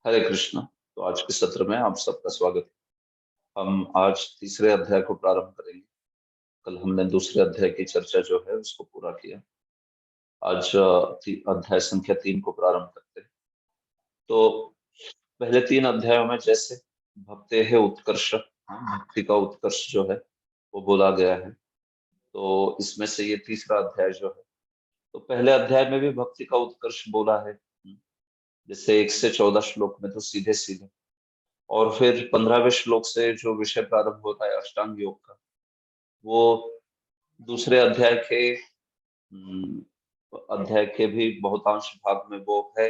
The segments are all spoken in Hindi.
हरे कृष्ण। तो आज के सत्र में आप सबका स्वागत है। हम आज तीसरे अध्याय को प्रारंभ करेंगे। कल हमने दूसरे अध्याय की चर्चा जो है उसको पूरा किया। आज अध्याय संख्या 3 को प्रारंभ करते हैं। तो पहले 3 अध्यायों में जैसे भक्ति है उत्कर्ष, भक्ति का उत्कर्ष जो है वो बोला गया है। तो इसमें से ये तीसरा अध्याय जो है, तो पहले अध्याय में भी भक्ति का उत्कर्ष बोला है। जैसे 1 से 14 श्लोक में तो सीधे सीधे, और फिर 15वें श्लोक से जो विषय प्रारंभ होता है अष्टांग योग का, वो दूसरे अध्याय के भी बहुतांश भाग में वो है।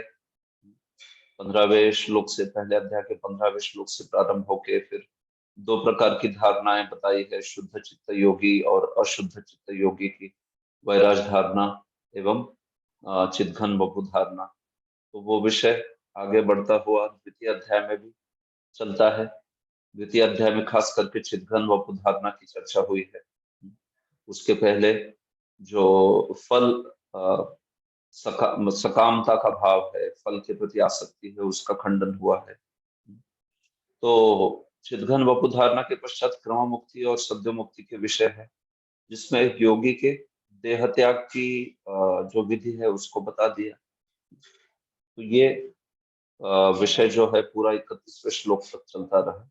15वें श्लोक से, पहले अध्याय के 15वें श्लोक से प्रारंभ होके फिर 2 प्रकार की धारणाएं बताई है, शुद्ध चित्त योगी और अशुद्ध चित्त योगी की, वैराज धारणा एवं चिदघन वपु धारणा। तो वो विषय आगे बढ़ता हुआ द्वितीय अध्याय में भी चलता है। द्वितीय अध्याय में खास करके चिदघन वपु धारणा की चर्चा हुई है। उसके पहले जो फल सकामता का भाव है, फल के प्रति आसक्ति है, उसका खंडन हुआ है। तो चिदघन वपु धारणा के पश्चात क्रम मुक्ति और सद्य मुक्ति के विषय है, जिसमें योगी के देह त्याग की जो विधि है उसको बता दिया। तो ये विषय जो है पूरा 31वें श्लोक तक चलता रहा।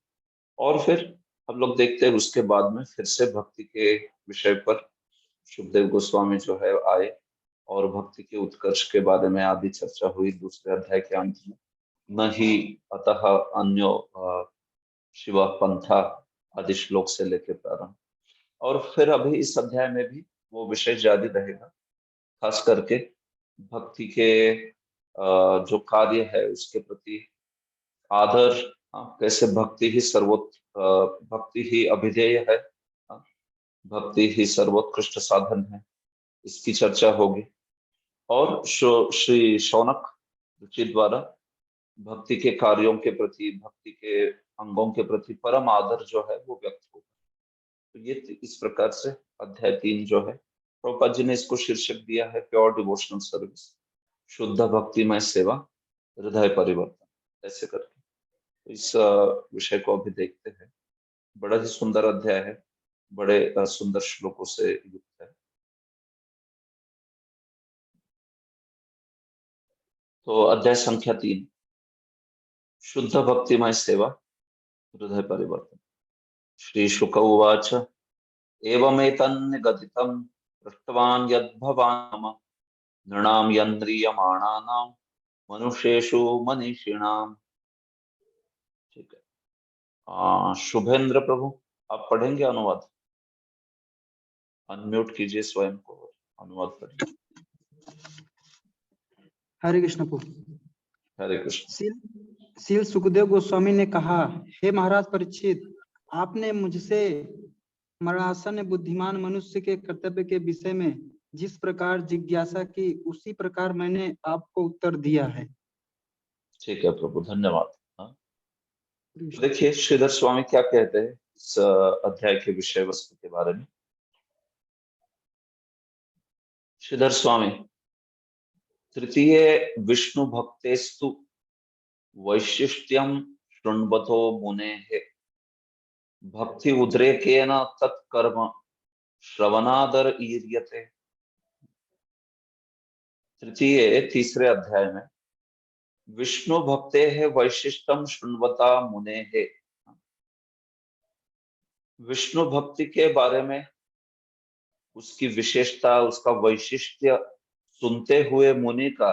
और फिर हम लोग देखते हैं उसके बाद में फिर से भक्ति के विषय पर सुखदेव गोस्वामी जो है आए और भक्ति के उत्कर्ष के बारे में आदि चर्चा हुई दूसरे अध्याय के अंत में। न ही अतः अन्यो शिव पंथा आदि श्लोक से लेकर प्रारंभ। और फिर अभी इस अध्याय में भी वो विषय जारी रहेगा, खास करके भक्ति के जो कार्य है उसके प्रति आदर, कैसे भक्ति ही अभिधेय है, भक्ति ही सर्वोत्कृष्ट साधन है, इसकी चर्चा होगी। और श्री शौनक ऋषि द्वारा भक्ति के कार्यों के प्रति, भक्ति के अंगों के प्रति परम आदर जो है वो व्यक्त होगा। तो ये इस प्रकार से अध्याय 3 जो है, प्रभुपाद जी ने इसको शीर्षक दिया है प्योर डिवोशनल सर्विस, शुद्ध भक्तिमय सेवा, हृदय परिवर्तन, ऐसे करके। तो इस विषय को अभी देखते हैं। बड़ा ही सुंदर अध्याय है, बड़े सुंदर श्लोकों से युक्त है। तो अध्याय संख्या 3, शुद्ध भक्तिमय सेवा, हृदय परिवर्तन। श्री शुक उवाच एवमेतन्निगदितं पृष्टवान् यद्भवान् मम नृणां यन्द्रियमाणानां मनुष्येषु मनीषिणाम्। ठीक है। शुभेंद्र प्रभु, आप पढ़ेंगे अनुवाद? अनम्यूट कीजिए स्वयं को, अनुवाद करिए। हरे कृष्ण प्रभु। हरे कृष्ण। श्री सुखदेव गोस्वामी ने कहा, हे महाराज परीक्षित, आपने मुझसे मरासन बुद्धिमान मनुष्य के कर्तव्य के विषय में जिस प्रकार जिज्ञासा की, उसी प्रकार मैंने आपको उत्तर दिया है। ठीक है प्रभु, धन्यवाद। देखिए श्रीधर स्वामी क्या कहते हैं इस अध्याय के विषय वस्तु के बारे में। श्रीधर स्वामी, तृतीय विष्णु भक्तेस्तु वैशिष्ट्यम शृण्वतो मुनेः भक्ति उद्रेकेन तत्कर्म श्रवणादर ईर्यते। तृतीय तीसरे अध्याय में विष्णु भक्ते है वैशिष्टम शृण्वता मुने है, विष्णु भक्ति के बारे में, उसकी विशेषता, उसका वैशिष्ट्य सुनते हुए मुनि का,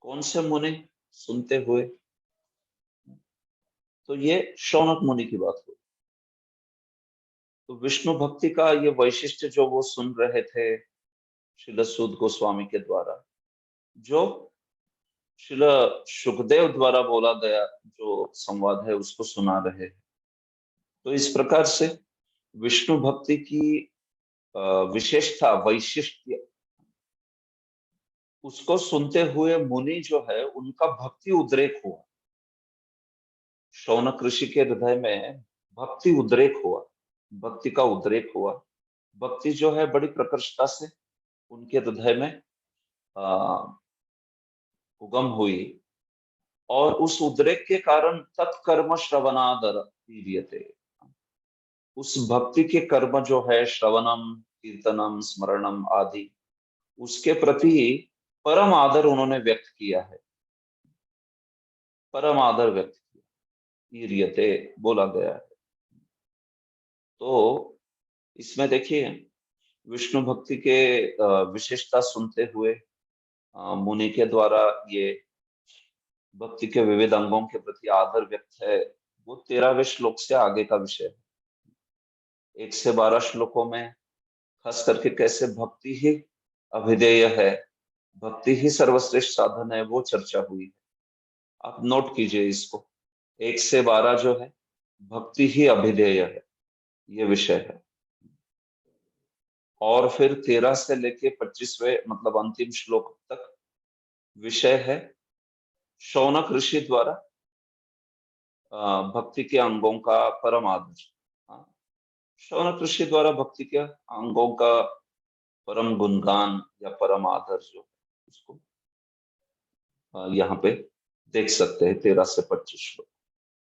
कौन से मुनि सुनते हुए? तो ये शौनक मुनि की बात हुई। तो विष्णु भक्ति का ये वैशिष्ट्य जो वो सुन रहे थे श्रील सूत गोस्वामी के द्वारा, जो श्रील सुखदेव द्वारा बोला गया जो संवाद है उसको सुना रहे हैं। तो इस प्रकार से विष्णु भक्ति की विशेषता, वैशिष्ट्य, उसको सुनते हुए मुनि जो है उनका भक्ति उद्रेक हुआ। शौनक ऋषि के हृदय में भक्ति उद्रेक हुआ, भक्ति का उद्रेक हुआ। भक्ति जो है बड़ी प्रकर्षता से उनके हृदय में उगम हुई। और उस उद्रेक के कारण तत्कर्म श्रवणादर वीर्यते, उस भक्ति के कर्म जो है श्रवणम, कीर्तनम, स्मरणम आदि, उसके प्रति परम आदर उन्होंने व्यक्त किया है, परम आदर व्यक्त किया, वीर्यते बोला गया है। तो इसमें देखिए विष्णु भक्ति के विशेषता सुनते हुए मुनि के द्वारा ये भक्ति के विविध अंगों के प्रति आदर व्यक्त है, वो 13वें श्लोक से आगे का विषय है। 1 से 12 श्लोकों में खास करके कैसे भक्ति ही अभिधेय है, भक्ति ही सर्वश्रेष्ठ साधन है, वो चर्चा हुई है। आप नोट कीजिए इसको, 1 से 12 जो है भक्ति ही अभिधेय है, ये विषय है। और फिर 13 से लेके 25वें मतलब अंतिम श्लोक तक विषय है शौनक ऋषि द्वारा भक्ति के अंगों का परम आदर। शौनक ऋषि द्वारा भक्ति के अंगों का परम गुणगान या परम आदर जो उसको यहाँ पे देख सकते हैं 13 से 25 श्लोक।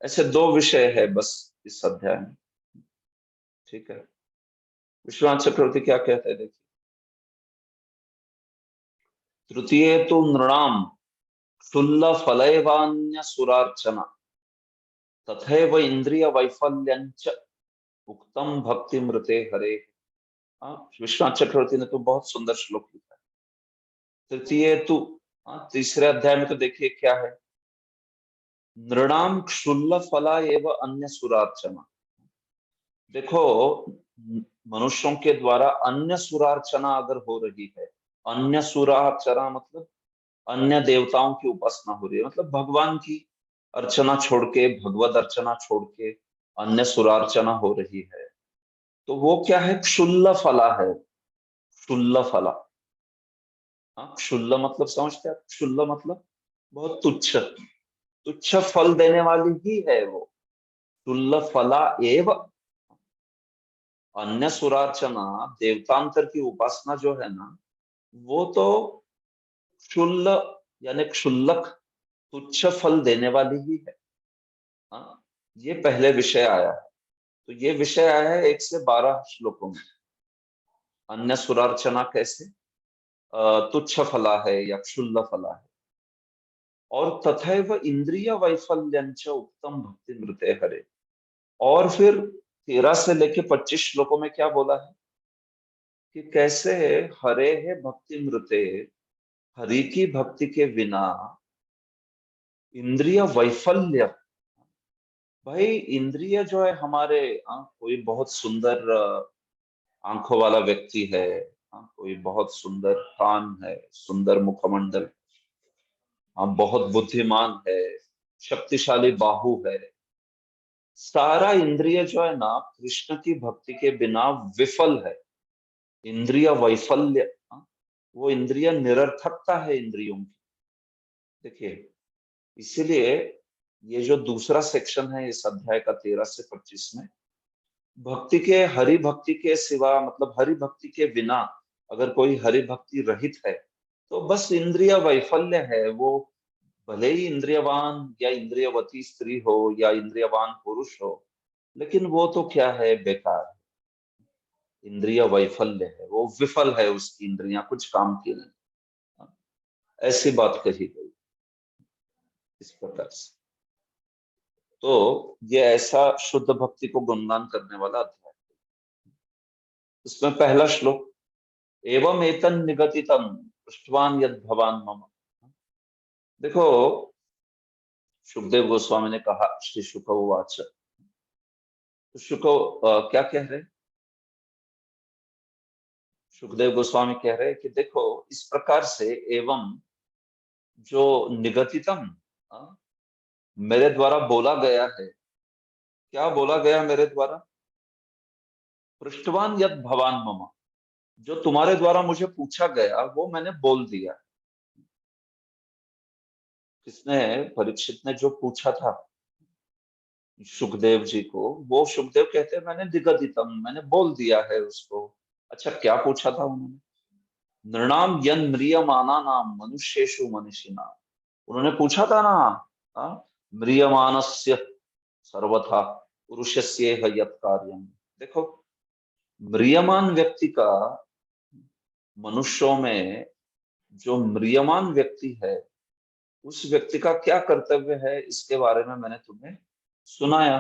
ऐसे 2 विषय है बस इस अध्याय में, ठीक है। विश्वनाथ चक्रवर्ती क्या कहते हैं देखिए, तृतीय तो नृणाम क्षुल्ल फलैवान्य सुरार्चना तथैव इंद्रिय वैफल्यंच उक्तम भक्ति मृते हरे। विश्वनाथ चक्रवर्ती ने तो बहुत सुंदर श्लोक लिखा है। तृतीय तु, तीसरे अध्याय में तो देखिए क्या है, नृणाम क्षुल्ल फला एवं अन्य सुरार्चना। देखो मनुष्यों के द्वारा अन्य सुरार्चना अगर हो रही है, अन्य सुरार्चना मतलब अन्य देवताओं की उपासना हो रही है, मतलब भगवान की अर्चना छोड़ के, भगवत अर्चना छोड़ के अन्य सुरार्चना हो रही है, तो वो क्या है, क्षुल्ल फला है। क्षुल्ल फला, क्षुल्ल मतलब समझते हैं, क्षुल्ल मतलब बहुत तुच्छ, तुच्छ फल देने वाली ही है वो, क्षुल्ल फला एव। अन्य सुरार्चना, देवतांतर की उपासना जो है ना, वो तो क्षुल्ल यानी क्षुल्लक, तुच्छ फल देने वाली ही है। ये पहले विषय आया है। तो ये विषय आया है 1 से 12 श्लोकों में। अन्य सुरार्चना कैसे तुच्छ फला है या क्षुल्ल फला है। और तथैव इंद्रिय वैफल्यंच उत्तम भक्ति मृते हरे। और फिर 13 से लेके 25 श्लोकों में क्या बोला है कि कैसे हरे है भक्ति मृते, हरि की भक्ति के बिना इंद्रिय वैफल्य। भाई इंद्रिय जो है हमारे, कोई बहुत सुंदर आंखों वाला व्यक्ति है, कोई बहुत सुंदर कान है, सुंदर मुखमंडल, बहुत बुद्धिमान है, शक्तिशाली बाहु है, सारा इंद्रिय जो है ना कृष्ण की भक्ति के बिना विफल है। इंद्रिय वैफल्य, वो इंद्रिय निरर्थकता है इंद्रियों की। देखिए इसीलिए ये जो दूसरा सेक्शन है इस अध्याय का 13 से 25 में, भक्ति के, हरि भक्ति के सिवा मतलब हरि भक्ति के बिना अगर कोई हरि भक्ति रहित है तो बस इंद्रिय वैफल्य है। वो भले ही इंद्रियवान या इंद्रियवती स्त्री हो या इंद्रियवान पुरुष हो, लेकिन वो तो क्या है, बेकार है, इंद्रिय वैफल्य है, वो विफल है, उसकी इंद्रियां कुछ काम की नहीं। ऐसी बात कही गई इस प्रकार से। तो ये ऐसा शुद्ध भक्ति को गुणगान करने वाला अध्याय। इसमें पहला श्लोक, एवं एतन निगतितम पृष्ठवान यद भवान मम। देखो सुखदेव गोस्वामी ने कहा, श्री शुक उवाच, तो शुक क्या कह रहे, सुखदेव गोस्वामी कह रहे हैं कि देखो इस प्रकार से, एवं जो निगतितम मेरे द्वारा बोला गया है, क्या बोला गया मेरे द्वारा, पृष्ठवान यद भवान मम, जो तुम्हारे द्वारा मुझे पूछा गया वो मैंने बोल दिया। किसने, परीक्षित ने जो पूछा था सुखदेव जी को, वो सुखदेव कहते हैं मैंने निगदितम, मैंने बोल दिया है उसको। अच्छा क्या पूछा था उन्होंने, नृणाम यन म्रियमाना नाम मनुष्येषु मनीषिणाम। उन्होंने पूछा था ना म्रियमानस्य सर्वथा पुरुषस्येह यत् कार्यम। देखो, म्रियमान व्यक्ति का, मनुष्यों में जो म्रियमान व्यक्ति है उस व्यक्ति का क्या कर्तव्य है, इसके बारे में मैंने तुम्हें सुनाया।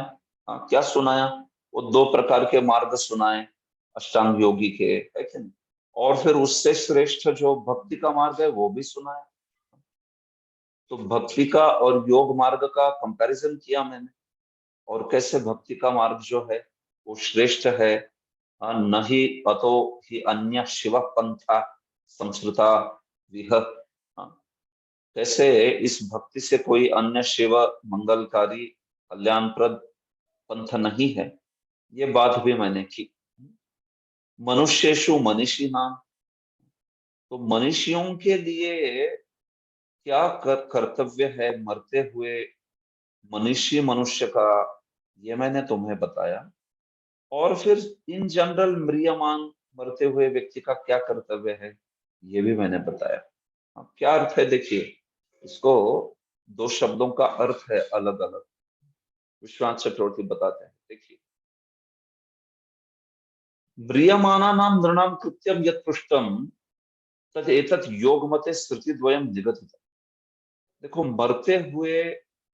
क्या सुनाया? वो 2 प्रकार के मार्ग सुनाए अष्टांग योगी के, है कि नहीं? और फिर उससे श्रेष्ठ जो भक्ति का मार्ग है वो भी सुनाया। तो भक्ति का और योग मार्ग का कंपैरिजन किया मैंने, और कैसे भक्ति का मार्ग जो है वो श्रेष्ठ है। न ही अतो ही अन्य शिव पंथा संस्कृता विह। कैसे इस भक्ति से कोई अन्य शिव मंगलकारी कल्याणप्रद पंथ नहीं है, ये बात भी मैंने की। मनुष्येषु मनीषी नाम, तो मनुष्यों के लिए क्या कर्तव्य है मरते हुए मनुष्य मनुष्य का, ये मैंने तुम्हें बताया। और फिर इन जनरल म्रियमान मरते हुए व्यक्ति का क्या कर्तव्य है, ये भी मैंने बताया। अब क्या अर्थ है देखिए, इसको 2 शब्दों का अर्थ है अलग अलग। विश्वनाथ चक्रवर्ती बताते हैं, देखिए, म्रियमाना नाम नृणाम कृत्यम यत् पृष्टम तद एतत् योग मते श्रुति द्वयम निगदित। देखो, मरते हुए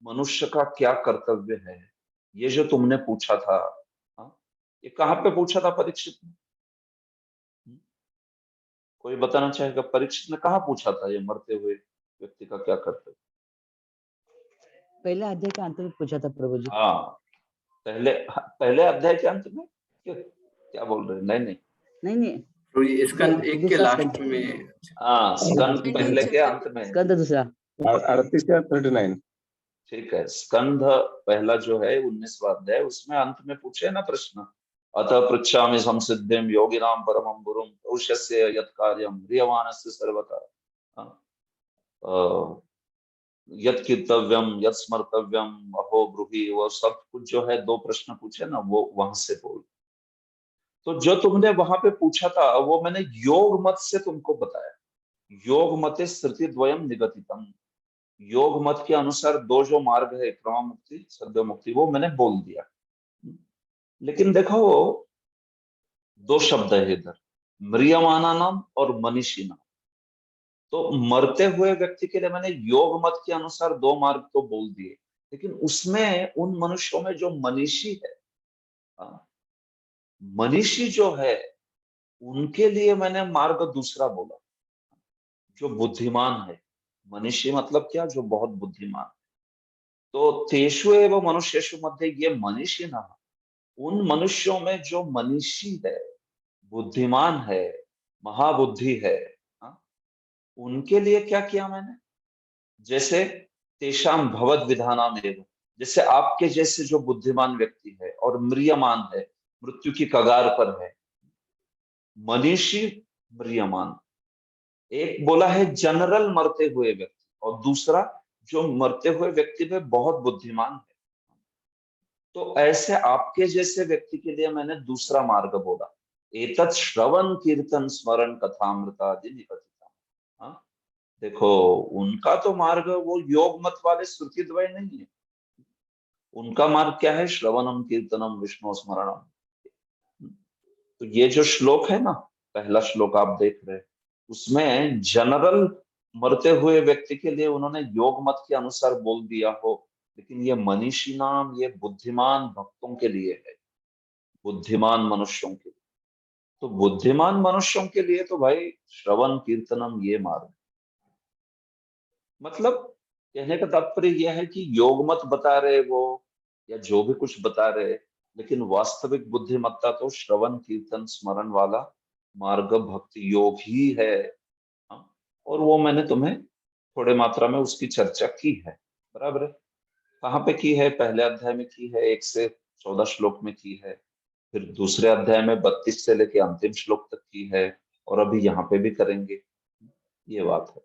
मनुष्य का क्या कर्तव्य है, ये जो तुमने पूछा था, ये कहाँ पे पूछा था परीक्षित ने? कोई बताना चाहेगा, परीक्षित ने कहाँ पूछा था ये मरते हुए व्यक्ति का क्या कर्तव्य? पहले अध्याय के अंत में पूछा था प्रभु जी। हाँ, पहले अध्याय के अंत में। क्या बोल रहे हैं? नहीं नहीं नहीं नहीं, तो ये स्कंद 1 के लास्ट में। हाँ, स्कंद पहले के अंत में। स्कंद दूसरा 38 या 39। ठीक है, स्कंद पहला जो है 19वां अध्याय, उसमें अंत में पूछे ना प्रश्न, अतः पृच्छामि संसिद्धिम योगिनाम परमं गुरुम पुरुषस्य यत् कार्यम म्रियमाणस्य सर्वथा यत् कीर्तव्यम यत् स्मर्तव्यम अहो ब्रूहि, वो सब कुछ जो है 2 प्रश्न पूछे ना, वो वहां से बोल। तो जो तुमने वहां पे पूछा था वो मैंने योग मत से तुमको बताया। योग मते श्रुति द्वयम निगदितम, योग मत के अनुसार 2 जो मार्ग है, क्रम मुक्ति सद्य मुक्ति, वो मैंने बोल दिया। लेकिन देखो, 2 शब्द है इधर, म्रियमाना नाम और मनीषी नाम। तो मरते हुए व्यक्ति के लिए मैंने योग मत के अनुसार 2 मार्ग तो बोल दिए, लेकिन उसमें उन मनुष्यों में जो मनीषी है, मनीषी जो है, उनके लिए मैंने मार्ग दूसरा बोला, जो बुद्धिमान है। मनीषी मतलब क्या? जो बहुत बुद्धिमान। तो तेषु एवं मनुष्येषु मध्य, ये मनीषी ना, उन मनुष्यों में जो मनीषी है, बुद्धिमान है, महाबुद्धि है, उनके लिए क्या किया मैंने? जैसे तेषाम भवद विधानाम एवं, जैसे आपके जैसे जो बुद्धिमान व्यक्ति है और म्रियमान है, मृत्यु की कगार पर है, मनीषी म्रियमान। एक बोला है जनरल मरते हुए व्यक्ति, और दूसरा जो मरते हुए व्यक्ति में बहुत बुद्धिमान है। तो ऐसे आपके जैसे व्यक्ति के लिए मैंने दूसरा मार्ग बोला, एतत् श्रवण कीर्तन स्मरण कथामृतादि निगदिता। देखो, उनका तो मार्ग वो योग मत वाले श्रुति द्वय नहीं है, उनका मार्ग क्या है? श्रवणम कीर्तनम विष्णु स्मरणम। तो ये जो श्लोक है ना, पहला श्लोक आप देख रहे हैं, उसमें जनरल मरते हुए व्यक्ति के लिए उन्होंने योग मत के अनुसार बोल दिया हो, लेकिन ये मनीषी नाम, ये बुद्धिमान भक्तों के लिए है, बुद्धिमान मनुष्यों के लिए। तो बुद्धिमान मनुष्यों के लिए तो भाई श्रवण कीर्तनम ये मार्ग। मतलब कहने का तात्पर्य यह है कि योग मत बता रहे वो, या जो भी कुछ बता रहे, लेकिन वास्तविक बुद्धिमत्ता तो श्रवण कीर्तन स्मरण वाला मार्ग भक्ति योग ही है। और वो मैंने तुम्हें थोड़े मात्रा में उसकी चर्चा की है, बराबर है। कहाँ पे की है? पहले अध्याय में की है, 1 से 14 श्लोक में की है, फिर दूसरे अध्याय में 32 से लेके अंतिम श्लोक तक की है, और अभी यहाँ पे भी करेंगे, ये बात है।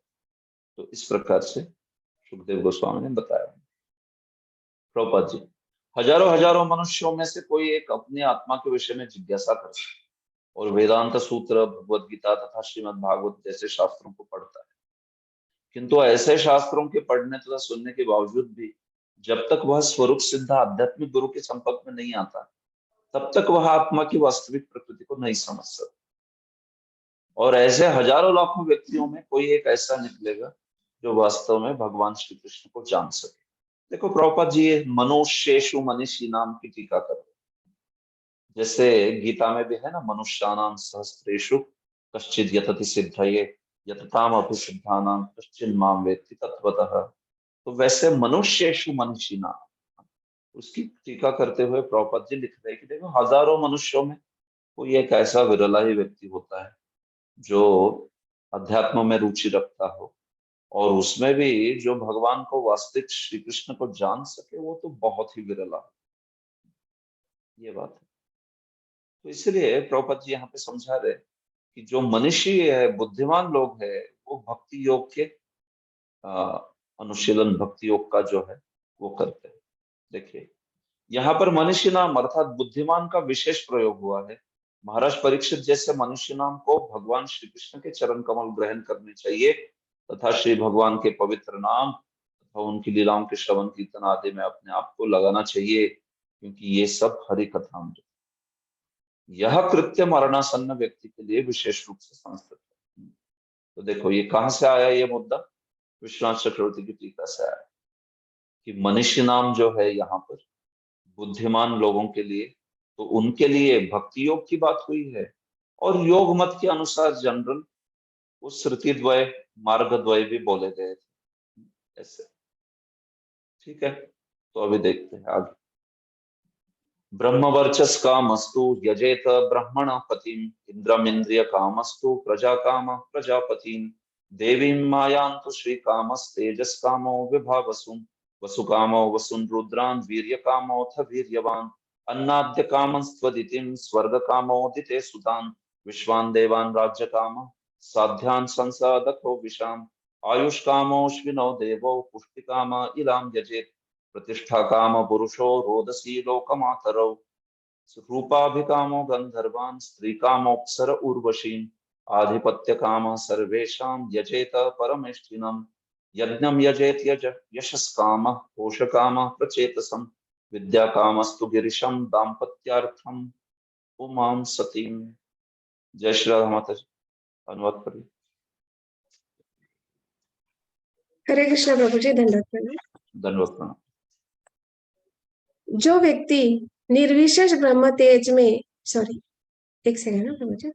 तो इस प्रकार से सुखदेव गोस्वामी ने बताया। प्रभुपाद जी, हजारों हजारों मनुष्यों में से कोई एक अपनी आत्मा के विषय में जिज्ञासा करता है और वेदांत सूत्र, भगवद गीता तथा श्रीमद् भागवत जैसे शास्त्रों को पढ़ता है, किंतु ऐसे शास्त्रों के पढ़ने तथा सुनने के बावजूद भी जब तक वह स्वरूप सिद्ध आध्यात्मिक गुरु के संपर्क में नहीं आता, तब तक वह आत्मा की वास्तविक प्रकृति को नहीं समझ सकता। और ऐसे हजारों लाखों व्यक्तियों में कोई एक ऐसा निकलेगा जो वास्तव में भगवान श्री कृष्ण को जान सके। देखो प्रभुपाद जी ये मनुष्येषु मनीषी नाम की टीका कर, जैसे गीता में भी है ना, मनुष्यानाम सहस्रेषु कश्चिद यतति सिद्धये यततामपि सिद्धानां कश्चिन माम वेत्ति तत्वतः। तो वैसे मनुष्येषु मनीषी नाम, उसकी टीका करते हुए प्रभुपाद जी लिख रहे हैं कि देखो हजारों मनुष्यों में कोई एक ऐसा विरला ही व्यक्ति होता है जो अध्यात्म में रुचि रखता हो, और उसमें भी जो भगवान को वास्तविक श्री कृष्ण को जान सके, वो तो बहुत ही विरला है। ये बात है। तो इसलिए प्रभुपाद जी यहाँ पे समझा रहे कि जो मनीषी है, बुद्धिमान लोग है, वो भक्ति योग के अनुशीलन, भक्ति योग का जो है वो करते हैं। देखिए यहाँ पर मनुष्य नाम अर्थात बुद्धिमान का विशेष प्रयोग हुआ है। महाराज परीक्षित जैसे मनुष्य नाम को भगवान श्री कृष्ण के चरण कमल ग्रहण करने चाहिए तथा श्री भगवान के पवित्र नाम तथा उनकी लीलाओं के श्रवण कीर्तन आदि में अपने आप को लगाना चाहिए, क्योंकि ये सब हरि कथामृत। यह कृत्य मरणासन्न व्यक्ति के लिए विशेष रूप से संस्कृत है। तो देखो ये कहाँ से आया ये मुद्दा, विश्वनाथ चक्रवर्ती की टीका से आया कि मनुष्य नाम जो है यहाँ पर बुद्धिमान लोगों के लिए, तो उनके लिए भक्ति योग की बात हुई है। और योग मत के अनुसार जनरल उस श्रुति द्वय मार्ग द्वय भी बोले गए थे ऐसे। ठीक है, तो अभी देखते हैं आगे। ब्रह्मवर्चस कामस्तु यजेत ब्रह्मण पतिम इंद्रमिंद्रिय कामस्तु प्रजा काम प्रजापतिम देवीं मायांतु श्री कामस्तेजस कामो विभावसुम वसुकामो वसुन रुद्रान वीर्य कामोऽथ वीर्यवान अन्नाद्य कामस्त्वदितिं स्वर्ग कामोदिते सुतान विश्वान देवान राज्य काम साध्यान संसादको विशाम आयुष कामोश्विनो देवो पुष्टि काम इलाम यजेत प्रतिष्ठा काम पुरुषो रोदसी लोकमातरौ रूपाभिकामो गंधर्वान् स्त्री कामोप्सर उर्वशीन् आधिपत्य काम सर्वेषां यजेत परमेष्ठिनम् यज्ञं यजेत यशस् काम कोश काम प्रचेतसम् विद्या कामस्तु गिरिशं दाम्पत्यार्थम उमां सतीं। जय श्री राधा माता जी। अनुवाद करिए। हरे कृष्ण प्रभु जी, धन्यवाद प्रभु। धन्यवाद प्रणाम। जो व्यक्ति निर्विशेष ब्रह्म तेज में एक सेकंड ना प्रभु जी।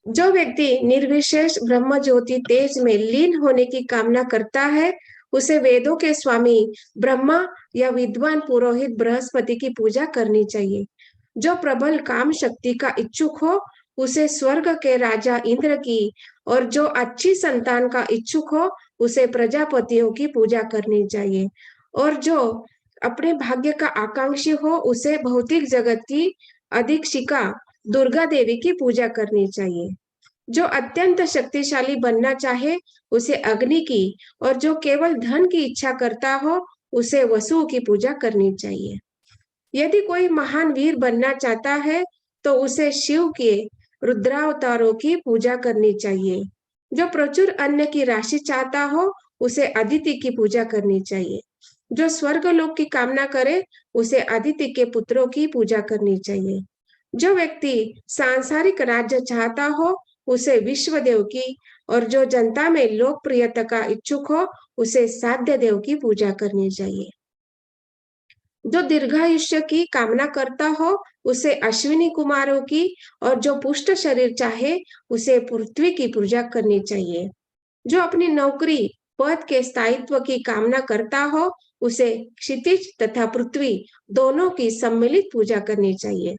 जो व्यक्ति निर्विशेष ब्रह्म ज्योति तेज में लीन होने की कामना करता है, उसे वेदों के स्वामी ब्रह्मा या विद्वान पुरोहित बृहस्पति की पूजा करनी चाहिए। जो प्रबल काम शक्ति का इच्छुक हो, उसे स्वर्ग के राजा इंद्र की, और जो अच्छी संतान का इच्छुक हो, उसे प्रजापतियों की पूजा करनी चाहिए। और जो अपने भाग्य का आकांक्षी हो, उसे भौतिक जगत की अधीक्षिका दुर्गा देवी की पूजा करनी चाहिए। जो अत्यंत शक्तिशाली बनना चाहे, उसे अग्नि की, और जो केवल धन की इच्छा करता हो, उसे वसु की पूजा करनी चाहिए। यदि कोई महान वीर बनना चाहता है, तो उसे शिव के रुद्रावतारों की पूजा करनी चाहिए। जो प्रचुर अन्न की राशि चाहता हो, उसे अदिति की पूजा करनी चाहिए। जो स्वर्ग लोक की कामना करे, उसे अदिति के पुत्रों की पूजा करनी चाहिए। जो व्यक्ति सांसारिक राज्य चाहता हो, उसे विश्वदेव की, और जो जनता में लोकप्रियता का इच्छुक हो, उसे साध्य देव की पूजा करनी चाहिए। जो दीर्घायुष्य की कामना करता हो, उसे अश्विनी कुमारों की, और जो पुष्ट शरीर चाहे, उसे पृथ्वी की पूजा करनी चाहिए। जो अपनी नौकरी पद के स्थायित्व की कामना करता हो, उसे क्षितिज तथा पृथ्वी दोनों की सम्मिलित पूजा करनी चाहिए।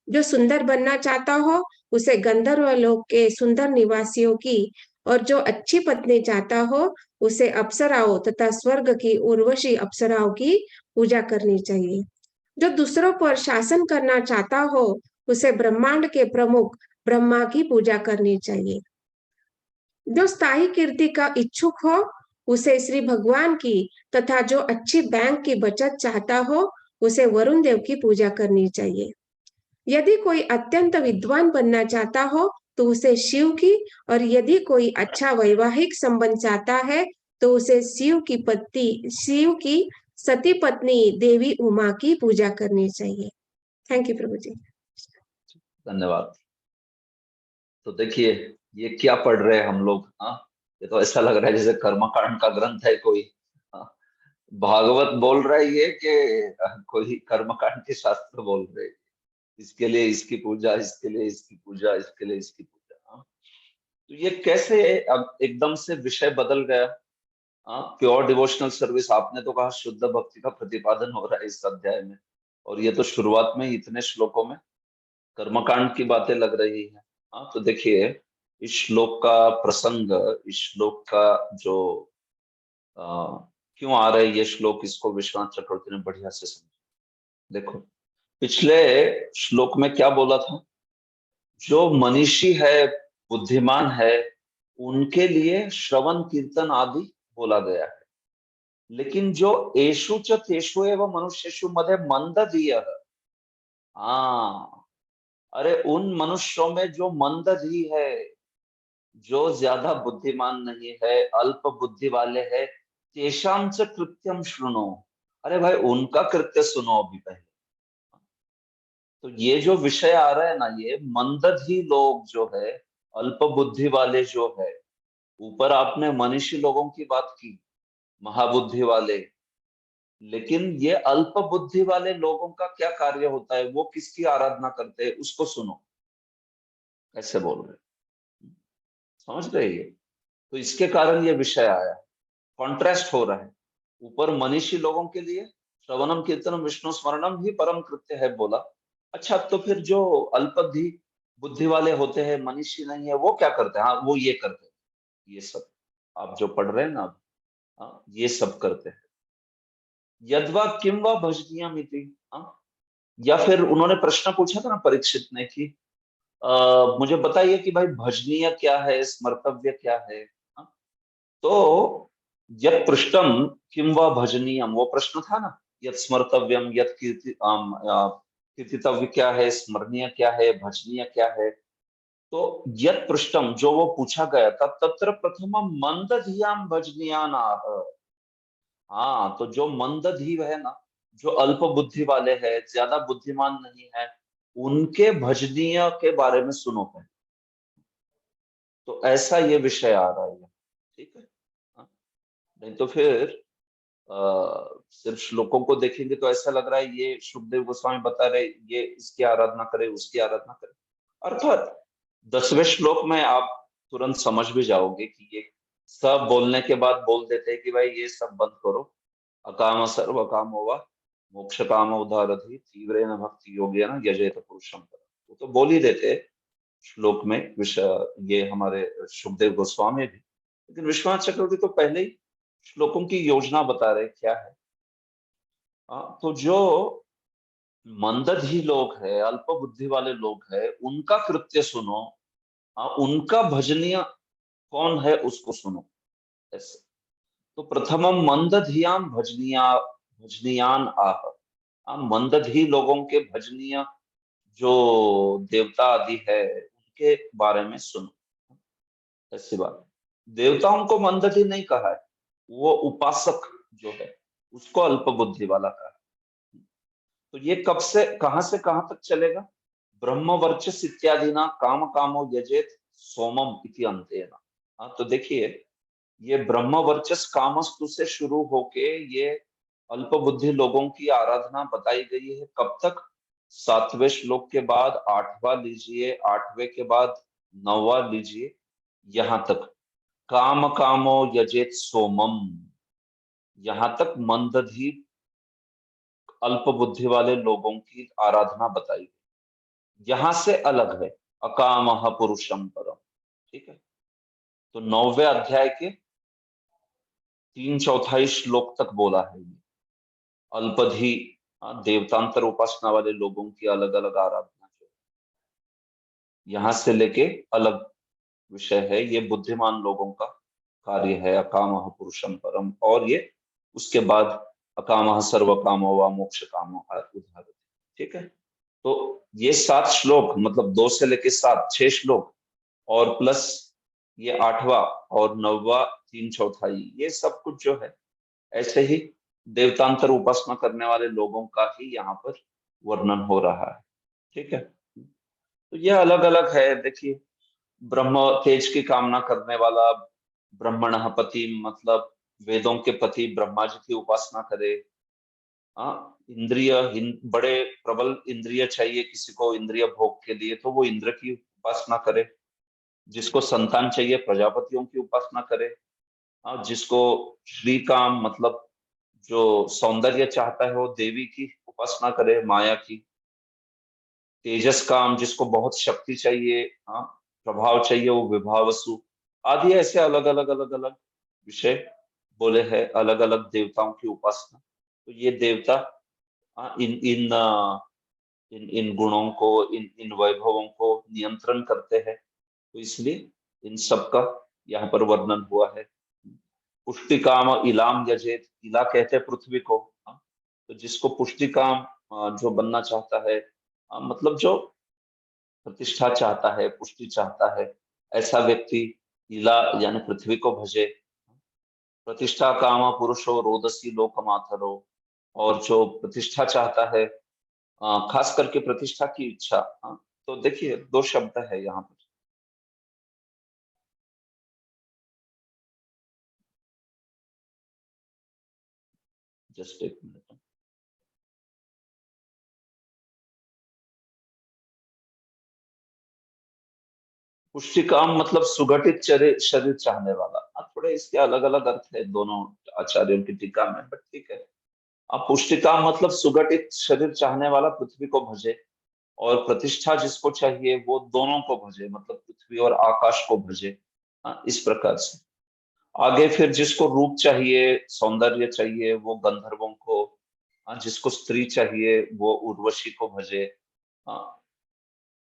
जो सुंदर बनना चाहता हो, उसे गंधर्व लोक के सुंदर निवासियों की, और जो अच्छी पत्नी चाहता हो, उसे अप्सराओं तथा स्वर्ग की उर्वशी अप्सराओं की पूजा करनी चाहिए। जो दूसरों पर शासन करना चाहता हो, उसे ब्रह्मांड के प्रमुख ब्रह्मा की पूजा करनी चाहिए। जो स्थायी कीर्ति का इच्छुक हो, उसे श्री भगवान की, तथा जो अच्छी बैंक की बचत चाहता हो, उसे वरुण देव की पूजा करनी चाहिए। यदि कोई अत्यंत विद्वान बनना चाहता हो, तो उसे शिव की, और यदि कोई अच्छा वैवाहिक संबंध चाहता है, तो उसे शिव की सती पत्नी देवी उमा की पूजा करनी चाहिए। थैंक यू प्रभु जी। धन्यवाद। तो देखिए ये क्या पढ़ रहे हैं हम लोग। हाँ, ये तो ऐसा लग रहा है जैसे कर्मकांड का ग्रंथ है कोई। हाँ, भागवत बोल रहा है ये कि कोई कर्मकांड के शास्त्र बोल रहे हैं। इसके लिए इसकी पूजा, इसके लिए इसकी पूजा, इसके लिए इसकी पूजा। हाँ, तो ये कैसे अब एकदम से विषय बदल गया। हाँ, प्योर डिवोशनल सर्विस आपने तो कहा शुद्ध भक्ति का प्रतिपादन हो रहा है इस अध्याय में, और ये तो शुरुआत में ही इतने श्लोकों में कर्मकांड की बातें लग रही है। हाँ, तो देखिए इस श्लोक का प्रसंग, इस श्लोक का जो क्यों आ रहा है ये श्लोक, इसको विश्वनाथ चक्रवर्ती ने बढ़िया से समझा। देखो पिछले श्लोक में क्या बोला था, जो मनीषी है, बुद्धिमान है, उनके लिए श्रवण कीर्तन आदि बोला गया है। लेकिन जो एषु च तेषु एवं मनुष्येषु मध्ये मंदधीयः, हाँ, अरे उन मनुष्यों में जो मंदधी है, जो ज्यादा बुद्धिमान नहीं है, अल्प बुद्धि वाले हैं, तेषां च कृत्यं शृणु, अरे भाई उनका कृत्य सुनो अभी पहले। तो ये जो विषय आ रहा है ना, ये मंदधी लोग जो है, अल्प बुद्धि वाले जो है, ऊपर आपने मनीषी लोगों की बात की, महाबुद्धि वाले, लेकिन ये अल्प बुद्धि वाले लोगों का क्या कार्य होता है, वो किसकी आराधना करते हैं, उसको सुनो कैसे बोल रहे, समझ रहे ये। तो इसके कारण ये विषय आया, कॉन्ट्रास्ट हो रहा है। ऊपर मनीषी लोगों के लिए श्रवणम कीर्तनम विष्णु स्मरणम ही परम कृत्य है बोला। अच्छा, तो फिर जो अल्पबुद्धि बुद्धि वाले होते हैं, मनीषी नहीं है, वो क्या करते हैं? हाँ, वो ये करते हैं, ये सब आप जो पढ़ रहे हैं ना, हाँ, ये सब करते हैं। यद्वा किम वा भजनीयम इति, हाँ, या फिर उन्होंने प्रश्न पूछा था ना परीक्षित ने कि मुझे बताइए कि भाई भजनीय क्या है, स्मर्तव्य क्या है। हाँ? तो यत् पृष्ठम किम वा भजनीयम, वो प्रश्न था ना, यत् स्मर्तव्यम यत् कीर्तितव्य क्या है, स्मरणीय क्या है, भजनीय क्या है। तो यत् पृष्ठम जो वो पूछा गया था, तत्र प्रथमम मंदधियाम भजनीयान आह। हाँ, तो जो मंदधी है ना, जो अल्प बुद्धि वाले हैं, ज्यादा बुद्धिमान नहीं है, उनके भजनीय के बारे में सुनो पहले। तो ऐसा ये विषय आ रहा है, ठीक है। हाँ, नहीं तो फिर सिर्फ श्लोकों को देखेंगे तो ऐसा लग रहा है ये सुखदेव गोस्वामी बता रहे ये इसकी आराधना करे, उसकी आराधना करे। अर्थात 10वें श्लोक में आप तुरंत समझ भी जाओगे कि ये सब बोलने के बाद बोल देते हैं कि भाई ये सब बंद करो, अकाम सर्व काम होगा, मोक्ष काम उदारधि तीव्रेन भक्ति योगेन यजेत पुरुषम। वो तो बोल ही देते श्लोक में विषय, ये हमारे सुखदेव गोस्वामी भी। लेकिन विश्वनाथ चक्रवर्ती तो पहले ही श्लोकों की योजना बता रहे क्या है। तो जो मंदधी लोग है, अल्प बुद्धि वाले लोग है, उनका कृत्य सुनो, उनका भजनीय कौन है उसको सुनो, ऐसे। तो प्रथमम मंदधियाम भजनीयान आह, मंदधी लोगों के भजनीय जो देवता आदि है उनके बारे में सुनो, ऐसी बात। देवताओं को मंदधी नहीं कहा है, वो उपासक जो है उसको अल्प बुद्धि वाला कहा है। तो ये कब से कहां तक चलेगा? ब्रह्म वर्चस इत्यादि ना काम कामो यजेत सोमम इति अंतेना। हाँ, तो देखिए ये ब्रह्म वर्चस कामस्तु से शुरू होके ये अल्प बुद्धि लोगों की आराधना बताई गई है। कब तक? 7वें श्लोक के बाद 8वां लीजिए, 8वें के बाद 9वां लीजिए, यहां तक काम कामो यजेत सोमम, यहां तक मंदधी अल्प बुद्धि वाले लोगों की आराधना बताई गई। यहां से अलग है अकामः पुरुषम परम, ठीक है। तो 9वें अध्याय के 3/4 श्लोक तक बोला है ये अल्पधी देवतांतर उपासना वाले लोगों की अलग अलग आराधना जो यहां से लेके अलग विषय है, ये बुद्धिमान लोगों का कार्य है अकामः पुरुषम परम। और ये उसके बाद अकामः सर्व कामो वा मोक्ष कामो उदाहरण, ठीक है। तो ये 7 श्लोक, मतलब 2 से लेके 7, 6 श्लोक, और प्लस ये 8वां और 9वां 3/4, ये सब कुछ जो है ऐसे ही देवतांतर उपासना करने वाले लोगों का ही यहाँ पर वर्णन हो रहा है। ठीक है, तो ये अलग अलग है। देखिए, ब्रह्म तेज की कामना करने वाला ब्रह्मणः पति, मतलब वेदों के पति ब्रह्मा जी की उपासना करे। इंद्रिय बड़े प्रबल इंद्रिय चाहिए किसी को इंद्रिय भोग के लिए, तो वो इंद्र की उपासना करे। जिसको संतान चाहिए प्रजापतियों की उपासना करे। जिसको श्री काम, मतलब जो सौंदर्य चाहता है, वो देवी की उपासना करे, माया की। तेजस काम, जिसको बहुत शक्ति चाहिए, प्रभाव चाहिए, वो विभावसु आदि, ऐसे अलग अलग अलग अलग विषय बोले हैं, अलग अलग देवताओं की उपासना। तो ये देवता इन इन इन इन गुणों को, इन इन वैभवों को नियंत्रण करते हैं। तो इसलिए इन सब का यहाँ पर वर्णन हुआ है। पुष्टि काम इलाम यजेत, इला कहते हैं पृथ्वी को। तो जिसको पुष्टि काम जो बनना चाहता है, मतलब जो प्रतिष्ठा चाहता है, पुष्टि चाहता है, ऐसा व्यक्ति इला यानी पृथ्वी को भजे। प्रतिष्ठा काम पुरुषो रोदसी लोकमातरो, और जो प्रतिष्ठा चाहता है, खास करके प्रतिष्ठा की इच्छा। तो देखिए, 2 शब्द है यहाँ पर। जस्ट एक मिनट। पुष्टि काम मतलब सुगठित शरीर चाहने वाला। अब थोड़े इसके अलग अलग अर्थ है दोनों आचार्यों की टीका में, बट ठीक है। अब पुष्टि काम मतलब सुगठित शरीर चाहने वाला पृथ्वी को भजे, और प्रतिष्ठा जिसको चाहिए वो दोनों को भजे, मतलब पृथ्वी और आकाश को भजे। इस प्रकार से आगे फिर जिसको रूप चाहिए, सौंदर्य चाहिए, वो गंधर्वों को। जिसको स्त्री चाहिए वो उर्वशी को भजे।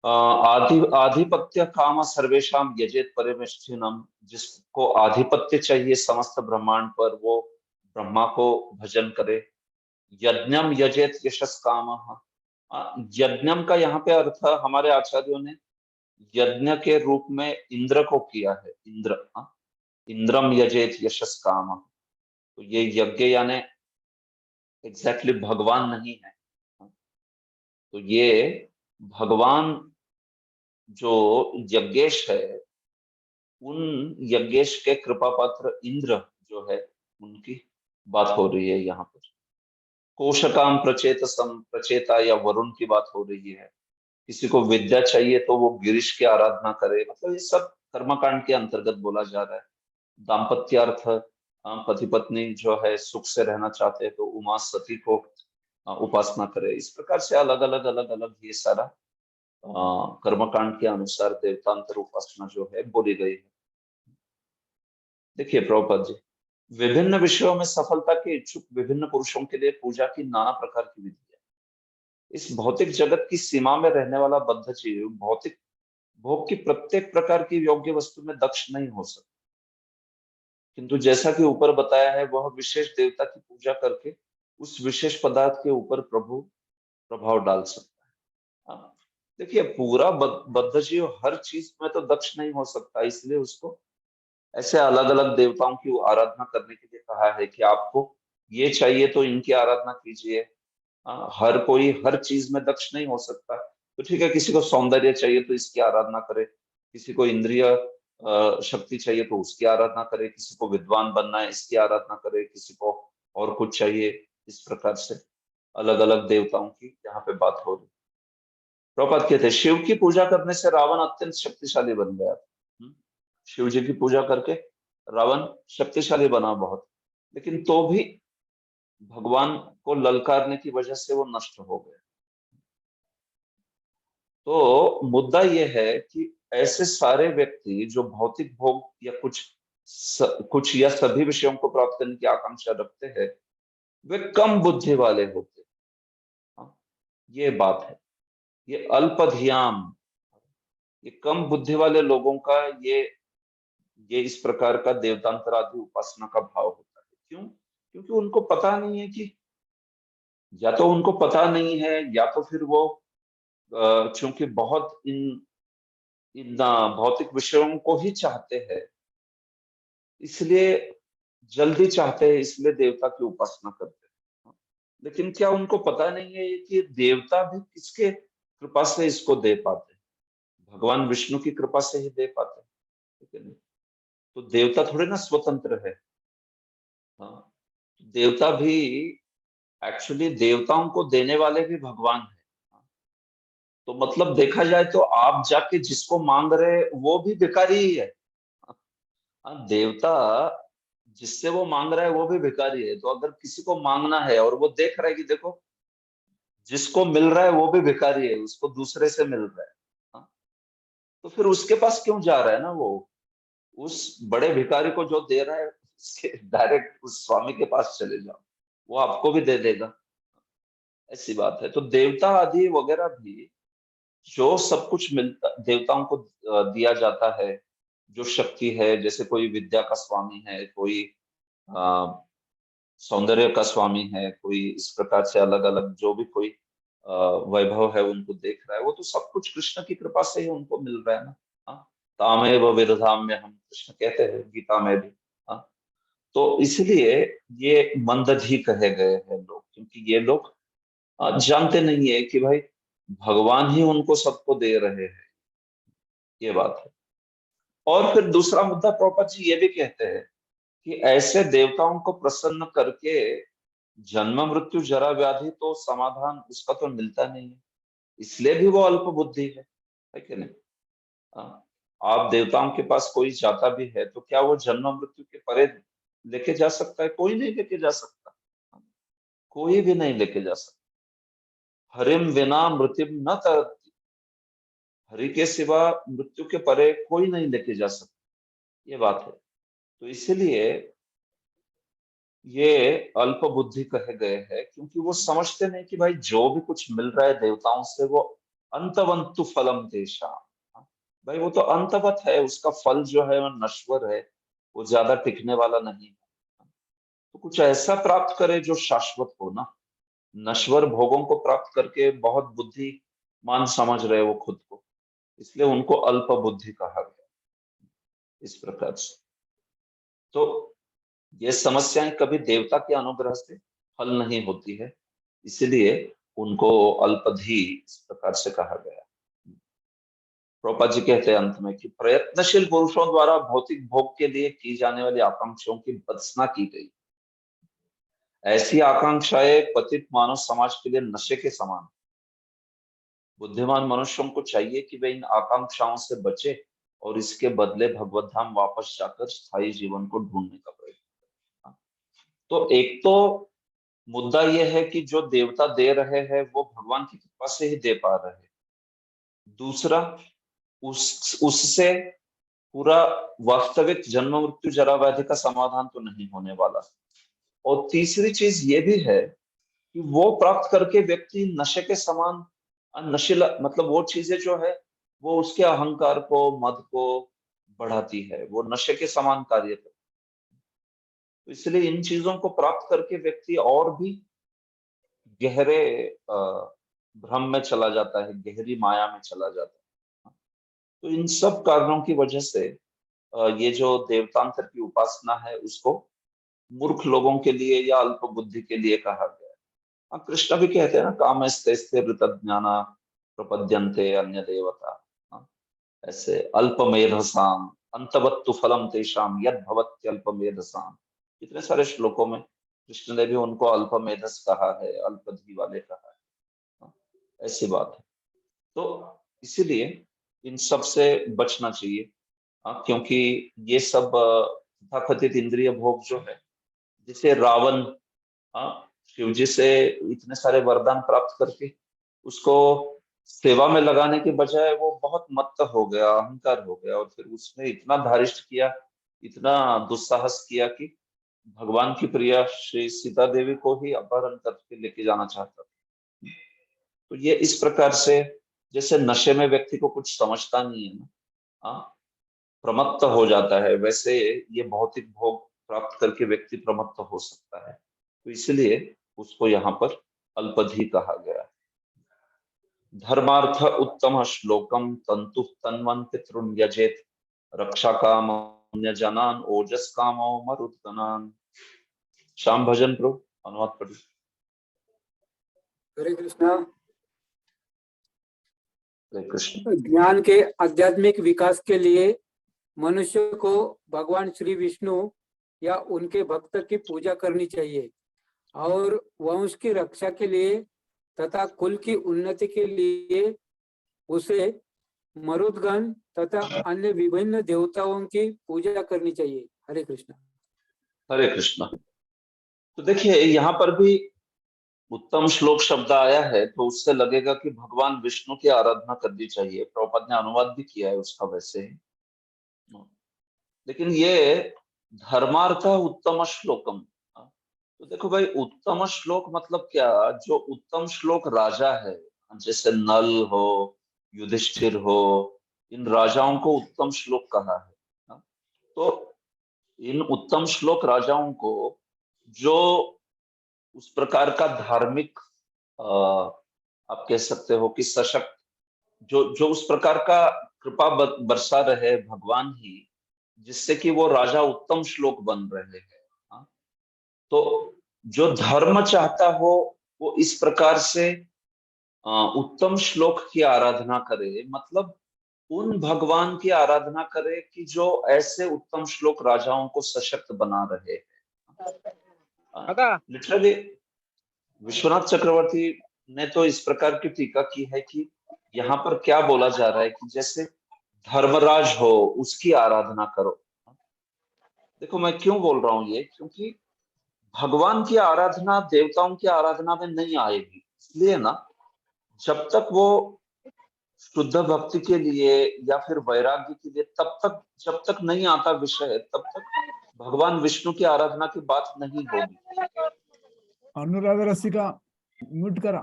आधिपत्य काम सर्वेशम यजेत परिनिष्ठिनम, जिसको आधिपत्य चाहिए समस्त ब्रह्मांड पर, वो ब्रह्मा को भजन करे। यज्ञम यजेत यशस काम। यज्ञम का यहाँ पे अर्थ हमारे आचार्यों ने यज्ञ के रूप में इंद्र को किया है। इंद्र, इंद्रम यजेत यशस काम। तो ये यज्ञ यानी एग्जैक्टली भगवान नहीं है। तो ये भगवान जो यज्ञेश है, उन यज्ञेश के कृपा पात्र इंद्र जो है, उनकी बात हो रही है यहाँ पर। कोशकाम प्रचेतसम, प्रचेता या वरुण की बात हो रही है। किसी को विद्या चाहिए तो वो गिरीश की आराधना करे। मतलब ये सब कर्मकांड के अंतर्गत बोला जा रहा है। दाम्पत्यार्थ, पति पत्नी जो है सुख से रहना चाहते हैं तो उमा सती को उपासना करे। इस प्रकार से अलग अलग अलग अलग ये सारा कर्मकांड के अनुसार देवतांतर उपासना जो है बोली गई है। देखिए प्रभुपाद जी, विभिन्न विषयों में सफलता के इच्छुक विभिन्न पुरुषों के लिए पूजा की नाना प्रकार की विधि है। इस भौतिक जगत की सीमा में रहने वाला बद्ध जीव भौतिक भोग की प्रत्येक प्रकार की योग्य वस्तु में दक्ष नहीं हो सकता, किंतु जैसा कि ऊपर बताया है, वह विशेष देवता की पूजा करके उस विशेष पदार्थ के ऊपर प्रभु प्रभाव डाल सकता है। देखिए, पूरा बद्ध जीव हर चीज में तो दक्ष नहीं हो सकता, इसलिए उसको ऐसे अलग अलग देवताओं की आराधना करने के लिए कहा है कि आपको ये चाहिए तो इनकी आराधना कीजिए। हर कोई हर चीज में दक्ष नहीं हो सकता। तो ठीक है, किसी को सौंदर्य चाहिए तो इसकी आराधना करे, किसी को इंद्रिय शक्ति चाहिए तो उसकी आराधना करे, किसी को विद्वान बनना है इसकी आराधना करे, किसी को और कुछ चाहिए। इस प्रकार से अलग अलग देवताओं की यहाँ पे बात हो रही। प्रभुपाद कहते हैं, शिव की पूजा करने से रावण अत्यंत शक्तिशाली बन गया। शिव जी की पूजा करके रावण शक्तिशाली बना बहुत, लेकिन तो भी भगवान को ललकारने की वजह से वो नष्ट हो गए। तो मुद्दा ये है कि ऐसे सारे व्यक्ति जो भौतिक भोग या कुछ या सभी विषयों को प्राप्त करने की आकांक्षा रखते हैं, वे कम बुद्धि वाले होते हैं। ये बात है, ये अल्पधियाम, ये कम बुद्धि वाले लोगों का ये इस प्रकार का देवतांतर आदि उपासना का भाव होता है। क्यों? क्योंकि उनको पता नहीं है कि, या तो उनको पता नहीं है, या तो फिर वो चूंकि बहुत इन इन भौतिक विषयों को ही चाहते हैं, इसलिए जल्दी चाहते हैं, इसलिए देवता की उपासना करते हैं। लेकिन क्या उनको पता नहीं है कि देवता भी किसके कृपा से इसको दे पाते हैं? भगवान विष्णु की कृपा से ही दे पाते हैं, ठीक है नहीं? तो देवता थोड़े ना स्वतंत्र है। हाँ, देवता भी एक्चुअली देवताओं को देने वाले भी भगवान है। तो मतलब देखा जाए तो आप जाके जिसको मांग रहे वो भी भिखारी ही है। हाँ, देवता जिससे वो मांग रहा है वो भी भिखारी है। तो अगर किसी को मांगना है और वो देख रहा है कि देखो जिसको मिल रहा है वो भी भिखारी है, उसको दूसरे से मिल रहा है, हाँ, तो फिर उसके पास क्यों जा रहा है ना वो? उस बड़े भिखारी को जो दे रहा है उसके डायरेक्ट उस स्वामी के पास चले जाओ, वो आपको भी दे देगा। ऐसी बात है। तो देवता आदि वगैरह भी जो सब कुछ मिलता देवताओं को दिया जाता है, जो शक्ति है, जैसे कोई विद्या का स्वामी है, कोई अ, सौंदर्य का स्वामी है, कोई इस प्रकार से अलग अलग जो भी कोई वैभव है उनको देख रहा है, वो तो सब कुछ कृष्ण की कृपा से ही उनको मिल रहा है ना। हाँ, तामेव विदधाम्य हम, कृष्ण कहते हैं गीता में भी। हाँ, तो इसलिए ये मंदधि कहे गए हैं लोग, क्योंकि ये लोग जानते नहीं है कि भाई भगवान ही उनको सबको दे रहे हैं, ये बात है। और फिर दूसरा मुद्दा प्रभुपाद जी ये भी कहते हैं कि ऐसे देवताओं को प्रसन्न करके जन्म मृत्यु जरा व्याधि तो समाधान उसका तो मिलता नहीं है, इसलिए भी वो अल्प बुद्धि है कि नहीं? हाँ, आप देवताओं के पास कोई जाता भी है तो क्या वो जन्म मृत्यु के परे लेके जा सकता है? कोई नहीं लेके जा सकता, कोई भी नहीं लेके जा सकता। हरिम विना मृत्युम न तरति, हरि के सिवा मृत्यु के परे कोई नहीं लेके जा सकता, ये बात है। तो इसलिए ये अल्प बुद्धि कहे गए हैं, क्योंकि वो समझते नहीं कि भाई जो भी कुछ मिल रहा है देवताओं से वो अंतवंतु फलम देशा, भाई वो तो अंतवत है, उसका फल जो है वो नश्वर है, वो ज्यादा टिकने वाला नहीं है। तो कुछ ऐसा प्राप्त करे जो शाश्वत हो ना। नश्वर भोगों को प्राप्त करके बहुत बुद्धिमान समझ रहे वो खुद को, इसलिए उनको अल्प बुद्धि कहा गया इस प्रकार से। तो ये समस्याएं कभी देवता के अनुग्रह से हल नहीं होती है, इसलिए उनको अल्पधी इस प्रकार से कहा गया। प्रभुपाद जी कहते हैं अंत में कि प्रयत्नशील पुरुषों द्वारा भौतिक भोग के लिए की जाने वाली आकांक्षाओं की भत्सना की गई। ऐसी आकांक्षाएं पतित मानव समाज के लिए नशे के समान। बुद्धिमान मनुष्यों को चाहिए कि वे इन आकांक्षाओं से बचे और इसके बदले भगवत धाम वापस जाकर स्थायी जीवन को ढूंढने का प्रयत्न करें। तो एक तो मुद्दा यह है कि जो देवता दे रहे हैं वो भगवान की कृपा से ही दे पा रहे हैं। दूसरा, उससे पूरा वास्तविक जन्म मृत्यु जरा व्याधि का समाधान तो नहीं होने वाला। और तीसरी चीज ये भी है कि वो प्राप्त करके व्यक्ति नशे के समान नशीला, मतलब वो चीजें जो है वो उसके अहंकार को, मद को बढ़ाती है, वो नशे के समान कार्य करती है। तो इसलिए इन चीजों को प्राप्त करके व्यक्ति और भी गहरे भ्रम में चला जाता है, गहरी माया में चला जाता है। तो इन सब कारणों की वजह से ये जो देवतांतर की उपासना है उसको मूर्ख लोगों के लिए या अल्प बुद्धि के लिए कहा गया है। हाँ, कृष्ण भी कहते हैं ना, कामस्ते ज्ञाना प्रपद्यन्ते अन्य देवता। हाँ, ऐसे अल्पमेधसाम अंतवत्तु फलम तेषाम यद भवत्यल्पमेधसाम, इतने सारे श्लोकों में कृष्ण ने भी उनको अल्पमेधस कहा है, अल्पधी वाले कहा है। हाँ, ऐसी बात है। तो इसीलिए इन सब से बचना चाहिए। हाँ, क्योंकि ये सब तथाकथित इंद्रिय भोग जो है, जिसे रावण, हाँ, शिव जी से इतने सारे वरदान प्राप्त करके उसको सेवा में लगाने के बजाय वो बहुत मत्त हो गया, अहंकार हो गया, और फिर उसने इतना धारिष्ट किया, इतना दुस्साहस किया कि भगवान की प्रिया श्री सीता देवी को ही अपहरण करके लेके जाना चाहता था। तो ये इस प्रकार से, जैसे नशे में व्यक्ति को कुछ समझता नहीं है ना, हाँ, प्रमत्त हो जाता है, वैसे ये भौतिक भोग प्राप्त करके व्यक्ति प्रमत्त हो सकता है। तो इसलिए उसको यहाँ पर अल्पधी कहा गया। धर्मार्थ उत्तम श्लोकम तंतु तन्वन पितृन यजेत रक्षा काम पुण्य जनान ओजस कामो मरुद्गनान। श्याम भजन प्रभु अनुवाद पढ़िए। हरे कृष्णा। हरे कृष्ण। ज्ञान के आध्यात्मिक विकास के लिए मनुष्य को भगवान श्री विष्णु या उनके भक्त की पूजा करनी चाहिए और वंश की रक्षा के लिए तथा कुल की उन्नति के लिए उसे मरुदगण तथा अन्य विभिन्न देवताओं की पूजा करनी चाहिए। हरे कृष्ण। हरे कृष्ण। तो देखिए यहाँ पर भी उत्तम श्लोक शब्द आया है तो उससे लगेगा कि भगवान विष्णु की आराधना करनी चाहिए। प्रभुपाद ने अनुवाद भी किया है उसका वैसे ही, लेकिन ये धर्मार्थ उत्तम श्लोकम। तो देखो भाई, उत्तम श्लोक मतलब क्या? जो उत्तम श्लोक राजा है, जैसे नल हो, युधिष्ठिर हो, इन राजाओं को उत्तम श्लोक कहा है। तो इन उत्तम श्लोक राजाओं को जो उस प्रकार का धार्मिक आप कह सकते हो कि सशक्त, जो उस प्रकार का कृपा बरसा रहे भगवान ही, जिससे कि वो राजा उत्तम श्लोक बन रहे हैं। तो जो धर्म चाहता हो वो इस प्रकार से उत्तम श्लोक की आराधना करे, मतलब उन भगवान की आराधना करे कि जो ऐसे उत्तम श्लोक राजाओं को सशक्त बना रहे हैं। लिटरली विश्वनाथ चक्रवर्ती ने तो इस प्रकार की टीका की है कि यहाँ पर क्या बोला जा रहा है कि जैसे धर्मराज हो उसकी आराधना करो। देखो मैं क्यों बोल रहा हूं ये, क्योंकि भगवान की आराधना देवताओं की आराधना में नहीं आएगी। इसलिए ना, जब तक वो शुद्ध भक्ति के लिए या फिर वैराग्य के लिए, जब तक नहीं आता विषय, तब तक भगवान विष्णु की आराधना की बात नहीं होगी। अनुराधा रसिका म्यूट करा।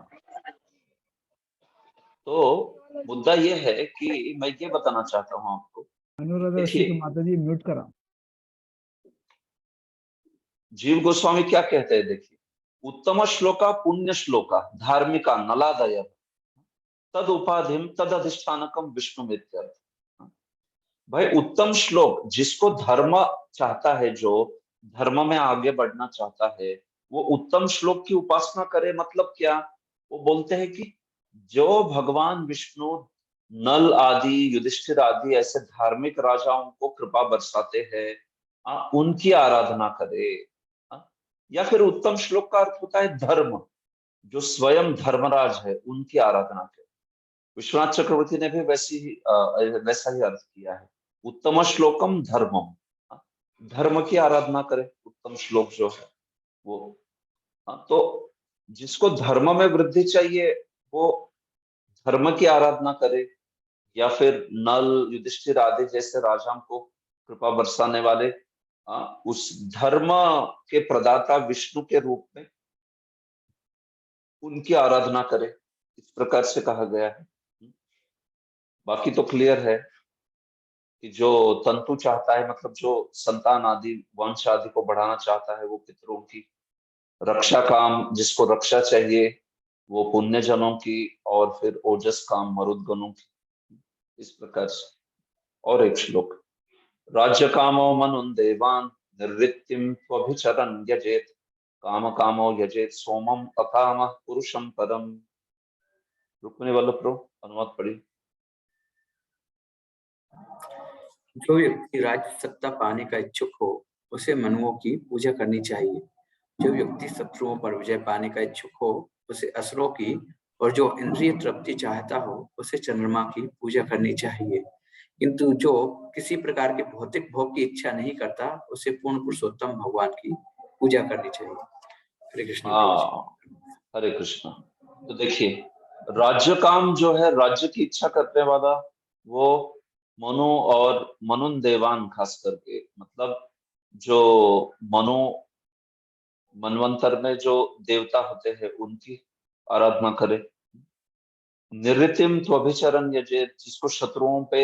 तो मुद्दा ये है कि मैं ये बताना चाहता हूँ आपको, अनुराधा रसिका माता जी म्यूट करा। जीव गोस्वामी क्या कहते हैं, देखिए, उत्तम श्लोका पुण्य श्लोका धार्मिका नलादय तद उपाधिम तद अधिष्ठानकम विष्णु मित्यर्थ। भाई उत्तम श्लोक, जिसको धर्म चाहता है, जो धर्म में आगे बढ़ना चाहता है, वो उत्तम श्लोक की उपासना करे। मतलब क्या? वो बोलते हैं कि जो भगवान विष्णु नल आदि, युधिष्ठिर आदि ऐसे धार्मिक राजाओं को कृपा बरसाते हैं, उनकी आराधना करे। या फिर उत्तम श्लोक का अर्थ होता है धर्म, जो स्वयं धर्मराज है उनकी आराधना करे। विश्वनाथ चक्रवर्ती ने भी वैसा ही अर्थ किया है, उत्तम श्लोकम धर्मम, धर्म की आराधना करे उत्तम श्लोक जो है वो। तो जिसको धर्म में वृद्धि चाहिए वो धर्म की आराधना करे, या फिर नल, युधिष्ठिर आदि जैसे राजाओं को कृपा बरसाने वाले उस धर्म के प्रदाता विष्णु के रूप में उनकी आराधना करे। इस प्रकार से कहा गया है। बाकी तो क्लियर है कि जो तंतु चाहता है, मतलब जो संतान आदि, वंश आदि को बढ़ाना चाहता है, वो पितरों की रक्षा काम, जिसको रक्षा चाहिए वो पुण्य जनों की, और फिर ओजस काम मरुदगणों की। इस प्रकार से और एक श्लोक, राज्य कामो मनुन देवान निर्वृत्तिम त्वभिचरन् यजेत काम कामो यजेत सोमम अकाम पुरुषम पदम। रुक्मिणी वल्लभ प्रभु अनुवाद पढ़ी। जो व्यक्ति राज्य सत्ता पाने का इच्छुक हो उसे मनुओं की पूजा करनी चाहिए। जो व्यक्ति शत्रुओं पर विजय पाने का इच्छुक हो उसे असुरों की, और जो इंद्रिय तृप्ति चाहता हो उसे चंद्रमा की पूजा करनी चाहिए। किंतु जो किसी प्रकार के भौतिक भोग की इच्छा नहीं करता उसे पूर्ण पुरुषोत्तम भगवान की पूजा करनी चाहिए। हरे कृष्ण। हरे कृष्ण। तो देखिए, राज्य काम जो है, राज्य की इच्छा करने वाला, वो मनु और मनुन देवान खास करके, मतलब जो मनु मनवंतर में जो देवता होते हैं उनकी आराधना करे। निरृतिम त्वभिचरन् यजेत, जिसको शत्रुओं पे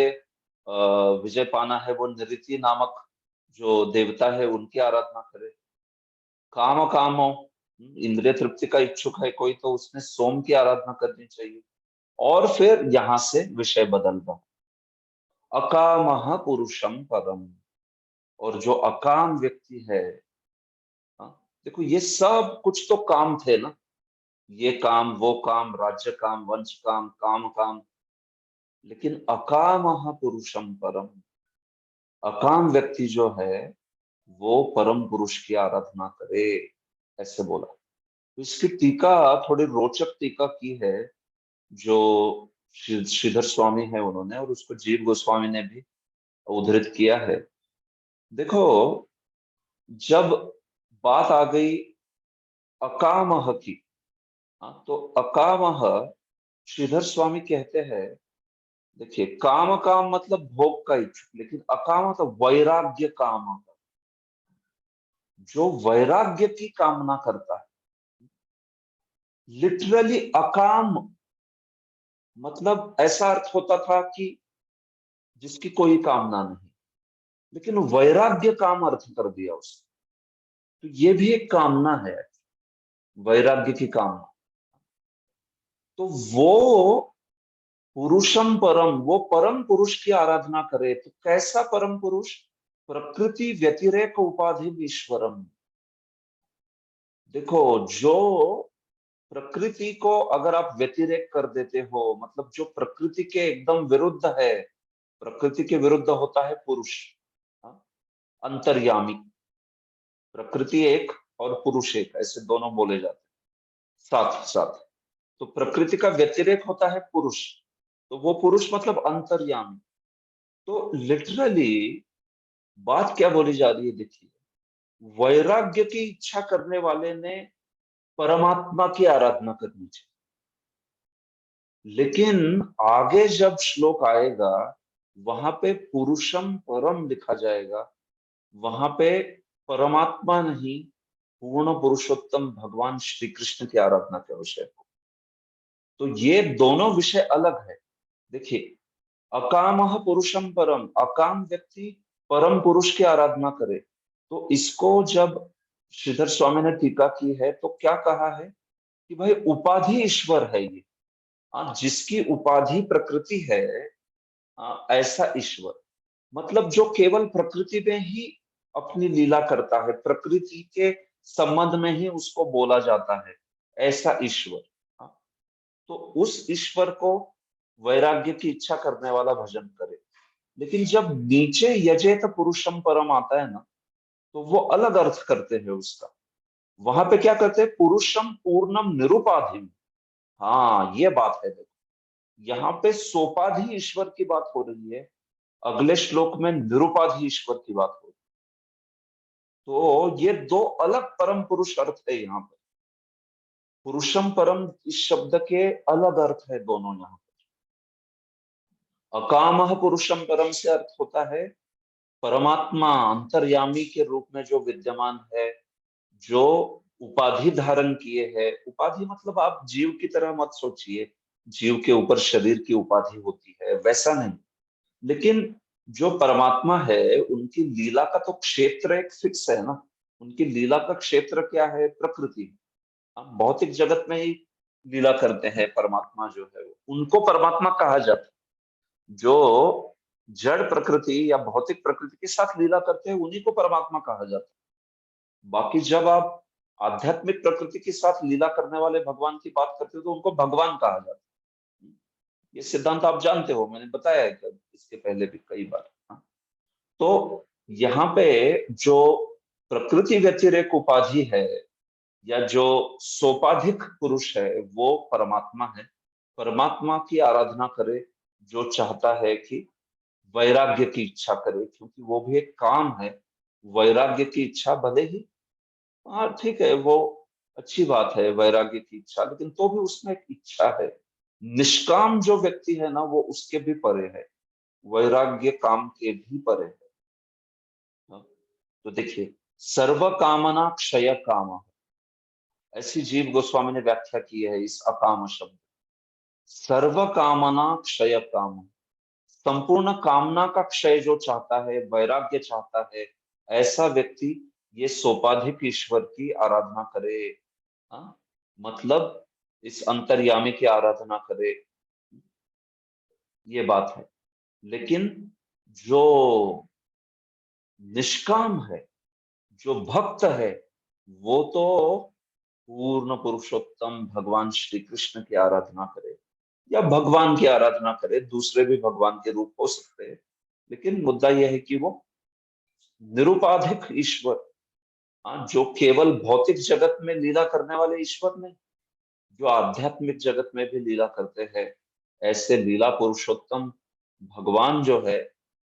विजय पाना है, वो निरृति नामक जो देवता है उनकी आराधना करे। काम कामो, इंद्रिय तृप्ति का इच्छुक है कोई, तो उसने सोम की आराधना करनी चाहिए। और फिर यहां से विषय बदल रहा, अकामः पुरुषम पदम, और जो अकाम व्यक्ति है, देखो ये सब कुछ तो काम थे ना, ये काम, वो काम, राज्य काम, वंश काम, काम काम, लेकिन अकामः पुरुषम परम, अकाम व्यक्ति जो है वो परम पुरुष की आराधना करे, ऐसे बोला। तो इसकी टीका, थोड़ी रोचक टीका की है जो श्रीधर स्वामी है उन्होंने, और उसको जीव गोस्वामी ने भी उद्धृत किया है। देखो, जब बात आ गई अकामः की, तो अकामः श्रीधर स्वामी कहते हैं, देखिए काम काम मतलब भोग का इच्छुक, लेकिन अकाम तो वैराग्य काम, जो वैराग्य की कामना करता है। लिटरली अकाम मतलब ऐसा अर्थ होता था कि जिसकी कोई कामना नहीं, लेकिन वैराग्य काम अर्थ कर दिया उसने। तो ये भी एक कामना है, वैराग्य की कामना। तो वो पुरुषम परम, वो परम पुरुष की आराधना करे। तो कैसा परम पुरुष? प्रकृति व्यतिरेक उपाधि ईश्वरम। देखो, जो प्रकृति को अगर आप व्यतिरेक कर देते हो, मतलब जो प्रकृति के एकदम विरुद्ध है, प्रकृति के विरुद्ध होता है पुरुष, अंतर्यामी। प्रकृति एक और पुरुष एक, ऐसे दोनों बोले जाते हैं साथ साथ। तो प्रकृति का व्यतिरेक होता है पुरुष, तो वो पुरुष मतलब अंतर्यामी। तो लिटरली बात क्या बोली जा रही है, देखिए, वैराग्य की इच्छा करने वाले ने परमात्मा की आराधना करनी चाहिए। लेकिन आगे जब श्लोक आएगा वहां पे पुरुषम परम लिखा जाएगा, वहां पे परमात्मा नहीं, पूर्ण पुरुषोत्तम भगवान श्री कृष्ण की आराधना के विषय को। तो ये दोनों विषय अलग है। देखिए, अकामः पुरुषम परम, अकाम व्यक्ति परम पुरुष की आराधना करे। तो इसको जब श्रीधर स्वामी ने टीका की है तो क्या कहा है कि भाई उपाधि ईश्वर है ये, जिसकी उपाधि प्रकृति है, ऐसा ईश्वर, मतलब जो केवल प्रकृति में ही अपनी लीला करता है, प्रकृति के संबंध में ही उसको बोला जाता है, ऐसा ईश्वर। तो उस ईश्वर को वैराग्य की इच्छा करने वाला भजन करे। लेकिन जब नीचे यजेत पुरुषम परम आता है ना, तो वो अलग अर्थ करते हैं उसका। वहां पे क्या करते हैं? पुरुषम पूर्णम निरुपाधि। हाँ, ये बात है। देखो, यहाँ पे सोपाधि ईश्वर की बात हो रही है, अगले श्लोक में निरुपाधि ईश्वर की बात हो रही है। तो ये दो अलग परम पुरुष अर्थ है यहाँ पर। पुरुषम परम इस शब्द के अलग अर्थ है दोनों यहाँ पर। अकामः पुरुषम परम से अर्थ होता है परमात्मा अंतर्यामी के रूप में जो विद्यमान है, जो उपाधि धारण किए है। उपाधि मतलब आप जीव की तरह मत सोचिए, जीव के ऊपर शरीर की उपाधि होती है, वैसा नहीं। लेकिन जो परमात्मा है, उनकी लीला का तो क्षेत्र एक फिक्स है ना। उनकी लीला का क्षेत्र क्या है? प्रकृति। हम भौतिक जगत में ही लीला करते हैं। परमात्मा जो है उनको परमात्मा कहा जाता है। जो जड़ प्रकृति या भौतिक प्रकृति के साथ लीला करते हैं उन्हीं को परमात्मा कहा जाता है। बाकी जब आप आध्यात्मिक प्रकृति के साथ लीला करने वाले भगवान की बात करते हो तो उनको भगवान कहा जाता है। ये सिद्धांत आप जानते हो, मैंने बताया है इसके पहले भी कई बार। तो यहाँ पे जो प्रकृति व्यतिरेक उपाधि है या जो सोपाधिक पुरुष है वो परमात्मा है। परमात्मा की आराधना करे जो चाहता है कि वैराग्य की इच्छा करे, क्योंकि वो भी एक काम है। वैराग्य की इच्छा भले ही, हाँ ठीक है, वो अच्छी बात है वैराग्य की इच्छा, लेकिन तो भी उसमें एक इच्छा है। निष्काम जो व्यक्ति है ना, वो उसके भी परे है, वैराग्य काम के भी परे है। तो देखिए, सर्व कामना क्षय काम, ऐसी जीव गोस्वामी ने व्याख्या की है इस अकाम शब्द। सर्व कामना क्षय काम, संपूर्ण कामना का क्षय जो चाहता है, वैराग्य चाहता है, ऐसा व्यक्ति ये सोपाधिक ईश्वर की आराधना करे। मतलब इस अंतर्यामी की आराधना करे, ये बात है। लेकिन जो निष्काम है, जो भक्त है, वो तो पूर्ण पुरुषोत्तम भगवान श्री कृष्ण की आराधना करे या भगवान की आराधना करे। दूसरे भी भगवान के रूप हो सकते हैं, लेकिन मुद्दा यह है कि वो निरुपाधिक ईश्वर, जो केवल भौतिक जगत में लीला करने वाले ईश्वर नहीं, जो आध्यात्मिक जगत में भी लीला करते हैं, ऐसे लीला पुरुषोत्तम भगवान जो है,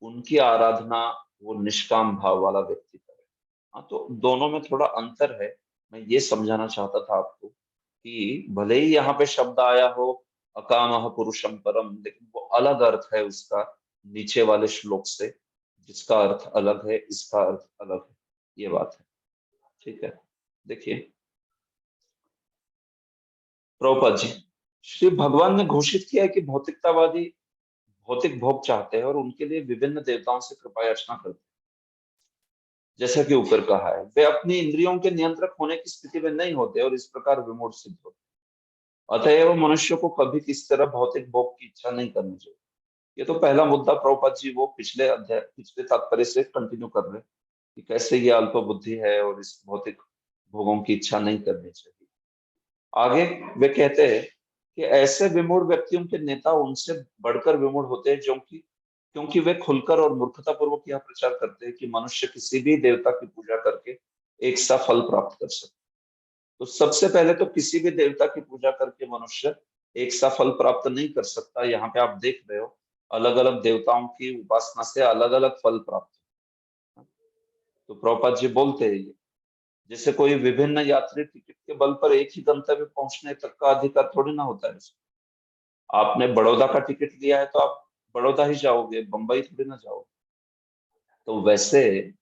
उनकी आराधना वो निष्काम भाव वाला व्यक्ति करे। तो दोनों में थोड़ा अंतर है। मैं ये समझाना चाहता था आपको कि भले ही यहाँ पे शब्द आया हो अकामः पुरुषम परम, लेकिन वो अलग अर्थ है उसका नीचे वाले श्लोक से, जिसका अर्थ अलग है, इसका अर्थ अलग है। ये बात है, ठीक है। देखिए प्रभुपाद जी, श्री भगवान ने घोषित किया है कि भौतिकतावादी भौतिक भोग चाहते हैं और उनके लिए विभिन्न देवताओं से कृपा याचना करते हैं। जैसा कि ऊपर कहा है, वे अपनी इंद्रियों के नियंत्रक होने की स्थिति में नहीं होते और इस प्रकार विमूढ़ सिद्ध होते। अतएव मनुष्य को कभी किसी तरह भौतिक भोग की इच्छा नहीं करनी चाहिए। ये तो पहला मुद्दा प्रभुपाद जी वो पिछले तात्पर्य से कंटिन्यू कर रहे हैं कि कैसे ये अल्प बुद्धि है और इस भौतिक भोगों की इच्छा नहीं करनी चाहिए। आगे वे कहते हैं कि ऐसे विमूढ़ व्यक्तियों के नेता उनसे बढ़कर विमूढ़ होते हैं, क्योंकि वे खुलकर और मूर्खता पूर्वक यह प्रचार करते हैं कि मनुष्य किसी भी देवता की पूजा करके एक सा फल प्राप्त कर सकते। तो सबसे पहले तो किसी भी देवता की पूजा करके मनुष्य एक सा फल प्राप्त नहीं कर सकता। यहाँ पे आप देख रहे हो अलग अलग देवताओं की उपासना से अलग अलग फल प्राप्त। तो प्रभुपाद जी बोलते हैं ये, जैसे कोई विभिन्न यात्री टिकट के बल पर एक ही गंतव्य पहुंचने तक का अधिकार थोड़ी ना होता है। आपने बड़ौदा का टिकट लिया है तो आप बड़ौदा ही जाओगे, बंबई थोड़ी ना जाओगे। तो वैसे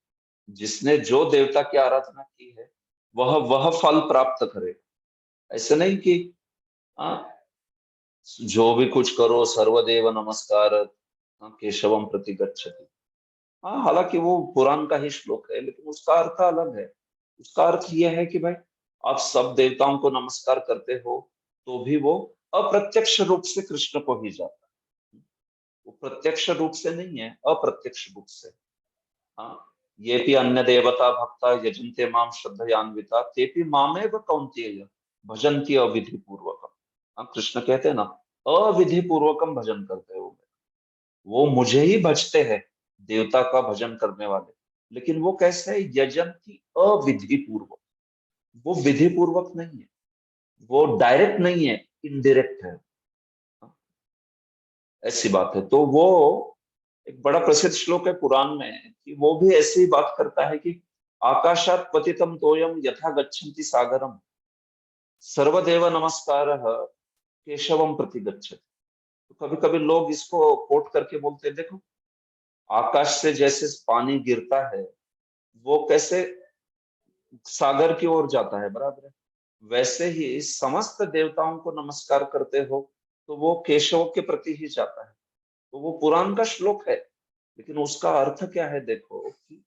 जिसने जो देवता की आराधना की है वह फल प्राप्त करेगा। ऐसे नहीं कि जो भी कुछ करो सर्वदेव नमस्कार केशवम प्रति गच्छति। हालांकि वो पुराण का ही श्लोक है, लेकिन उसका अर्थ अलग है। उसका अर्थ यह है कि भाई आप सब देवताओं को नमस्कार करते हो तो भी वो अप्रत्यक्ष रूप से कृष्ण को ही जाता है। वो प्रत्यक्ष रूप से नहीं है, अप्रत्यक्ष रूप से। ये भी अन्य देवता भक्ता यजन्ते माम श्रद्धयान्विता तेपि मामेव कौन्तेय भजन्ति अविधि पूर्वकम। कृष्ण कहते हैं ना, अविधि पूर्वकम भजन करते हो, वो मुझे ही भजते हैं, देवता का भजन करने वाले। लेकिन वो कैसे है? यजन्ति अविधि पूर्वक। वो विधि पूर्वक नहीं है, वो डायरेक्ट नहीं है, इनडायरेक्ट है। ऐसी बात है। तो वो एक बड़ा प्रसिद्ध श्लोक है पुराण में कि वो भी ऐसी ही बात करता है कि आकाशात पतितम तोयम यथा गच्छन्ति सागरम सर्वदेव नमस्कार केशवम प्रति गच्छति। तो कभी कभी लोग इसको कोट करके बोलते हैं, देखो आकाश से जैसे पानी गिरता है वो कैसे सागर की ओर जाता है, बराबर है। वैसे ही समस्त देवताओं को नमस्कार करते हो तो वो केशव के प्रति ही जाता है। तो वो पुराण का श्लोक है, लेकिन उसका अर्थ क्या है? देखो कि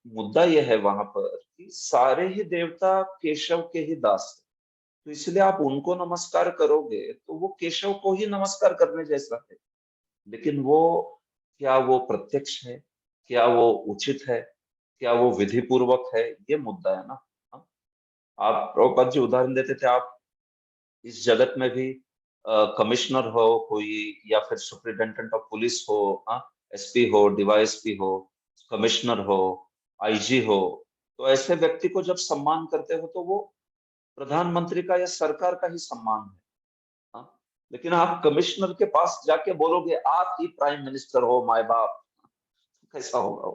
मुद्दा यह है वहां पर कि सारे ही देवता केशव के ही दास है, तो इसलिए आप उनको नमस्कार करोगे तो वो केशव को ही नमस्कार करने जैसा है। लेकिन वो क्या वो प्रत्यक्ष है, क्या वो उचित है, क्या वो विधि पूर्वक है, ये मुद्दा है ना। आप प्रभुपाद जी उदाहरण देते थे, आप इस जगत में भी कमिश्नर हो कोई या फिर सुप्रिंटेंडेंट ऑफ पुलिस हो, एसपी हो, डीवाईएसपी हो, कमिश्नर हो, आईजी हो, तो ऐसे व्यक्ति को जब सम्मान करते हो तो वो प्रधानमंत्री का या सरकार का ही सम्मान है। लेकिन आप कमिश्नर के पास जाके बोलोगे आप ही प्राइम मिनिस्टर हो माय बाप, कैसा होगा?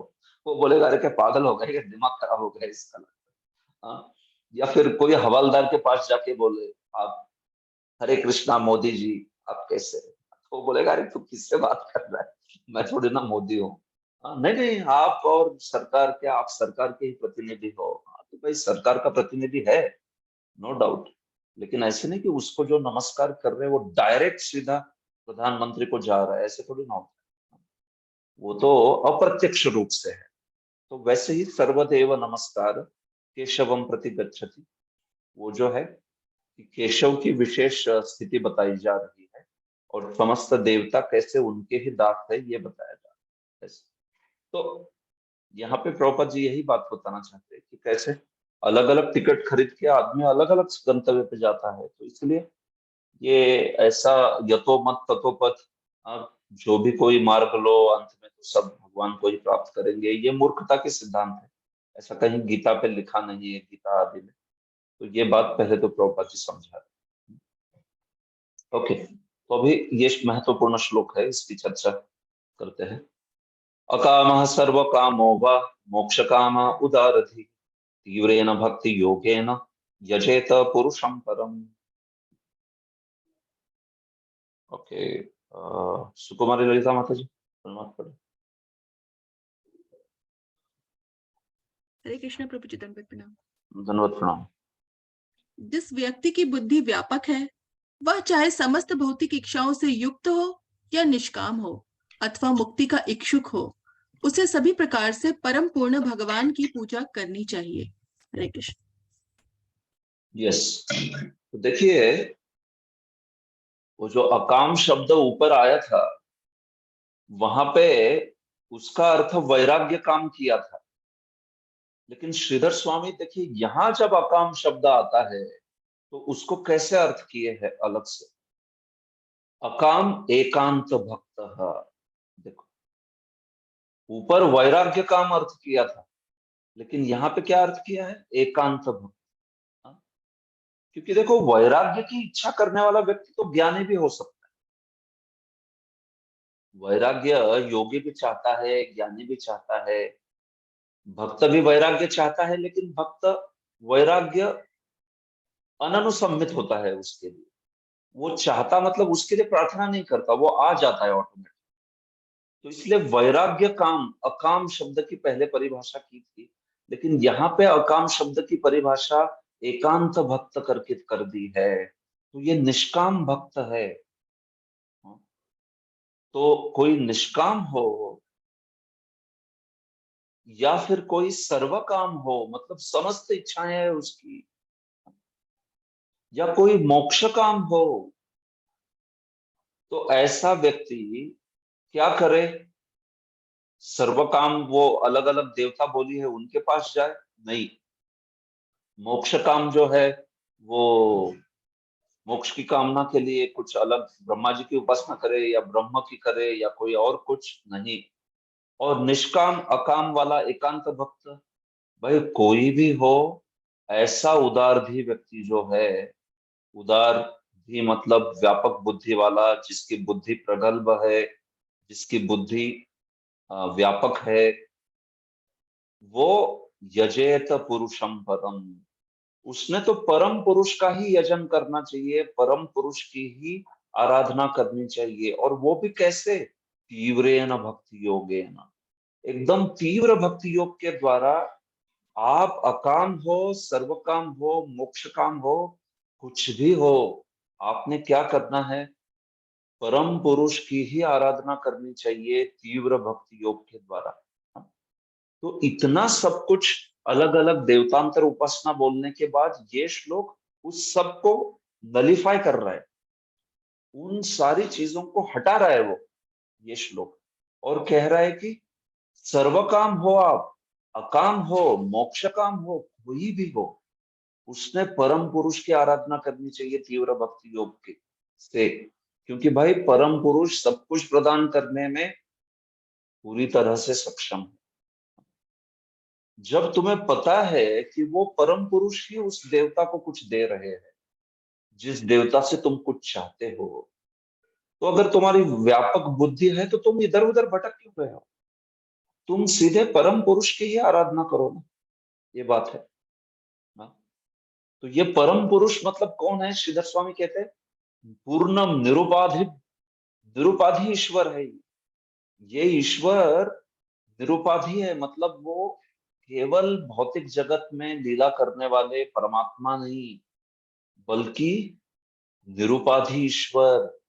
वो बोलेगा अरे क्या पागल हो गए, दिमाग खराब हो गया इसका। या फिर कोई हवलदार के पास जाके बोले आप हरे कृष्णा मोदी जी आप कैसे, तो बोलेगा अरे तू किससे बात कर रहा है, मैं थोड़ी ना मोदी हूँ। नहीं नहीं, आप और सरकार के, आप सरकार के ही प्रतिनिधि हो। तो भाई सरकार का प्रतिनिधि है, नो डाउट, लेकिन ऐसे नहीं कि उसको जो नमस्कार कर रहे हैं वो डायरेक्ट सीधा प्रधानमंत्री को जा रहा है, ऐसे थोड़ी ना होता है। वो तो अप्रत्यक्ष रूप से है। तो वैसे ही सर्वदेव नमस्कार केशवम प्रति गच्छति, वो जो है कि केशव की विशेष स्थिति बताई जा रही है और समस्त देवता कैसे उनके ही दास है ये बताया जा रहा है। तो यहाँ पे प्रभुपाद जी यही बात बताना चाहते हैं कि कैसे अलग अलग टिकट खरीद के आदमी अलग अलग गंतव्य पे जाता है। तो इसलिए ये ऐसा यतो मत ततो पथ, आप जो भी कोई मार्ग लो अंत में तो सब भगवान को ही प्राप्त करेंगे, ये मूर्खता के सिद्धांत है। ऐसा कहीं गीता पे लिखा नहीं है, गीता आदि में। तो ये बात पहले तो प्रभुपाद जी समझा रहे। ओके, तो अभी ये महत्वपूर्ण श्लोक है, इसकी चर्चा करते हैं। अकामः सर्व कामो वा मोक्ष काम उदारधि तीव्रेण भक्ति योगेन यजेत पुरुषं परम। ओके, सुकुमारी ललिता माता जी धन्यवाद पढ़े। हरे कृष्ण प्रभु जी, दंडवत प्रणाम। धन्यवाद प्रणाम। जिस व्यक्ति की बुद्धि व्यापक है वह चाहे समस्त भौतिक इच्छाओं से युक्त हो या निष्काम हो अथवा मुक्ति का इच्छुक हो, उसे सभी प्रकार से परम पूर्ण भगवान की पूजा करनी चाहिए। हरे कृष्ण। यस, तो देखिए वो जो अकाम शब्द ऊपर आया था वहां पे उसका अर्थ वैराग्य काम किया था, लेकिन श्रीधर स्वामी देखिए यहां जब अकाम शब्द आता है तो उसको कैसे अर्थ किए हैं अलग से। अकाम एकांत भक्त। देखो ऊपर वैराग्य काम अर्थ किया था, लेकिन यहाँ पे क्या अर्थ किया है, एकांत भक्त। हाँ? क्योंकि देखो वैराग्य की इच्छा करने वाला व्यक्ति तो ज्ञानी भी हो सकता है। वैराग्य योगी भी चाहता है, ज्ञानी भी चाहता है, भक्त भी वैराग्य चाहता है, लेकिन भक्त वैराग्य अननुसम्मित होता है उसके लिए। वो चाहता मतलब उसके लिए प्रार्थना नहीं करता, वो आ जाता है ऑटोमेटिक। तो इसलिए वैराग्य काम, अकाम शब्द की पहले परिभाषा की थी, लेकिन यहाँ पे अकाम शब्द की परिभाषा एकांत भक्त करके कर दी है। तो ये निष्काम भक्त है। तो कोई निष्काम हो या फिर कोई सर्वकाम हो, मतलब समस्त इच्छाएं है उसकी, या कोई मोक्ष काम हो, तो ऐसा व्यक्ति क्या करे, सर्वकाम वो अलग अलग देवता बोली है उनके पास जाए? नहीं। मोक्ष काम जो है वो मोक्ष की कामना के लिए कुछ अलग ब्रह्मा जी की उपासना करे या ब्रह्म की करे या कोई और कुछ नहीं। और निष्काम अकाम वाला एकांत भक्त, भाई कोई भी हो, ऐसा उदारधी व्यक्ति जो है, उदार भी मतलब व्यापक बुद्धि वाला, जिसकी बुद्धि प्रगल्भ है, जिसकी बुद्धि व्यापक है, वो यजेत पुरुषम परम। उसने तो परम पुरुष का ही यजन करना चाहिए, परम पुरुष की ही आराधना करनी चाहिए। और वो भी कैसे, तीव्रेन भक्ति योगेन, एकदम तीव्र भक्ति योग के द्वारा। आप अकाम हो, सर्वकाम हो, मोक्ष काम हो, कुछ भी हो, आपने क्या करना है, परम पुरुष की ही आराधना करनी चाहिए तीव्र भक्ति योग के द्वारा। तो इतना सब कुछ अलग अलग देवतांतर उपासना बोलने के बाद ये श्लोक उस सब को नलिफाई कर रहा है, उन सारी चीजों को हटा रहा है वो ये श्लोक, और कह रहा है कि सर्व काम हो, आप अकाम हो, मोक्ष काम हो, कोई भी हो, उसने परम पुरुष की आराधना करनी चाहिए तीव्र भक्ति योग के से। क्योंकि भाई परम पुरुष सब कुछ प्रदान करने में पूरी तरह से सक्षम है। जब तुम्हें पता है कि वो परम पुरुष ही उस देवता को कुछ दे रहे हैं जिस देवता से तुम कुछ चाहते हो, तो अगर तुम्हारी व्यापक बुद्धि है तो तुम इधर उधर भटक क्यों गए हो? तुम सीधे परम पुरुष की ही आराधना करो ना, ये बात है ना। तो ये परम पुरुष मतलब कौन है? श्रीधर स्वामी कहते हैं पूर्णम निरुपाधि, निरुपाधि ईश्वर है ये ईश्वर। निरुपाधि है मतलब वो केवल भौतिक जगत में लीला करने वाले परमात्मा नहीं, बल्कि निरुपाधि ईश्वर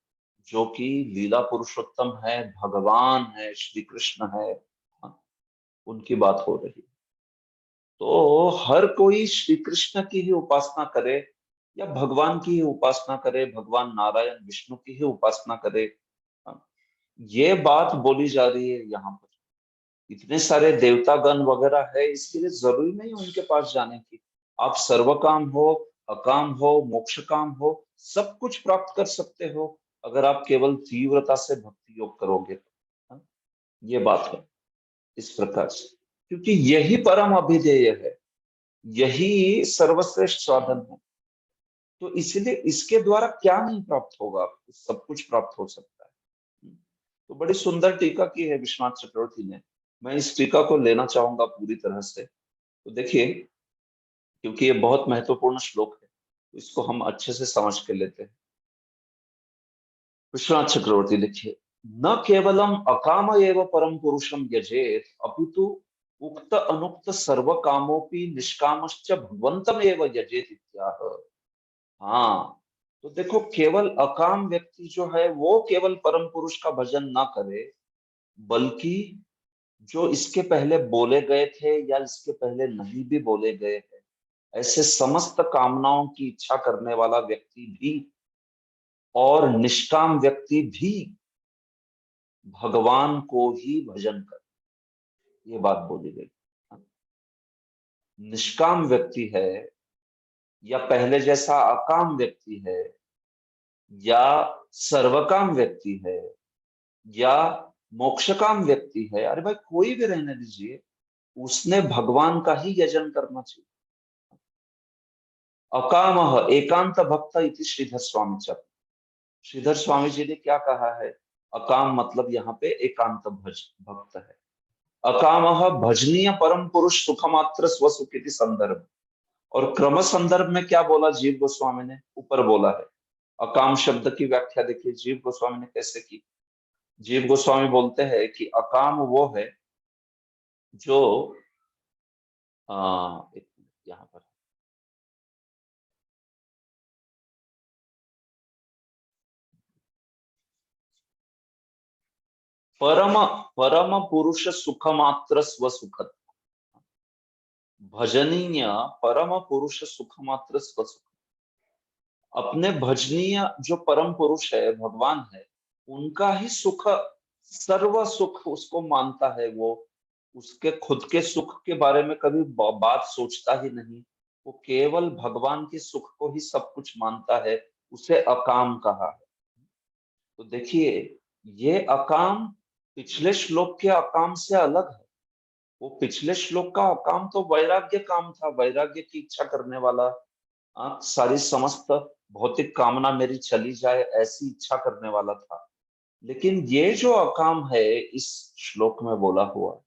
जो कि लीला पुरुषोत्तम है, भगवान है, श्री कृष्ण है, उनकी बात हो रही है। तो हर कोई श्री कृष्ण की ही उपासना करे या भगवान की ही उपासना करे, भगवान नारायण विष्णु की ही उपासना करे, ये बात बोली जा रही है यहाँ पर। इतने सारे देवतागण वगैरह है, इसके लिए जरूरी नहीं उनके पास जाने की। आप सर्वकाम हो, अकाम हो, मोक्ष काम हो, सब कुछ प्राप्त कर सकते हो अगर आप केवल तीव्रता से भक्ति योग करोगे तो। हाँ? ये बात है इस प्रकार से, क्योंकि यही परम अभिधेय है, यही सर्वश्रेष्ठ साधन है। तो इसलिए इसके द्वारा क्या नहीं प्राप्त होगा, आपको सब कुछ प्राप्त हो सकता है। तो बड़ी सुंदर टीका की है विश्वनाथ चक्रवर्ती ने। मैं इस टीका को लेना चाहूंगा पूरी तरह से। तो देखिए, क्योंकि ये बहुत महत्वपूर्ण श्लोक है, तो इसको हम अच्छे से समझ के लेते हैं। विश्वनाथ चक्रवर्ती लिखिए, न केवलम अकाम एव परम पुरुषम यजेत अपितु उक्त अनुक्त सर्व कामोपि निष्कामश्च भगवंतम एव यजेत इत्याह। हाँ, तो देखो, केवल अकाम व्यक्ति जो है वो केवल परम पुरुष का भजन ना करे, बल्कि जो इसके पहले बोले गए थे या इसके पहले नहीं भी बोले गए हैं, ऐसे समस्त कामनाओं की इच्छा करने वाला व्यक्ति भी और निष्काम व्यक्ति भी भगवान को ही भजन करे, ये बात बोली गई। निष्काम व्यक्ति है या पहले जैसा अकाम व्यक्ति है या सर्वकाम व्यक्ति है या मोक्षकाम व्यक्ति है, अरे भाई कोई भी रहने दीजिए, उसने भगवान का ही यजन करना चाहिए। अकामः एकांत भक्त इति श्रीधर स्वामी चक्र। श्रीधर स्वामी जी ने क्या कहा है? अकाम मतलब यहाँ पे एकांत भक्त है। अकामः भजनीय परम पुरुष सुखमात्र स्वसुख इति संदर्भ। और क्रम संदर्भ में क्या बोला जीव गोस्वामी ने? ऊपर बोला है। अकाम शब्द की व्याख्या देखिए जीव गोस्वामी ने कैसे की। जीव गोस्वामी बोलते हैं कि अकाम वो है जो एक मिनट यहाँ पर, परम परम पुरुष सुखमात्र स्वसुख। भजनीय परम पुरुष सुखमात्र स्वसुख। अपने भजनीय जो परम पुरुष है, भगवान है, उनका ही सुख, सर्व सुख उसको मानता है। वो उसके खुद के सुख के बारे में कभी बात सोचता ही नहीं, वो केवल भगवान के सुख को ही सब कुछ मानता है। उसे अकाम कहा है। तो देखिए, ये अकाम पिछले श्लोक के अकाम से अलग है। वो पिछले श्लोक का अकाम तो वैराग्य काम था, वैराग्य की इच्छा करने वाला, सारी समस्त भौतिक कामना मेरी चली जाए ऐसी इच्छा करने वाला था। लेकिन ये जो अकाम है इस श्लोक में बोला हुआ,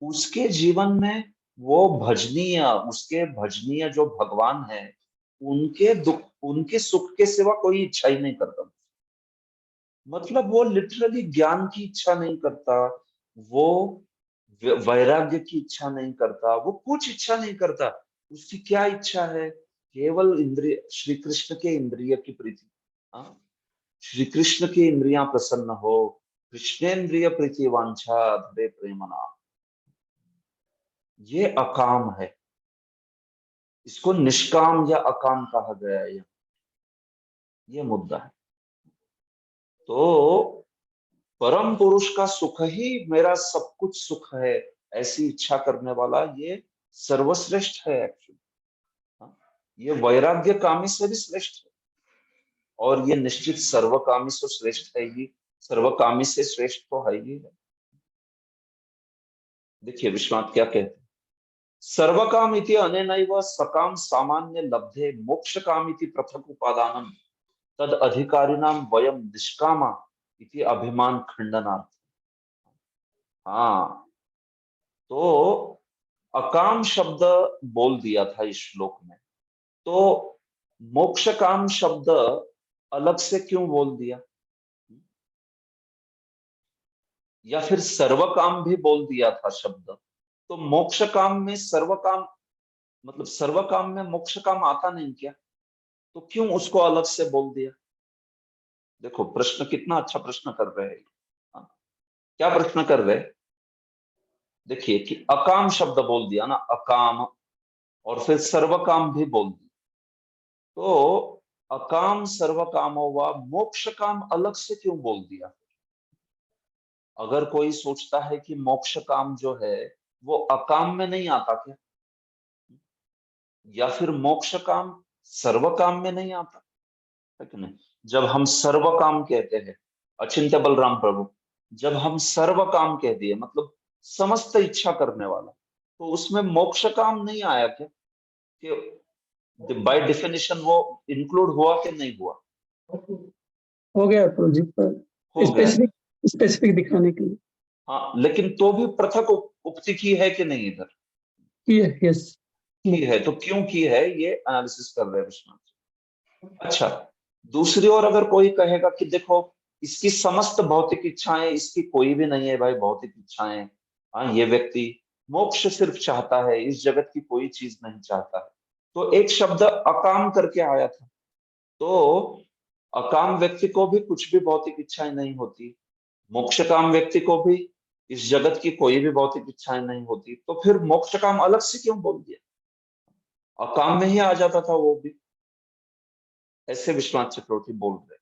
उसके जीवन में वो भजनीय, उसके भजनीय जो भगवान है, उनके दुख, उनके सुख के सिवा कोई इच्छा ही नहीं करता। मतलब वो लिटरली ज्ञान की इच्छा नहीं करता, वो वैराग्य की इच्छा नहीं करता, वो कुछ इच्छा नहीं करता। उसकी क्या इच्छा है? केवल इंद्रिय, श्री कृष्ण के इंद्रिय की प्रीति। श्री कृष्ण की इंद्रियां प्रसन्न हो, कृष्णेन्द्रिय प्रीति वांछा धरे प्रेमना, ये अकाम है। इसको निष्काम या अकाम कहा गया है। ये मुद्दा है। तो परम पुरुष का सुख ही मेरा सब कुछ सुख है, ऐसी इच्छा करने वाला ये सर्वश्रेष्ठ है एक्चुअली। ये वैराग्य कामी से भी श्रेष्ठ है, और ये निश्चित सर्वकामी से श्रेष्ठ है ही, सर्वकामी से श्रेष्ठ तो है ही है। देखिए विश्वनाथ क्या कहते हैं, सर्वकाम इति अनेनैव सकाम सामान्य लब्धे मोक्ष काम इति पृथक उपादानम तद अधिकारिणाम वयम निष्कामा इति अभिमान खंडनार्थ। हाँ, तो अकाम शब्द बोल दिया था इस श्लोक में, तो मोक्ष काम शब्द अलग से क्यों बोल दिया? या फिर सर्व काम भी बोल दिया था शब्द, तो मोक्ष काम में सर्व काम, मतलब सर्व काम में मोक्ष काम आता नहीं क्या? तो क्यों उसको अलग से बोल दिया? देखो प्रश्न कितना अच्छा प्रश्न कर रहे हैं। क्या प्रश्न कर रहे? देखिए कि अकाम शब्द बोल दिया ना, अकाम, और फिर सर्व काम भी बोल दिया, तो अकाम सर्व कामो व मोक्ष काम अलग से क्यों बोल दिया? अगर कोई सोचता है कि मोक्ष काम जो है वो अकाम में नहीं आता क्या, या फिर मोक्ष काम सर्व काम में नहीं आता है कि नहीं? जब हम सर्व काम कहते हैं, अचिंत्य बलराम प्रभु, जब हम सर्व काम कह दिए मतलब समस्त इच्छा करने वाला, तो उसमें मोक्ष काम नहीं आया क्या? कि बाय डेफिनेशन वो इंक्लूड हुआ कि नहीं हुआ? हो गया प्रभु जी, हो गया। स्पेसिफिक दिखाने के लिए हाँ, लेकिन तो भी पृथक उक्ति की है कि नहीं इधर? की है। यस, की है, तो क्यों की है ये एनालिसिस कर रहे हैं विश्वनाथ। अच्छा, दूसरी ओर अगर कोई कहेगा कि देखो इसकी समस्त भौतिक इच्छाएं, इसकी कोई भी नहीं है भाई भौतिक इच्छाएं, हाँ ये व्यक्ति मोक्ष सिर्फ चाहता है, इस जगत की कोई चीज नहीं चाहता है, तो एक शब्द अकाम करके आया था, तो अकाम व्यक्ति को भी कुछ भी भौतिक इच्छाएं नहीं होती, मोक्ष काम व्यक्ति को भी इस जगत की कोई भी भौतिक इच्छाएं नहीं होती, तो फिर मोक्ष काम अलग से क्यों बोल दिया? अकाम में ही आ जाता था वो भी, ऐसे विश्वनाथ चक्रवर्ती बोल रहे।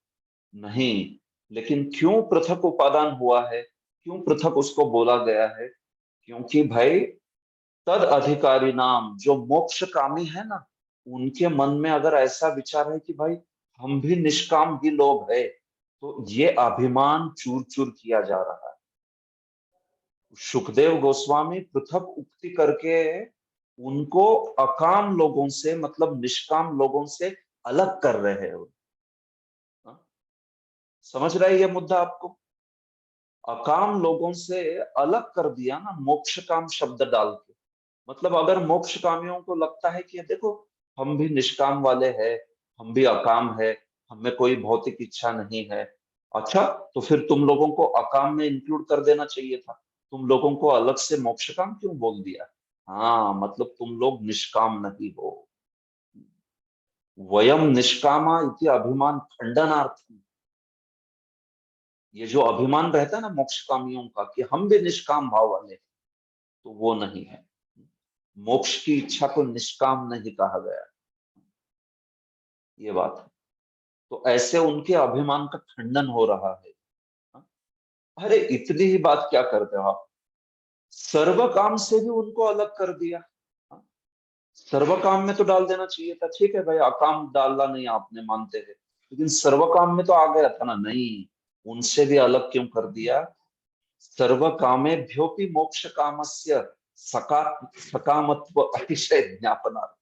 नहीं, लेकिन क्यों पृथक उपादान हुआ है, क्यों पृथक उसको बोला गया है? क्योंकि भाई तद अधिकारी नाम, जो मोक्ष कामी है ना, उनके मन में अगर ऐसा विचार है कि भाई हम भी निष्काम ही लोग है, तो ये अभिमान चूर चूर किया जा रहा है। सुखदेव गोस्वामी पृथक उक्ति करके उनको अकाम लोगों से मतलब निष्काम लोगों से अलग कर रहे हैं। समझ रहे हैं ये मुद्दा आपको? अकाम लोगों से अलग कर दिया ना मोक्ष काम शब्द डाल के। मतलब अगर मोक्ष कामियों को लगता है कि देखो हम भी निष्काम वाले हैं, हम भी अकाम है, हमें कोई भौतिक इच्छा नहीं है, अच्छा तो फिर तुम लोगों को अकाम में इंक्लूड कर देना चाहिए था, तुम लोगों को अलग से मोक्ष काम क्यों बोल दिया? हाँ, मतलब तुम लोग निष्काम नहीं हो। वयम निष्कामा इति अभिमान खंडनार्थम, ये जो अभिमान रहता है ना मोक्ष कामियों का कि हम भी निष्काम भाव वाले, तो वो नहीं है। मोक्ष की इच्छा को निष्काम नहीं कहा गया, ये बात है। तो ऐसे उनके अभिमान का खंडन हो रहा है। अरे इतनी ही बात क्या करते हो आप, सर्व काम से भी उनको अलग कर दिया। सर्व काम में तो डाल देना चाहिए था, ठीक है भाई अकाम डालना नहीं आपने मानते हैं, लेकिन सर्व काम में तो आ गया था ना, नहीं उनसे भी अलग क्यों कर दिया? सर्व कामेभ्योपि मोक्ष कामस्य सकामत्व अतिशय ज्ञापनार्थ।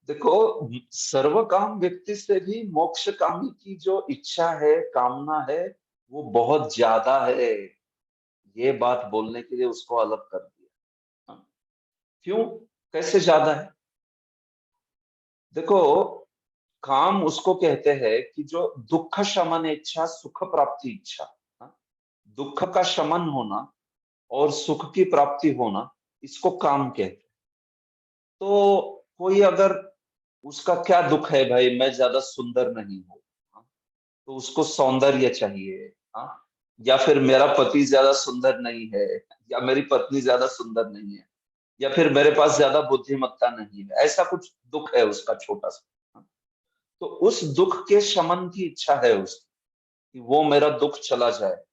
देखो सर्व काम व्यक्ति से भी मोक्ष कामी की जो इच्छा है, कामना है, वो बहुत ज्यादा है, ये बात बोलने के लिए उसको अलग कर दिया। क्यों, कैसे ज्यादा है? देखो काम उसको कहते हैं कि जो दुख शमन इच्छा, सुख प्राप्ति इच्छा, दुख का शमन होना और सुख की प्राप्ति होना, इसको काम कहते हैं। तो कोई अगर उसका क्या दुख है भाई, मैं ज्यादा सुंदर नहीं हूं, तो उसको सौंदर्य चाहिए, या फिर मेरा पति ज्यादा सुंदर नहीं है, या मेरी पत्नी ज्यादा सुंदर नहीं है, या फिर मेरे पास ज्यादा बुद्धिमत्ता नहीं है, ऐसा कुछ दुख है उसका छोटा सा, तो उस दुख के शमन की इच्छा है उसकी कि वो मेरा दुख चला जाए।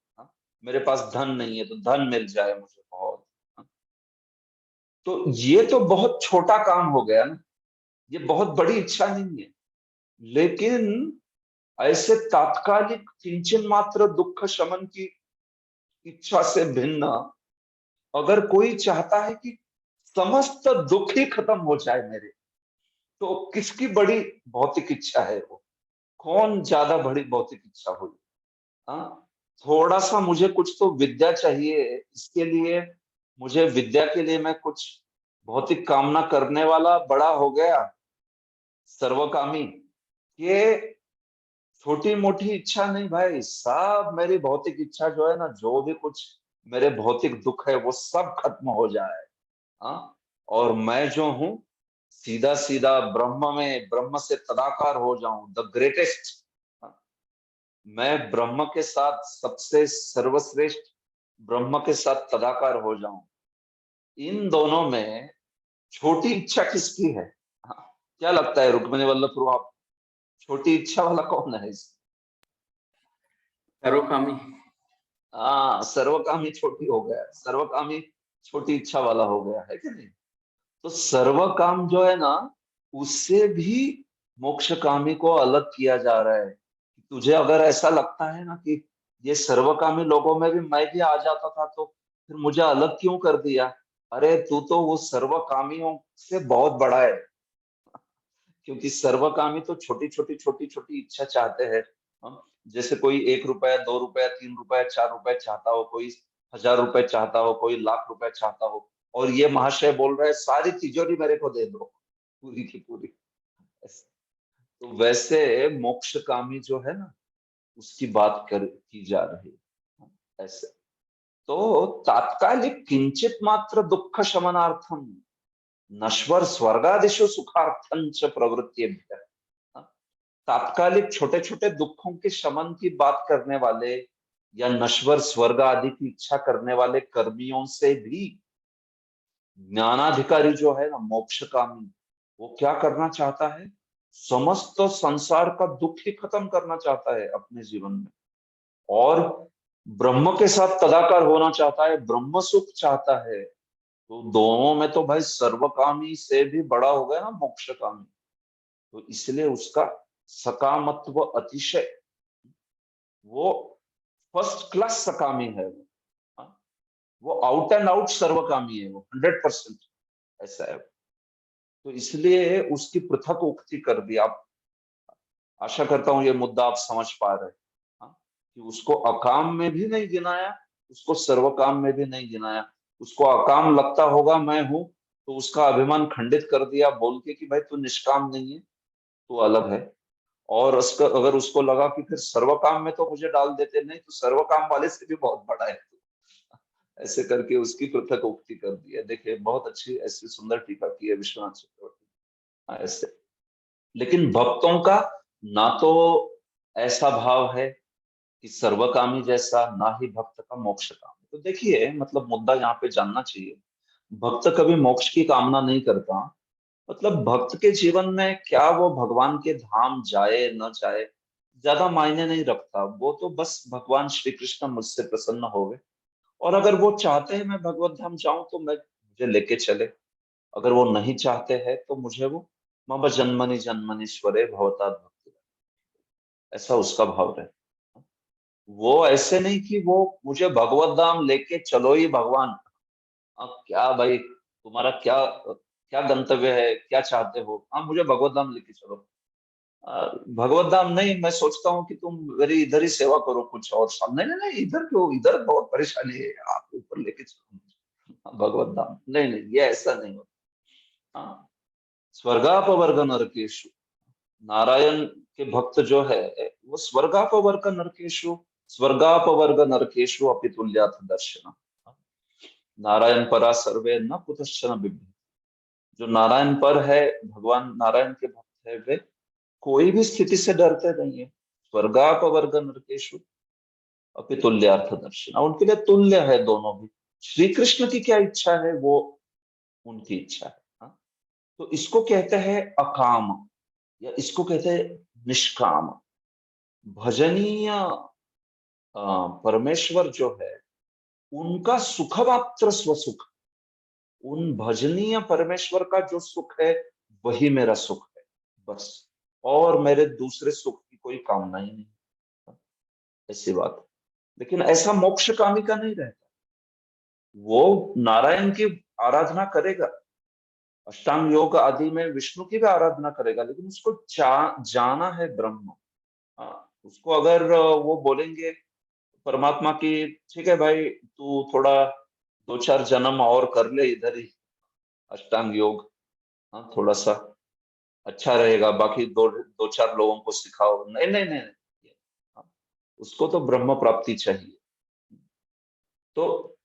मेरे पास धन नहीं है तो धन मिल जाए मुझे बहुत, तो ये तो बहुत छोटा काम हो गया ना, ये बहुत बड़ी इच्छा नहीं है। लेकिन ऐसे तात्कालिक किंचन मात्र दुख शमन की इच्छा से भिन्न अगर कोई चाहता है कि समस्त दुख ही खत्म हो जाए मेरे, तो किसकी बड़ी भौतिक इच्छा है वो? कौन ज्यादा बड़ी भौतिक इच्छा हुई? थोड़ा सा मुझे कुछ तो विद्या चाहिए, इसके लिए मुझे विद्या के लिए मैं कुछ भौतिक कामना करने वाला बड़ा हो गया सर्वकामी। ये छोटी मोटी इच्छा नहीं भाई, सब मेरी भौतिक इच्छा जो है ना, जो भी कुछ मेरे भौतिक दुख है वो सब खत्म हो जाए, और मैं जो हूं सीधा सीधा ब्रह्म में, ब्रह्म से तदाकार हो जाऊं, द ग्रेटेस्ट, मैं ब्रह्म के साथ सबसे सर्वश्रेष्ठ ब्रह्म के साथ तदाकार हो जाऊं। इन दोनों में छोटी इच्छा किसकी है? क्या लगता है रुक्मिणी वल्लभ प्रभु, आप छोटी इच्छा वाला कौन है? सर्वकामी। हाँ, सर्वकामी छोटी हो गया, सर्वकामी छोटी इच्छा वाला हो गया है कि नहीं। तो सर्वकाम जो है ना, उससे भी मोक्षकामी को अलग किया जा रहा है। तुझे अगर ऐसा लगता है ना कि ये सर्वकामी लोगों में भी मैं भी आ जाता था, तो फिर मुझे अलग क्यों कर दिया? अरे तू तो वो सर्वकामियों से बहुत बड़ा है, क्योंकि सर्वकामी तो छोटी छोटी इच्छा चाहते हैं। हम जैसे कोई 1 रुपया, 2 रुपया, 3 रुपया, 4 रुपया चाहता हो, कोई 1000 रुपए चाहता हो, कोई लाख रुपए चाहता हो, और ये महाशय बोल रहे हैं सारी तिजोरी मेरे को दे दो, पूरी की पूरी। तो वैसे मोक्षकामी जो है ना, उसकी बात की जा रही है ऐसे। तो तात्कालिक किंचित मात्र दुख शमनार्थम नश्वर स्वर्गादिशु सुखार्थं च प्रवृत्तिभ्यः। तात्कालिक छोटे छोटे दुखों के शमन की बात करने वाले या नश्वर स्वर्ग आदि की इच्छा करने वाले कर्मियों से भी ज्ञानाधिकारी जो है ना, मोक्षकामी, वो क्या करना चाहता है? समस्त संसार का दुख ही खत्म करना चाहता है अपने जीवन में, और ब्रह्म के साथ तदाकार होना चाहता है, ब्रह्म सुख चाहता है। तो दोनों में तो भाई सर्वकामी से भी बड़ा हो गया ना मोक्षकामी। तो इसलिए उसका सकामत्व अतिशय, वो फर्स्ट क्लास सकामी है वो। हाँ? वो आउट एंड आउट सर्वकामी है, वो 100% ऐसा है। तो इसलिए उसकी पृथक उक्ति कर दी। आप, आशा करता हूं ये मुद्दा आप समझ पा रहे हैं। हाँ? कि उसको अकाम में भी नहीं गिनाया, उसको सर्वकाम में भी नहीं गिनाया। उसको अकाम लगता होगा मैं हूं, तो उसका अभिमान खंडित कर दिया बोल के कि भाई तू निष्काम नहीं है, तू अलग है। और उसका अगर उसको लगा कि फिर सर्वकाम में तो मुझे डाल देते, नहीं तो सर्वकाम वाले से भी बहुत बड़ा है, ऐसे करके उसकी पृथक उक्ति कर दी है। देखिए बहुत अच्छी ऐसी सुंदर टीका की है विश्वनाथ चक्रवर्ती। हाँ, ऐसे। लेकिन भक्तों का ना तो ऐसा भाव है कि सर्वकामी जैसा, ना ही भक्त का मोक्ष कामी। तो देखिए मतलब मुद्दा यहाँ पे जानना चाहिए, भक्त कभी मोक्ष की कामना नहीं करता। मतलब भक्त के जीवन में क्या वो भगवान के धाम जाए न जाए ज्यादा मायने नहीं रखता। वो तो बस भगवान श्री कृष्ण मुझसे प्रसन्न होवे, और अगर वो चाहते हैं मैं भगवत धाम जाऊं तो मैं, मुझे लेके चले। अगर वो नहीं चाहते हैं तो मुझे वो मम जन्मनि जन्मनीश्वरे भवतात् भक्ति, ऐसा उसका भाव रहे। वो ऐसे नहीं कि वो मुझे भगवत धाम लेके चलो ही भगवान। अब क्या भाई तुम्हारा क्या क्या गंतव्य है, क्या चाहते हो? हाँ मुझे भगवत धाम लेके चलो। भगवत धाम नहीं, मैं सोचता हूँ कि तुम मेरी इधर ही सेवा करो कुछ और। नहीं नहीं नहीं, इधर क्यों? इधर बहुत परेशानी है, आप ऊपर लेके चलो भगवत धाम। नहीं नहीं, ये ऐसा नहीं होता। हाँ, स्वर्गापवर्ग नरकेशु, नारायण के भक्त जो है वो स्वर्गापवर्ग नरकेशु, स्वर्गापवर्ग नरकेशु अपि तुल्याथ दर्शन। नारायण परा सर्वे न कुतश्चन बिभ्यति। जो नारायण पर है, भगवान नारायण के भक्त है, वे कोई भी स्थिति से डरते नहीं है। स्वर्गापवर्ग नरकेशु अपि तुल्यार्थ दर्शन, उनके लिए तुल्य है दोनों भी। श्री कृष्ण की क्या इच्छा है वो उनकी इच्छा है। हाँ? तो इसको कहते हैं अकाम, या इसको कहते हैं निष्काम। भजनीय परमेश्वर जो है, उनका सुख मात्र स्वसुख, उन भजनीय परमेश्वर का जो सुख है वही मेरा सुख है बस, और मेरे दूसरे सुख की कोई कामना ही नहीं, ऐसी बात है। लेकिन ऐसा मोक्ष कामी का नहीं रहता। वो नारायण की आराधना करेगा, अष्टांग योग आदि में विष्णु की भी आराधना करेगा, लेकिन उसको जाना है ब्रह्म। उसको अगर वो बोलेंगे परमात्मा की, ठीक है भाई तू थोड़ा 2-4 जन्म और कर ले इधर ही अष्टांग योग, हाँ थोड़ा सा अच्छा रहेगा, बाकी 2-4 लोगों को सिखाओ। नहीं नहीं नहीं, नहीं। हाँ, उसको तो ब्रह्म प्राप्ति चाहिए। तो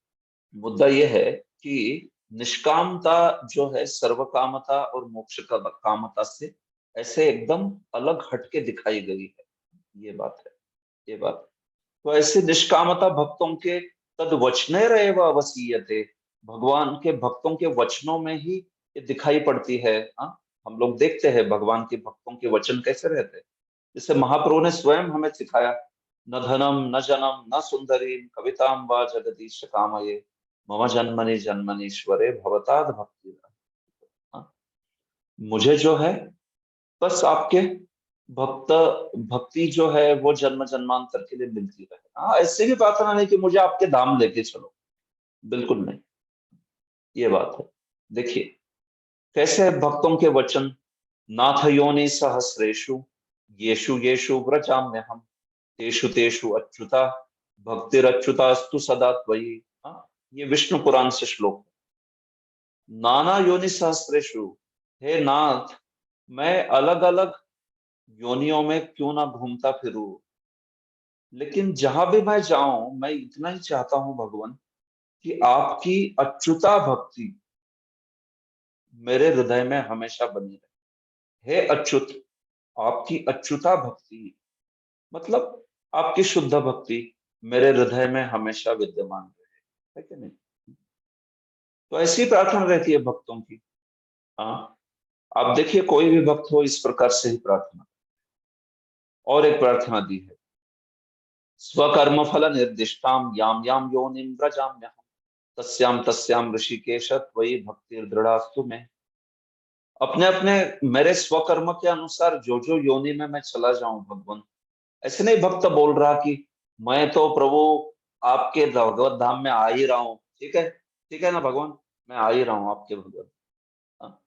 मुद्दा यह है कि निष्कामता जो है सर्वकामता और मोक्ष का कामता से ऐसे एकदम अलग हटके दिखाई गई है। ये बात है, ये बात। तो ऐसे निष्कामता भक्तों के तद वचने रेव अवसीयते, भगवान के भक्तों के वचनों में ही ये दिखाई पड़ती है। हाँ, हम लोग देखते हैं भगवान के भक्तों के वचन कैसे रहते हैं। जैसे महाप्रभु ने स्वयं हमें सिखाया न धनम न जनम न सुंदरी कविताम वा जगदीश कामये मम जन्मनि जन्मनीश्वरे भवताद भक्ति। मुझे जो है बस आपके भक्ति जो है वो जन्म जन्मांतर के लिए मिलती रहे। हाँ, ऐसे भी प्रार्थना नहीं कि मुझे आपके धाम लेके चलो, बिल्कुल नहीं, ये बात है। देखिए कैसे भक्तों के वचन, नाथ योनि सहस्रेषु येषु येषु व्रजाम्यहम् तेषु तेषु अच्युता भक्तिरच्युतास्तु सदा त्वयि। हाँ, ये विष्णु पुराण से श्लोक है। नाना योनि सहस्रेषु, हे नाथ मैं अलग अलग योनियों में क्यों ना घूमता फिरूं, लेकिन जहां भी मैं जाऊं मैं इतना ही चाहता हूं भगवान कि आपकी अच्युता भक्ति मेरे हृदय में हमेशा बनी रहे। हे अच्युत, आपकी अच्युता भक्ति मतलब आपकी शुद्ध भक्ति मेरे हृदय में हमेशा विद्यमान रहे, है कि नहीं? तो ऐसी प्रार्थना रहती है भक्तों की। हाँ, आप देखिए कोई भी भक्त हो इस प्रकार से ही प्रार्थना। और एक प्रार्थना दी है, स्वकर्म फल निर्दिष्टाम याम याम योनिम व्रजाम्यहम् तस्याम तस्याम ऋषिकेश त्वयि भक्तिर्दृढ़ास्तु में। अपने अपने मेरे स्वकर्म के अनुसार जो जो योनि में मैं चला जाऊं भगवान, ऐसे नहीं भक्त बोल रहा कि मैं तो प्रभु आपके भगवत धाम में आ ही रहा हूँ, ठीक है ना भगवान, मैं आ ही रहा हूँ आपके भगवत। हाँ?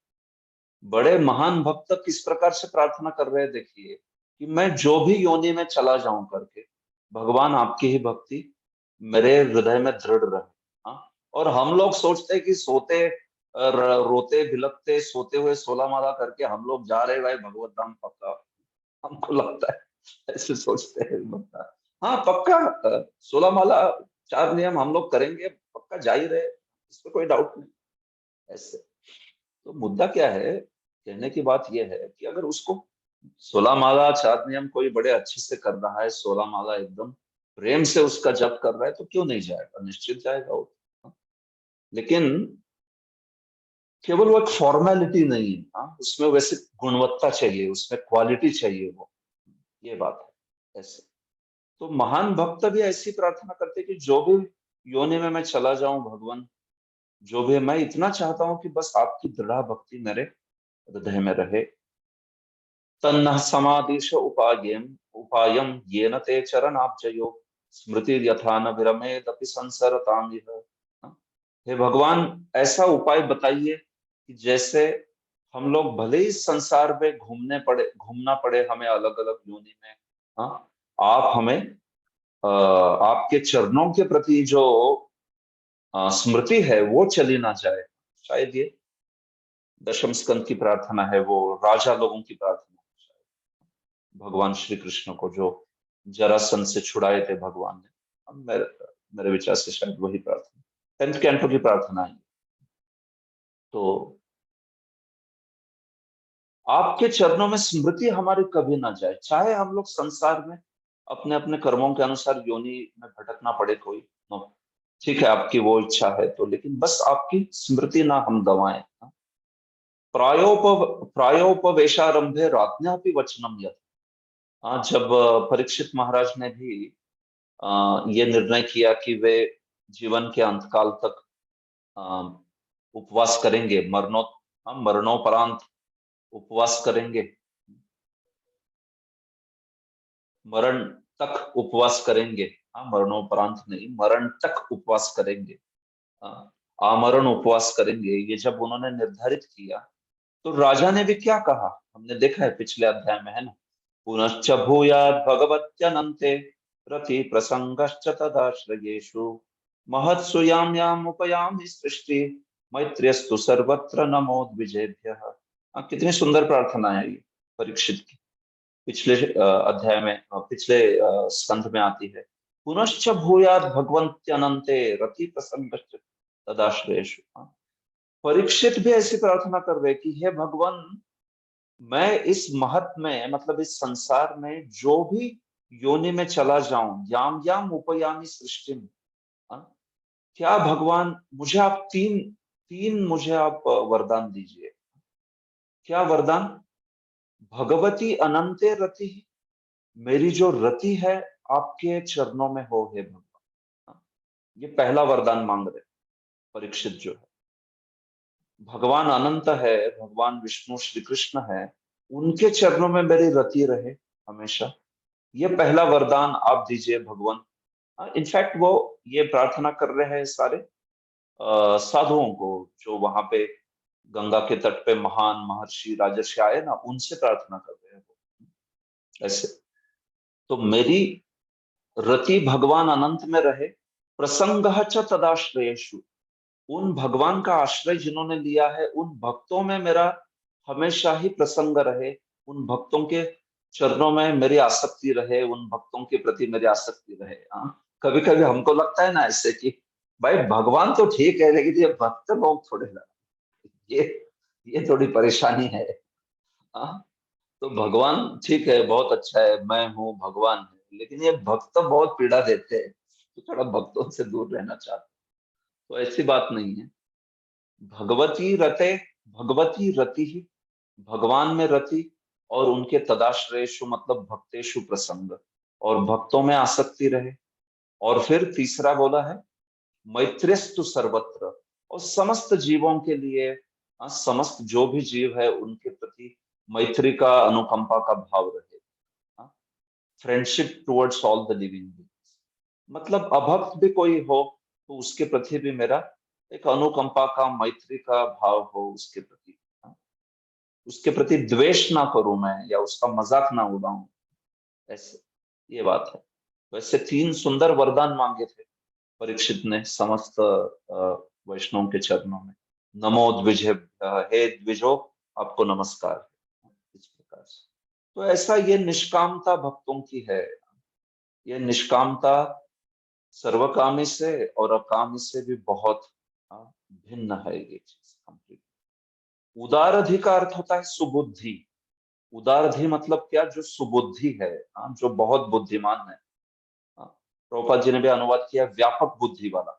बड़े महान भक्त किस प्रकार से प्रार्थना कर रहे हैं, देखिए कि मैं जो भी योनि में चला जाऊं करके भगवान आपकी ही भक्ति मेरे हृदय में दृढ़ रहे। हाँ? और हम लोग सोचते हैं कि सोते रोते बिलखते सोते हुए 16 माला करके हम लोग जा रहे भाई भगवत धाम पक्का, हमको लगता है ऐसे सोचते हैं बंदा। हाँ पक्का 16 माला 4 नियम हम लोग करेंगे, पक्का जा ही रहे, इसमें कोई डाउट नहीं। ऐसे तो मुद्दा क्या है, कहने की बात यह है कि अगर उसको 16 माला 4 नियम कोई बड़े अच्छे से कर रहा है, 16 माला एकदम प्रेम से उसका जप कर रहा है, तो क्यों नहीं जाएगा, निश्चित जाएगा वो। लेकिन केवल वो एक फॉर्मेलिटी नहीं है, हाँ उसमें वैसे गुणवत्ता चाहिए, उसमें क्वालिटी चाहिए, वो ये बात है। ऐसे तो महान भक्त भी ऐसी प्रार्थना करते कि जो भी योनि में मैं चला जाऊं भगवान, जो भी मैं इतना चाहता हूं कि बस आपकी दृढ़ भक्ति मेरे हृदय में रहे। तन्नः समादिश उपायम येन ते चरणाब्जयो स्मृति यथा न विरमेदपि संसरताम यह। हे भगवान ऐसा उपाय बताइए कि जैसे हम लोग भले ही संसार में घूमना पड़े हमें अलग अलग योनि में, हाँ आप हमें आपके चरणों के प्रति जो स्मृति है वो चली ना जाए। शायद ये दशम स्कंद की प्रार्थना है, वो राजा लोगों की प्रार्थना है शायद, भगवान श्री कृष्ण को जो जरासंध से छुड़ाए थे भगवान ने। मेरे विचार से शायद वही प्रार्थना 10th कैंटो की प्रार्थना है। तो आपके चरणों में स्मृति हमारी कभी ना जाए, चाहे हम लोग संसार में अपने अपने कर्मों के अनुसार योनि में भटकना पड़े कोई, ठीक है आपकी वो इच्छा है तो, लेकिन बस आपकी स्मृति ना हम गवाएं। प्रायोपवेशारंभे राज्ञापि वचनम यत्। जब परीक्षित महाराज ने भी ये निर्णय किया कि वे जीवन के अंतकाल तक उपवास करेंगे, मरणोपरांत उपवास करेंगे, मरण तक उपवास करेंगे, मरणोपरांत नहीं, मरण तक उपवास करेंगे, आमरण उपवास करेंगे, ये जब उन्होंने निर्धारित किया तो राजा ने भी क्या कहा, हमने देखा है पिछले अध्याय में, है ना, पुनश्च भूयात् भगवत्यनन्ते रति प्रसंगश्च तदाश्रयेषु महत्सु याम याम उपयामि सृष्टि मैत्र्यस्तु सर्वत्र नमो द्विजेभ्यः। कितनी सुंदर प्रार्थना है ये परीक्षित की, पिछले अध्याय में, पिछले स्कंध में आती है, पुनश्च भूयात् भगवत्यनन्ते रति प्रसंगश्च तदाश्रयेषु। परीक्षित भी ऐसी प्रार्थना कर रहे कि हे भगवान मैं इस महत में, मतलब इस संसार में जो भी योनि में चला जाऊं, याम याम उपयामी सृष्टि में, क्या भगवान मुझे आप तीन मुझे आप वरदान दीजिए। क्या वरदान? भगवती अनंते रति, मेरी जो रति है आपके चरणों में हो हे भगवान। ये पहला वरदान मांग रहे परीक्षित जो है। भगवान अनंत है, भगवान विष्णु श्री कृष्ण है, उनके चरणों में मेरी रति रहे हमेशा। ये पहला वरदान आप दीजिए भगवान। इनफैक्ट वो ये प्रार्थना कर रहे हैं सारे साधुओं को, जो वहां पे गंगा के तट पे महान महर्षि राजर्षि आए ना, उनसे प्रार्थना कर रहे हैं वो ऐसे। तो मेरी रति भगवान अनंत में रहे, प्रसंगः च तदाश्रयेषु, उन भगवान का आश्रय जिन्होंने लिया है उन भक्तों में मेरा हमेशा ही प्रसंग रहे, उन भक्तों के चरणों में मेरी आसक्ति रहे, उन भक्तों के प्रति मेरी आसक्ति रहे। कभी कभी हमको लगता है ना ऐसे कि भाई भगवान तो ठीक है, लेकिन ये भक्त लोग थोड़े ना, ये थोड़ी परेशानी है। तो भगवान ठीक है, बहुत अच्छा है, मैं हूँ भगवान है, लेकिन ये भक्त बहुत पीड़ा देते हैं, तो थोड़ा भक्तों से दूर रहना चाहते। तो ऐसी बात नहीं है। भगवती रते, भगवती रति ही, भगवान में रति, और उनके तदाश्रयेषु मतलब भक्तेषु प्रसंग, और भक्तों में आसक्ति रहे। और फिर तीसरा बोला है मैत्रेस्तु सर्वत्र, और समस्त जीवों के लिए, समस्त जो भी जीव है उनके प्रति मैत्री का, अनुकंपा का भाव रहे। Friendship towards all the living beings, मतलब अभक्त भी कोई हो तो उसके प्रति भी मेरा एक अनुकंपा का, मैत्री का भाव हो उसके प्रति। उसके प्रति द्वेष ना करूं मैं, या उसका मजाक ना उड़ाऊं, ऐसे ये बात है। वैसे 3 सुंदर वरदान मांगे थे परीक्षित ने समस्त वैष्णव के चरणों में। नमो द्विजे, हे द्विजो आपको नमस्कार, इस प्रकार से। तो ऐसा ये निष्कामता भक्तों की है। ये निष्कामता सर्वकामी से और अकामी से भी बहुत भिन्न है ये चीज कंप्लीट। उदारधि का अर्थ होता है सुबुद्धि। उदारधि मतलब क्या? जो सुबुद्धि है, जो बहुत बुद्धिमान है। प्रभुपाद जी ने भी अनुवाद किया व्यापक बुद्धि वाला,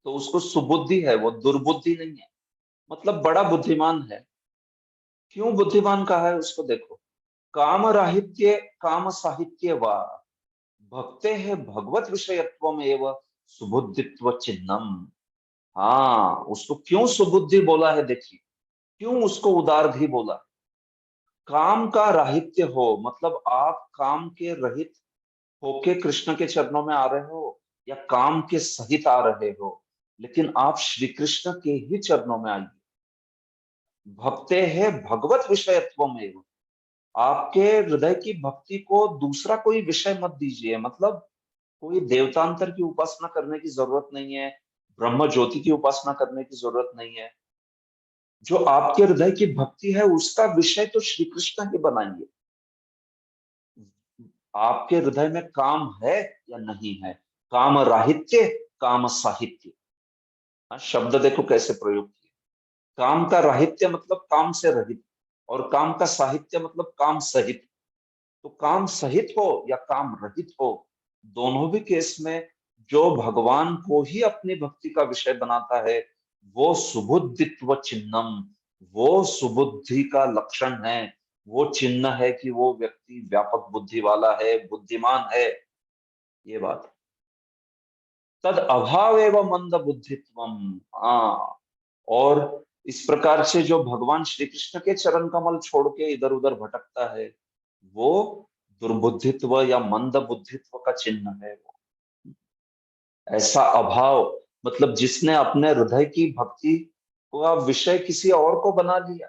तो उसको सुबुद्धि है, वो दुर्बुद्धि नहीं है, मतलब बड़ा बुद्धिमान है। क्यों बुद्धिमान कहा है उसको देखो, काम राहित्य काम साहित्य वा भक्ते है भगवत विषयत्व एवं सुबुद्धित्व चिन्हम। हाँ, उसको क्यों सुबुद्धि बोला है देखिए, क्यों उसको उदारधि बोला। काम का राहित्य हो मतलब आप काम के रहित होके कृष्ण के चरणों में आ रहे हो, या काम के सहित आ रहे हो, लेकिन आप श्री कृष्ण के ही चरणों में आइए। भक्ते है भगवत विषयत्व में, आपके हृदय की भक्ति को दूसरा कोई विषय मत दीजिए, मतलब कोई देवतांतर की उपासना करने की जरूरत नहीं है, ब्रह्म ज्योति की उपासना करने की जरूरत नहीं है। जो आपके हृदय की भक्ति है उसका विषय तो श्री कृष्ण ही बनाइए। आपके हृदय में काम है या नहीं है, काम राहित्य काम साहित्य, शब्द देखो कैसे प्रयोग किए। काम का राहित्य मतलब काम से रहित, और काम का साहित्य मतलब काम सहित। तो काम सहित हो या काम रहित हो, दोनों भी केस में जो भगवान को ही अपनी भक्ति का विषय बनाता है वो सुबुद्धित्व चिन्हम, वो सुबुद्धि का लक्षण है, वो चिन्ह है कि वो व्यक्ति व्यापक बुद्धि वाला है, बुद्धिमान है, ये बात। तद अभाव एवं मंद बुद्धित्वम। हाँ, और इस प्रकार से जो भगवान श्री कृष्ण के चरण कमल छोड़ के इधर उधर भटकता है वो दुर्बुद्धित्व या मंद बुद्धित्व का चिन्ह है। वो ऐसा अभाव मतलब जिसने अपने हृदय की भक्ति का विषय किसी और को बना लिया,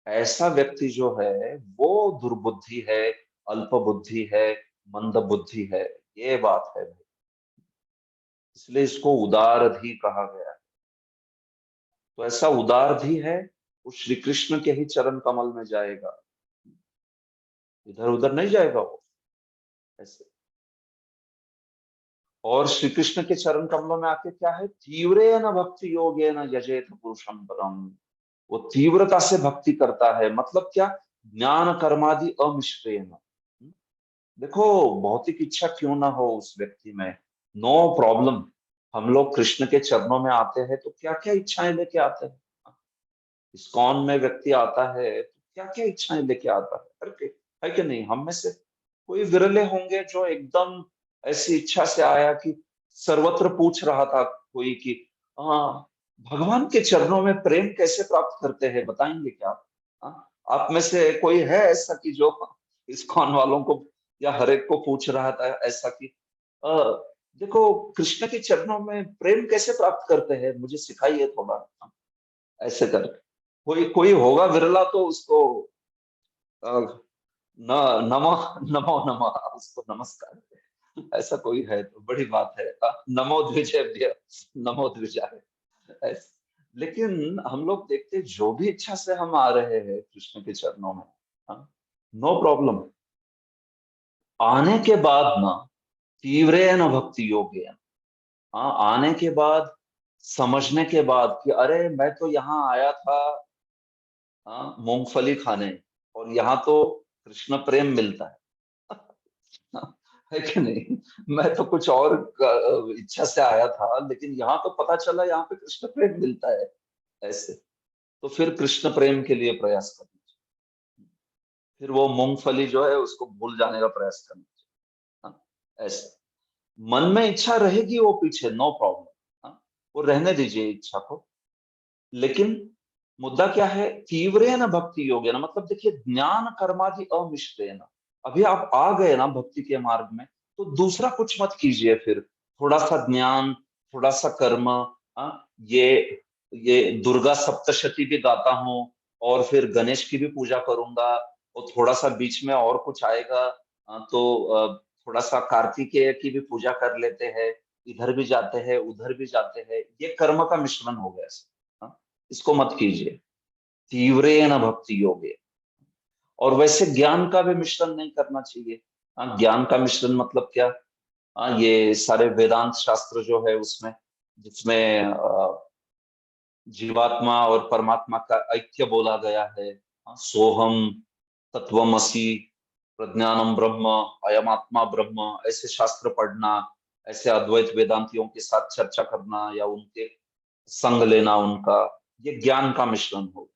ऐसा व्यक्ति जो है वो दुर्बुद्धि है, अल्प बुद्धि है, मंद बुद्धि है, ये बात है। इसलिए इसको उदारधि कहा गया है। तो ऐसा उदारधि है वो श्री कृष्ण के ही चरण कमल में जाएगा, इधर उधर नहीं जाएगा वो ऐसे। और श्री कृष्ण के चरण कमलों में आके क्या है, तीव्रेन भक्ति योगेन यजेत पुरुषम परम। वो तीव्रता से भक्ति करता है, मतलब क्या, ज्ञान कर्मादि अमिश्रेण। देखो भौतिक इच्छा क्यों ना हो उस व्यक्ति में, नो प्रॉब्लम। हम लोग कृष्ण के चरणों में आते हैं तो क्या क्या इच्छाएं लेके आते हैं। इस्कॉन में व्यक्ति आता है तो क्या क्या इच्छाएं लेके आता है, है कि नहीं हम में से कोई विरले होंगे जो एकदम ऐसी इच्छा से आया कि सर्वत्र पूछ रहा था कोई कि हाँ, भगवान के चरणों में प्रेम कैसे प्राप्त करते हैं, बताएंगे क्या आप? हाँ, आप में से कोई है ऐसा कि जो इस्कॉन वालों को या हर एक को पूछ रहा था ऐसा कि अ, देखो कृष्ण के चरणों में प्रेम कैसे प्राप्त करते हैं, मुझे सिखाइए थोड़ा। हाँ, ऐसे करके कोई कोई होगा विरला तो उसको अ, न नमो नमो नमः उसको नमस्कार ऐसा कोई है तो बड़ी बात है। नमो द्विजेभ्य नमो द्विजाय ऐसे। लेकिन हम लोग देखते जो भी इच्छा से हम आ रहे हैं कृष्ण के चरणों में, नो प्रॉब्लम। आने के बाद ना तीव्रेण भक्ति योगेन, हाँ, आने के बाद समझने के बाद कि अरे मैं तो यहाँ आया था मूंगफली खाने, और यहाँ तो कृष्ण प्रेम मिलता है कि नहीं? मैं तो कुछ और इच्छा से आया था, लेकिन यहाँ तो पता चला यहाँ पे कृष्ण प्रेम मिलता है ऐसे। तो फिर कृष्ण प्रेम के लिए प्रयास करना चाहिए, फिर वो मूंगफली जो है उसको भूल जाने का प्रयास करना चाहिए। ऐसे मन में इच्छा रहेगी वो पीछे, नो प्रॉब्लम, वो रहने दीजिए इच्छा को। लेकिन मुद्दा क्या है, तीव्रेण भक्ति योगेन, मतलब देखिए ज्ञान कर्मादि अमिश्रेण। अभी आप आ गए ना भक्ति के मार्ग में, तो दूसरा कुछ मत कीजिए, फिर थोड़ा सा ज्ञान, थोड़ा सा कर्म। ये दुर्गा सप्तशती भी गाता हूँ, और फिर गणेश की भी पूजा करूंगा, और थोड़ा सा बीच में और कुछ आएगा, थोड़ा सा कार्तिकेय की भी पूजा कर लेते हैं, इधर भी जाते हैं उधर भी जाते हैं, ये कर्म का मिश्रण हो गया। इसको मत कीजिए, तीव्रेण भक्ति योगे। और वैसे ज्ञान का भी मिश्रण नहीं करना चाहिए। ज्ञान का मिश्रण मतलब क्या? ये सारे वेदांत शास्त्र जो है उसमें, जिसमें जीवात्मा और परमात्मा का ऐक्य बोला गया है, सोहम तत्वमसि प्रज्ञानम ब्रह्म अयम आत्मा ब्रह्म, ऐसे शास्त्र पढ़ना, ऐसे अद्वैत वेदांतियों के साथ चर्चा करना या उनके संग लेना उनका, ये ज्ञान का मिश्रण हो।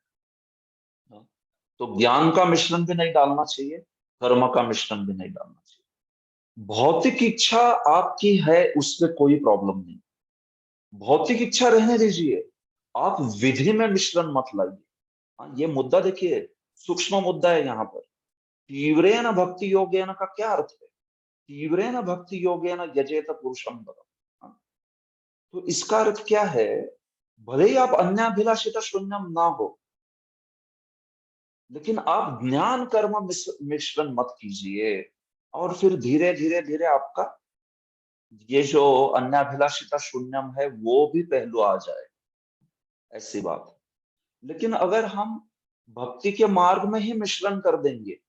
तो ज्ञान का मिश्रण भी नहीं डालना चाहिए, कर्म का मिश्रण भी नहीं डालना चाहिए। भौतिक इच्छा आपकी है, उसमें कोई प्रॉब्लम नहीं, भौतिक इच्छा रहने दीजिए, आप विधि में मिश्रण मत लाइए। ये मुद्दा देखिए, सूक्ष्म मुद्दा है यहाँ पर। तीव्रेण भक्ति योगेन का क्या अर्थ है? तीव्रेण भक्ति योगेन यजेत पुरुषम बलम। तो इसका अर्थ क्या है? भले ही आप अन्याभिलाषित शून्यम ना हो, लेकिन आप ज्ञान कर्म मिश्रण मत कीजिए, और फिर धीरे धीरे धीरे आपका ये जो अन्याभिलाषिता शून्यम है वो भी पहलू आ जाए, ऐसी बात है। लेकिन अगर हम भक्ति के मार्ग में ही मिश्रण कर देंगे,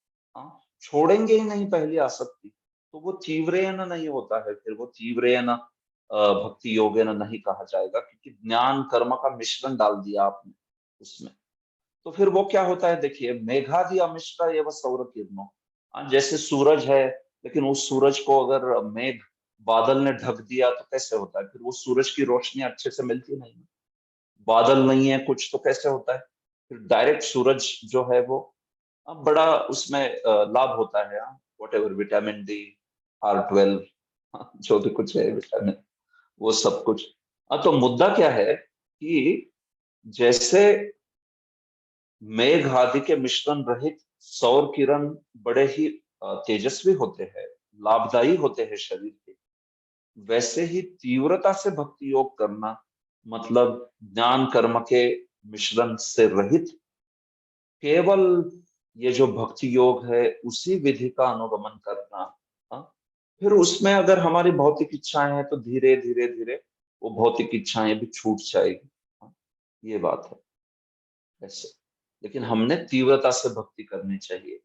छोड़ेंगे ही नहीं पहली आसक्ति, तो वो तीव्रेण नहीं होता है, फिर वो तीव्रेण भक्ति योगेन नहीं कहा जाएगा, क्योंकि ज्ञान कर्म का मिश्रण डाल दिया आपने उसमें। तो फिर वो क्या होता है, देखिए मेघादि अमिश्रा एवं सौर किरणों, जैसे सूरज है, लेकिन उस सूरज को अगर मेघ बादल ने ढक दिया तो कैसे होता है? फिर वो सूरज की रोशनी अच्छे से मिलती नहीं, बादल नहीं है कुछ तो कैसे होता है? फिर डायरेक्ट सूरज जो है वो बड़ा उसमें लाभ होता है, what ever vitamin D, R12, जो भी कुछ है विटामिन, वो सब कुछ। तो मुद्दा क्या है कि जैसे मेघ आदि के मिश्रण रहित सौर किरण बड़े ही तेजस्वी होते हैं, लाभदायी होते हैं शरीर के, वैसे ही तीव्रता से भक्ति योग करना मतलब ज्ञान कर्म के मिश्रण से रहित केवल ये जो भक्ति योग है उसी विधि का अनुगमन करना। फिर उसमें अगर हमारी भौतिक इच्छाएं हैं तो धीरे धीरे धीरे वो भौतिक इच्छाएं भी छूट जाएगी। ये बात है ऐसे। लेकिन हमने तीव्रता से भक्ति करनी चाहिए,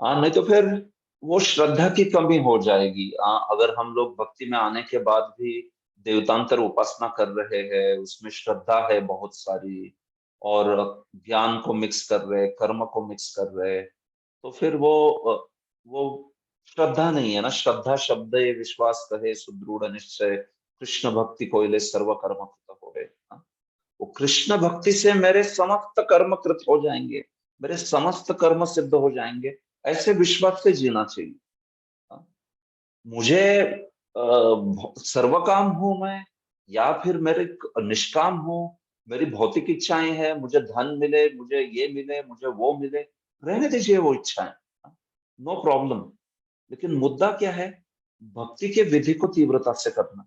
नहीं तो फिर वो श्रद्धा की कमी हो जाएगी। अगर हम लोग भक्ति में आने के बाद भी देवतांतर उपासना कर रहे हैं, उसमें श्रद्धा है बहुत सारी, और ज्ञान को मिक्स कर रहे, कर्म को मिक्स कर रहे, तो फिर वो श्रद्धा नहीं है ना। श्रद्धा शब्द ये विश्वास कहे सुदृढ़ निश्चय, कृष्ण भक्ति कोइले सर्व कर्म कृत होवे। वो कृष्ण भक्ति से मेरे समस्त कर्म कृत हो जाएंगे, मेरे समस्त कर्म सिद्ध हो जाएंगे, ऐसे विश्वास से जीना चाहिए। मुझे सर्वकाम हूं मैं, या फिर मेरे निष्काम हूं, मेरी भौतिक इच्छाएं हैं, मुझे धन मिले, मुझे ये मिले, मुझे वो मिले, रहने दीजिए वो इच्छाएं, नो प्रॉब्लम। लेकिन मुद्दा क्या है, भक्ति के विधि को तीव्रता से करना,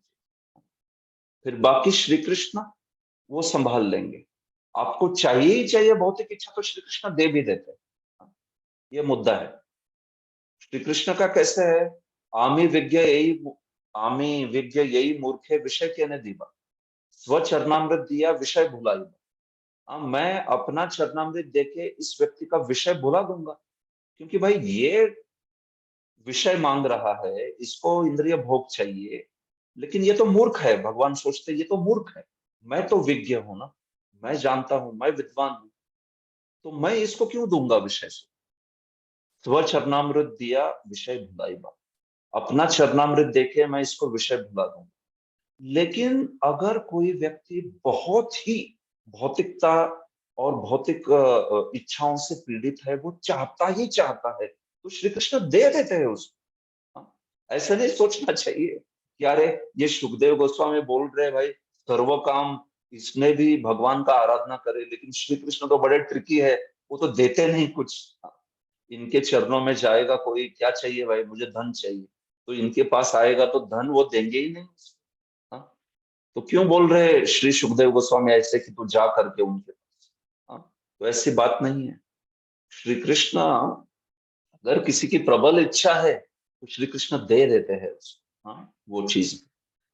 फिर बाकी श्री कृष्ण वो संभाल लेंगे। आपको चाहिए ही चाहिए भौतिक इच्छा तो श्री कृष्ण दे भी देते हैं, ये मुद्दा है। श्री कृष्ण का कैसे है, आमी विज्ञ यही मूर्खे विषय कहने दीवा, स्व चरणामृत दिया विषय भुलाई। मैं अपना चरणामृत देके इस व्यक्ति का विषय भुला दूंगा, क्योंकि भाई ये विषय मांग रहा है, इसको इंद्रिय भोग चाहिए, लेकिन ये तो मूर्ख है। भगवान सोचते ये तो मूर्ख है, मैं तो विज्ञ हूं ना, मैं जानता हूं, मैं विद्वान हूं, तो मैं इसको क्यों दूंगा विषय से। स्व चरणामृत दिया विषय भुलाई बा, अपना चरणामृत देके मैं इसको विषय भुला दूंगा। लेकिन अगर कोई व्यक्ति बहुत ही भौतिकता और भौतिक इच्छाओं से पीड़ित है, वो चाहता ही चाहता है, तो श्री कृष्ण दे देते हैं उसको। हाँ? ऐसा नहीं सोचना चाहिए कि अरे ये सुखदेव गोस्वामी बोल रहे हैं भाई सर्व काम इसने भी भगवान का आराधना करे, लेकिन श्री कृष्ण तो बड़े ट्रिकी है, वो तो देते नहीं कुछ। इनके चरणों में जाएगा कोई, क्या चाहिए भाई, मुझे धन चाहिए, तो इनके पास आएगा तो धन वो देंगे ही नहीं। हाँ? तो क्यों बोल रहे श्री सुखदेव गोस्वामी ऐसे कि तू जा करके उनके पास। हाँ? तो ऐसी बात नहीं है। श्री कृष्ण अगर किसी की प्रबल इच्छा है तो श्री कृष्ण दे देते हैं उसको, हाँ, वो चीज,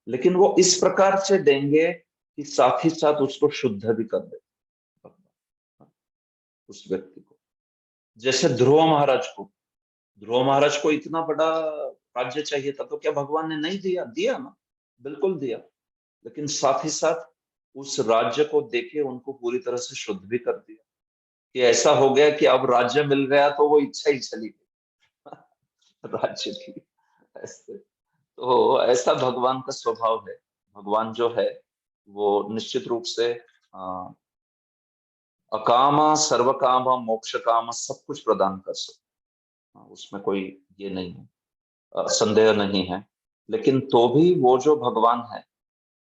लेकिन वो इस प्रकार से देंगे कि साथ ही साथ उसको शुद्ध भी कर देते उस व्यक्ति को। जैसे ध्रुव महाराज को इतना बड़ा राज्य चाहिए था, तो क्या भगवान ने नहीं दिया? दिया ना, बिल्कुल दिया। लेकिन साथ ही साथ उस राज्य को देके उनको पूरी तरह से शुद्ध भी कर दिया, कि ऐसा हो गया कि अब राज्य मिल गया तो वो इच्छा ही चली गई राज्य की। ऐसे तो ऐसा भगवान का स्वभाव है। भगवान जो है वो निश्चित रूप से अकाम सर्व काम मोक्ष काम सब कुछ प्रदान कर सकते, उसमें कोई ये नहीं है, संदेह नहीं है। लेकिन तो भी वो जो भगवान है,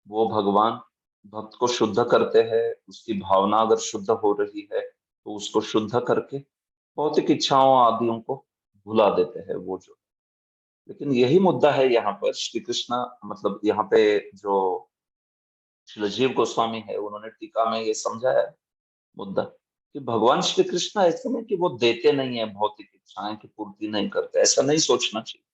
वो भगवान भक्त को शुद्ध करते हैं। उसकी भावना अगर शुद्ध हो रही है तो उसको शुद्ध करके भौतिक इच्छाओं आदियों को भुला देते हैं वो जो। लेकिन यही मुद्दा है यहाँ पर। श्री कृष्ण मतलब यहाँ पे जो श्रीजीव गोस्वामी है, उन्होंने टीका में ये समझाया है मुद्दा, कि भगवान श्री कृष्ण ऐसे में कि वो देते नहीं है, भौतिक इच्छाएं की पूर्ति नहीं करते, ऐसा नहीं सोचना चाहिए।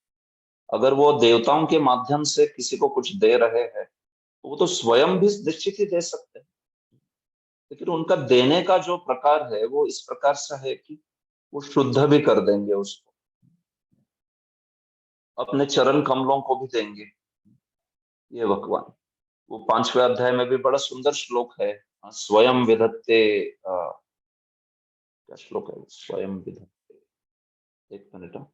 अगर वो देवताओं के माध्यम से किसी को कुछ दे रहे हैं तो वो तो स्वयं भी निश्चित ही दे सकते हैं, लेकिन उनका देने का जो प्रकार है वो इस प्रकार से है कि वो शुद्ध भी कर देंगे उसको, अपने चरण कमलों को भी देंगे। ये भगवान, वो 5वें अध्याय में भी बड़ा सुंदर श्लोक है, स्वयं विधत्ते, क्या श्लोक है, स्वयं विधत्ते, एक मिनट।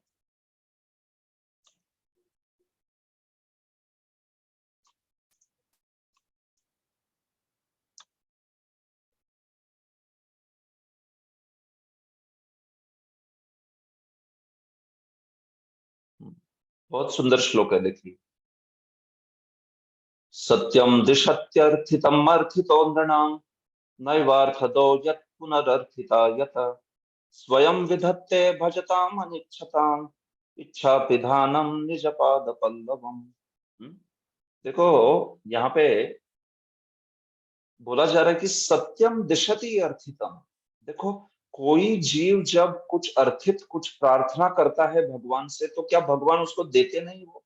बहुत सुंदर श्लोक है, देखिए। सत्यम दिशत्यर्थितम अर्थितो नृणां नैवार्थदो यत् पुनरर्थिता यत स्वयं विधत्ते भजताम अनिच्छताम इच्छा पिधानम निज पाद पल्लवम। देखो यहाँ पे बोला जा रहा है कि सत्यम दिशति अर्थितम। देखो कोई जीव जब कुछ अर्थित, कुछ प्रार्थना करता है भगवान से, तो क्या भगवान उसको देते नहीं? वो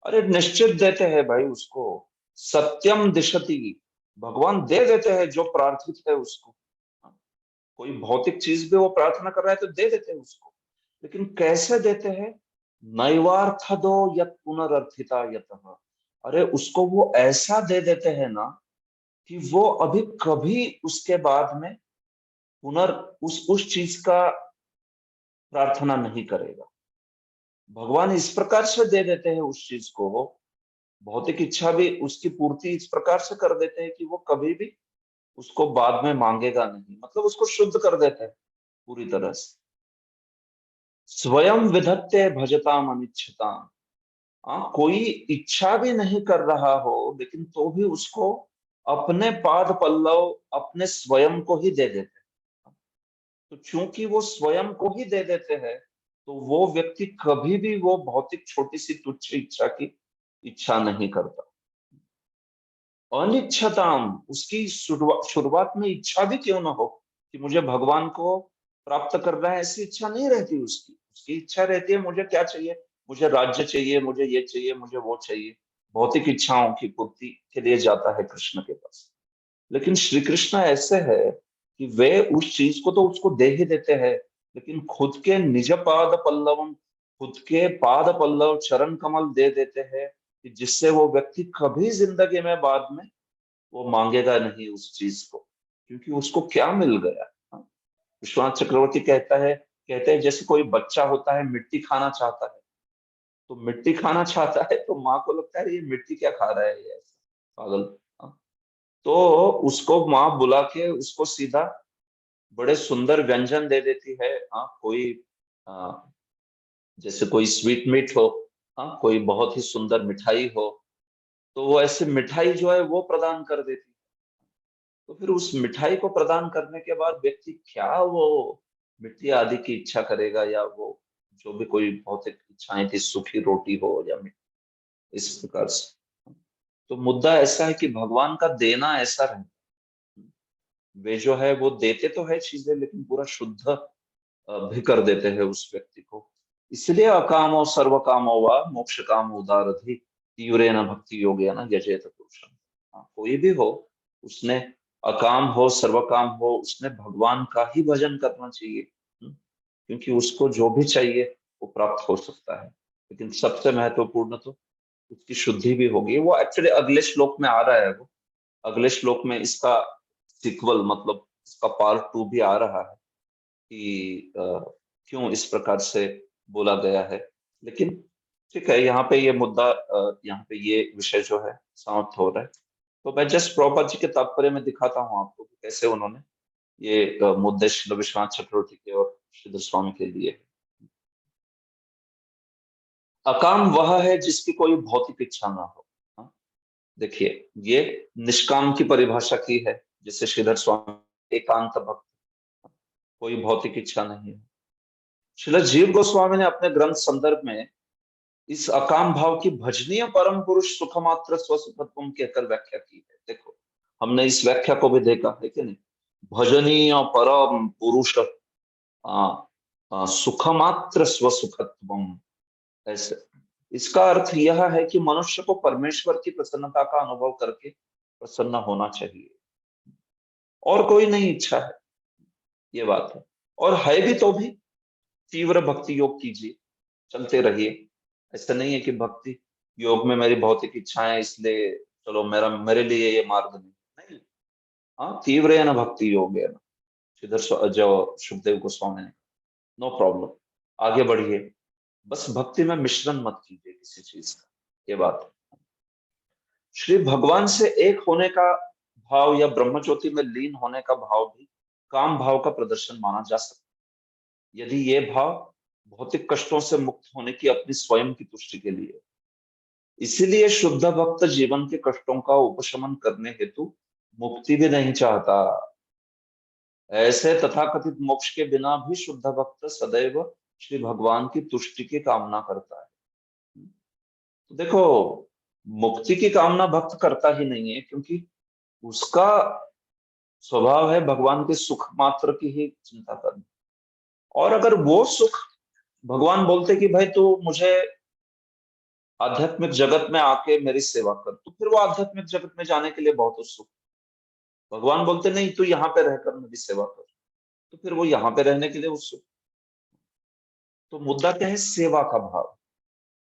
अरे निश्चित देते हैं भाई उसको। सत्यम दिशति, भगवान दे देते हैं जो प्रार्थित है उसको। कोई भौतिक चीज भी वो प्रार्थना कर रहा है तो दे देते हैं उसको, लेकिन कैसे देते हैं? नैवार्थदो यत् पुनरर्थिता यतः। अरे उसको वो ऐसा दे देते हैं ना कि वो अभी कभी उसके बाद में पुनर् उस चीज का प्रार्थना नहीं करेगा। भगवान इस प्रकार से दे देते हैं उस चीज को, भौतिक इच्छा भी उसकी पूर्ति इस प्रकार से कर देते हैं कि वो कभी भी उसको बाद में मांगेगा नहीं, मतलब उसको शुद्ध कर देते हैं पूरी तरह से। स्वयं विधत्ते भजताम अनिच्छताम, कोई इच्छा भी नहीं कर रहा हो लेकिन तो भी उसको अपने पाद पल्लव अपने स्वयं को ही दे देते हैं। तो चूंकि वो स्वयं को ही दे देते हैं तो वो व्यक्ति कभी भी वो भौतिक छोटी सी तुच्छ इच्छा की इच्छा नहीं करता। अनिच्छताम, उसकी शुरुआत में इच्छा भी क्यों ना हो कि मुझे भगवान को प्राप्त करना है, ऐसी इच्छा नहीं रहती उसकी। उसकी इच्छा रहती है मुझे क्या चाहिए, मुझे राज्य चाहिए, मुझे ये चाहिए, मुझे वो चाहिए। भौतिक इच्छाओं की पूर्ति के लिए जाता है कृष्ण के पास। लेकिन श्री कृष्ण ऐसे है कि वे उस चीज को तो उसको दे ही देते हैं, लेकिन खुद के निज पाद पल्लवम, खुद के पाद पल्लव चरण कमल दे देते हैं कि जिससे वो व्यक्ति कभी जिंदगी में बाद में वो मांगेगा नहीं उस चीज को, क्योंकि उसको क्या मिल गया। हाँ? विश्वनाथ चक्रवर्ती कहते हैं जैसे कोई बच्चा होता है मिट्टी खाना चाहता है, तो मिट्टी खाना चाहता है तो माँ को लगता है ये मिट्टी क्या खा रहा है, ये ऐसा पागल। हाँ? तो उसको माँ बुला के उसको सीधा बड़े सुंदर व्यंजन दे देती है। हाँ, कोई जैसे कोई स्वीट मीट हो, हाँ, कोई बहुत ही सुंदर मिठाई हो, तो वो ऐसे मिठाई जो है वो प्रदान कर देती है। तो फिर उस मिठाई को प्रदान करने के बाद व्यक्ति क्या वो मिट्टी आदि की इच्छा करेगा, या वो जो भी कोई भौतिक इच्छाएं थी, सूखी रोटी हो या इस प्रकार से। तो मुद्दा ऐसा है कि भगवान का देना ऐसा रहता है, वे जो है वो देते तो है चीजें लेकिन पूरा शुद्ध भी कर देते हैं उस व्यक्ति को। इसलिए अकामो सर्व कामो वा मोक्ष काम उदारधि तीव्रे न भक्ति योगे न यजेत पुरुषम। कोई भी हो, उसने अकाम हो सर्व काम हो, उसने भगवान का ही भजन करना चाहिए। क्योंकि उसको जो भी चाहिए वो प्राप्त हो सकता है। लेकिन सबसे महत्वपूर्ण तो उसकी शुद्धि भी होगी। वो एक्चुअली अगले श्लोक में आ रहा है, वो अगले श्लोक में इसका सिक्वल मतलब इसका पार्ट 2 भी आ रहा है कि क्यों इस प्रकार से बोला गया है। लेकिन ठीक है, यहाँ पे ये मुद्दा यहाँ पे ये विषय जो है समाप्त हो रहा है। तो मैं जस्ट प्रभुपाद जी के तात्पर्य में दिखाता हूँ आपको कि कैसे उन्होंने ये मुद्दे श्री विश्वनाथ चक्रवर्ती के और श्रीधर स्वामी के लिए। अकाम वह है जिसकी कोई भौतिक इच्छा ना हो। देखिए, ये निष्काम की परिभाषा की है, जैसे श्रीधर स्वामी एकांत भक्त, कोई भौतिक इच्छा नहीं है। श्रील जीव गोस्वामी ने अपने ग्रंथ संदर्भ में इस अकाम भाव की भजनीय परम पुरुष सुखमात्र स्वसुखत्वम कहकर व्याख्या की है। देखो, हमने इस व्याख्या को भी देखा है कि नहीं, भजनीय परम पुरुष सुखमात्र स्वसुखत्वम। ऐसे इसका अर्थ यह है कि मनुष्य को परमेश्वर की प्रसन्नता का अनुभव करके प्रसन्न होना चाहिए, और कोई नहीं इच्छा है, ये बात है। और है भी तो भी तीव्र भक्ति योग कीजिए, चलते रहिए। ऐसा नहीं है कि भक्ति योग में मेरी भौतिक इच्छाएं इसलिए चलो मेरे लिए ये मार्ग नहीं। हाँ, तीव्र है ना भक्ति योग है ना, इधर जो सुखदेव गोस्वामी ने, नो प्रॉब्लम, आगे बढ़िए। बस भक्ति में मिश्रण मत कीजिए किसी चीज का, ये बात है। श्री भगवान से एक होने का भाव या ब्रह्म ज्योति में लीन होने का भाव भी काम भाव का प्रदर्शन माना जा सकता है, यदि ये भाव भौतिक कष्टों से मुक्त होने की अपनी स्वयं की तुष्टि के लिए। इसीलिए शुद्ध भक्त जीवन के कष्टों का उपशमन करने हेतु मुक्ति भी नहीं चाहता। ऐसे तथाकथित मोक्ष के बिना भी शुद्ध भक्त सदैव श्री भगवान की तुष्टि की कामना करता है। तो देखो, मुक्ति की कामना भक्त करता ही नहीं है, क्योंकि उसका स्वभाव है भगवान के सुख मात्र की ही चिंता करना। और अगर वो सुख भगवान बोलते कि भाई तू मुझे आध्यात्मिक जगत में आके मेरी सेवा कर, तो फिर वो आध्यात्मिक जगत में जाने के लिए बहुत उत्सुक। भगवान बोलते नहीं तू यहाँ पे रहकर मेरी सेवा कर, तो फिर वो यहाँ पे रहने के लिए उत्सुक। तो मुद्दा क्या है, सेवा का भाव।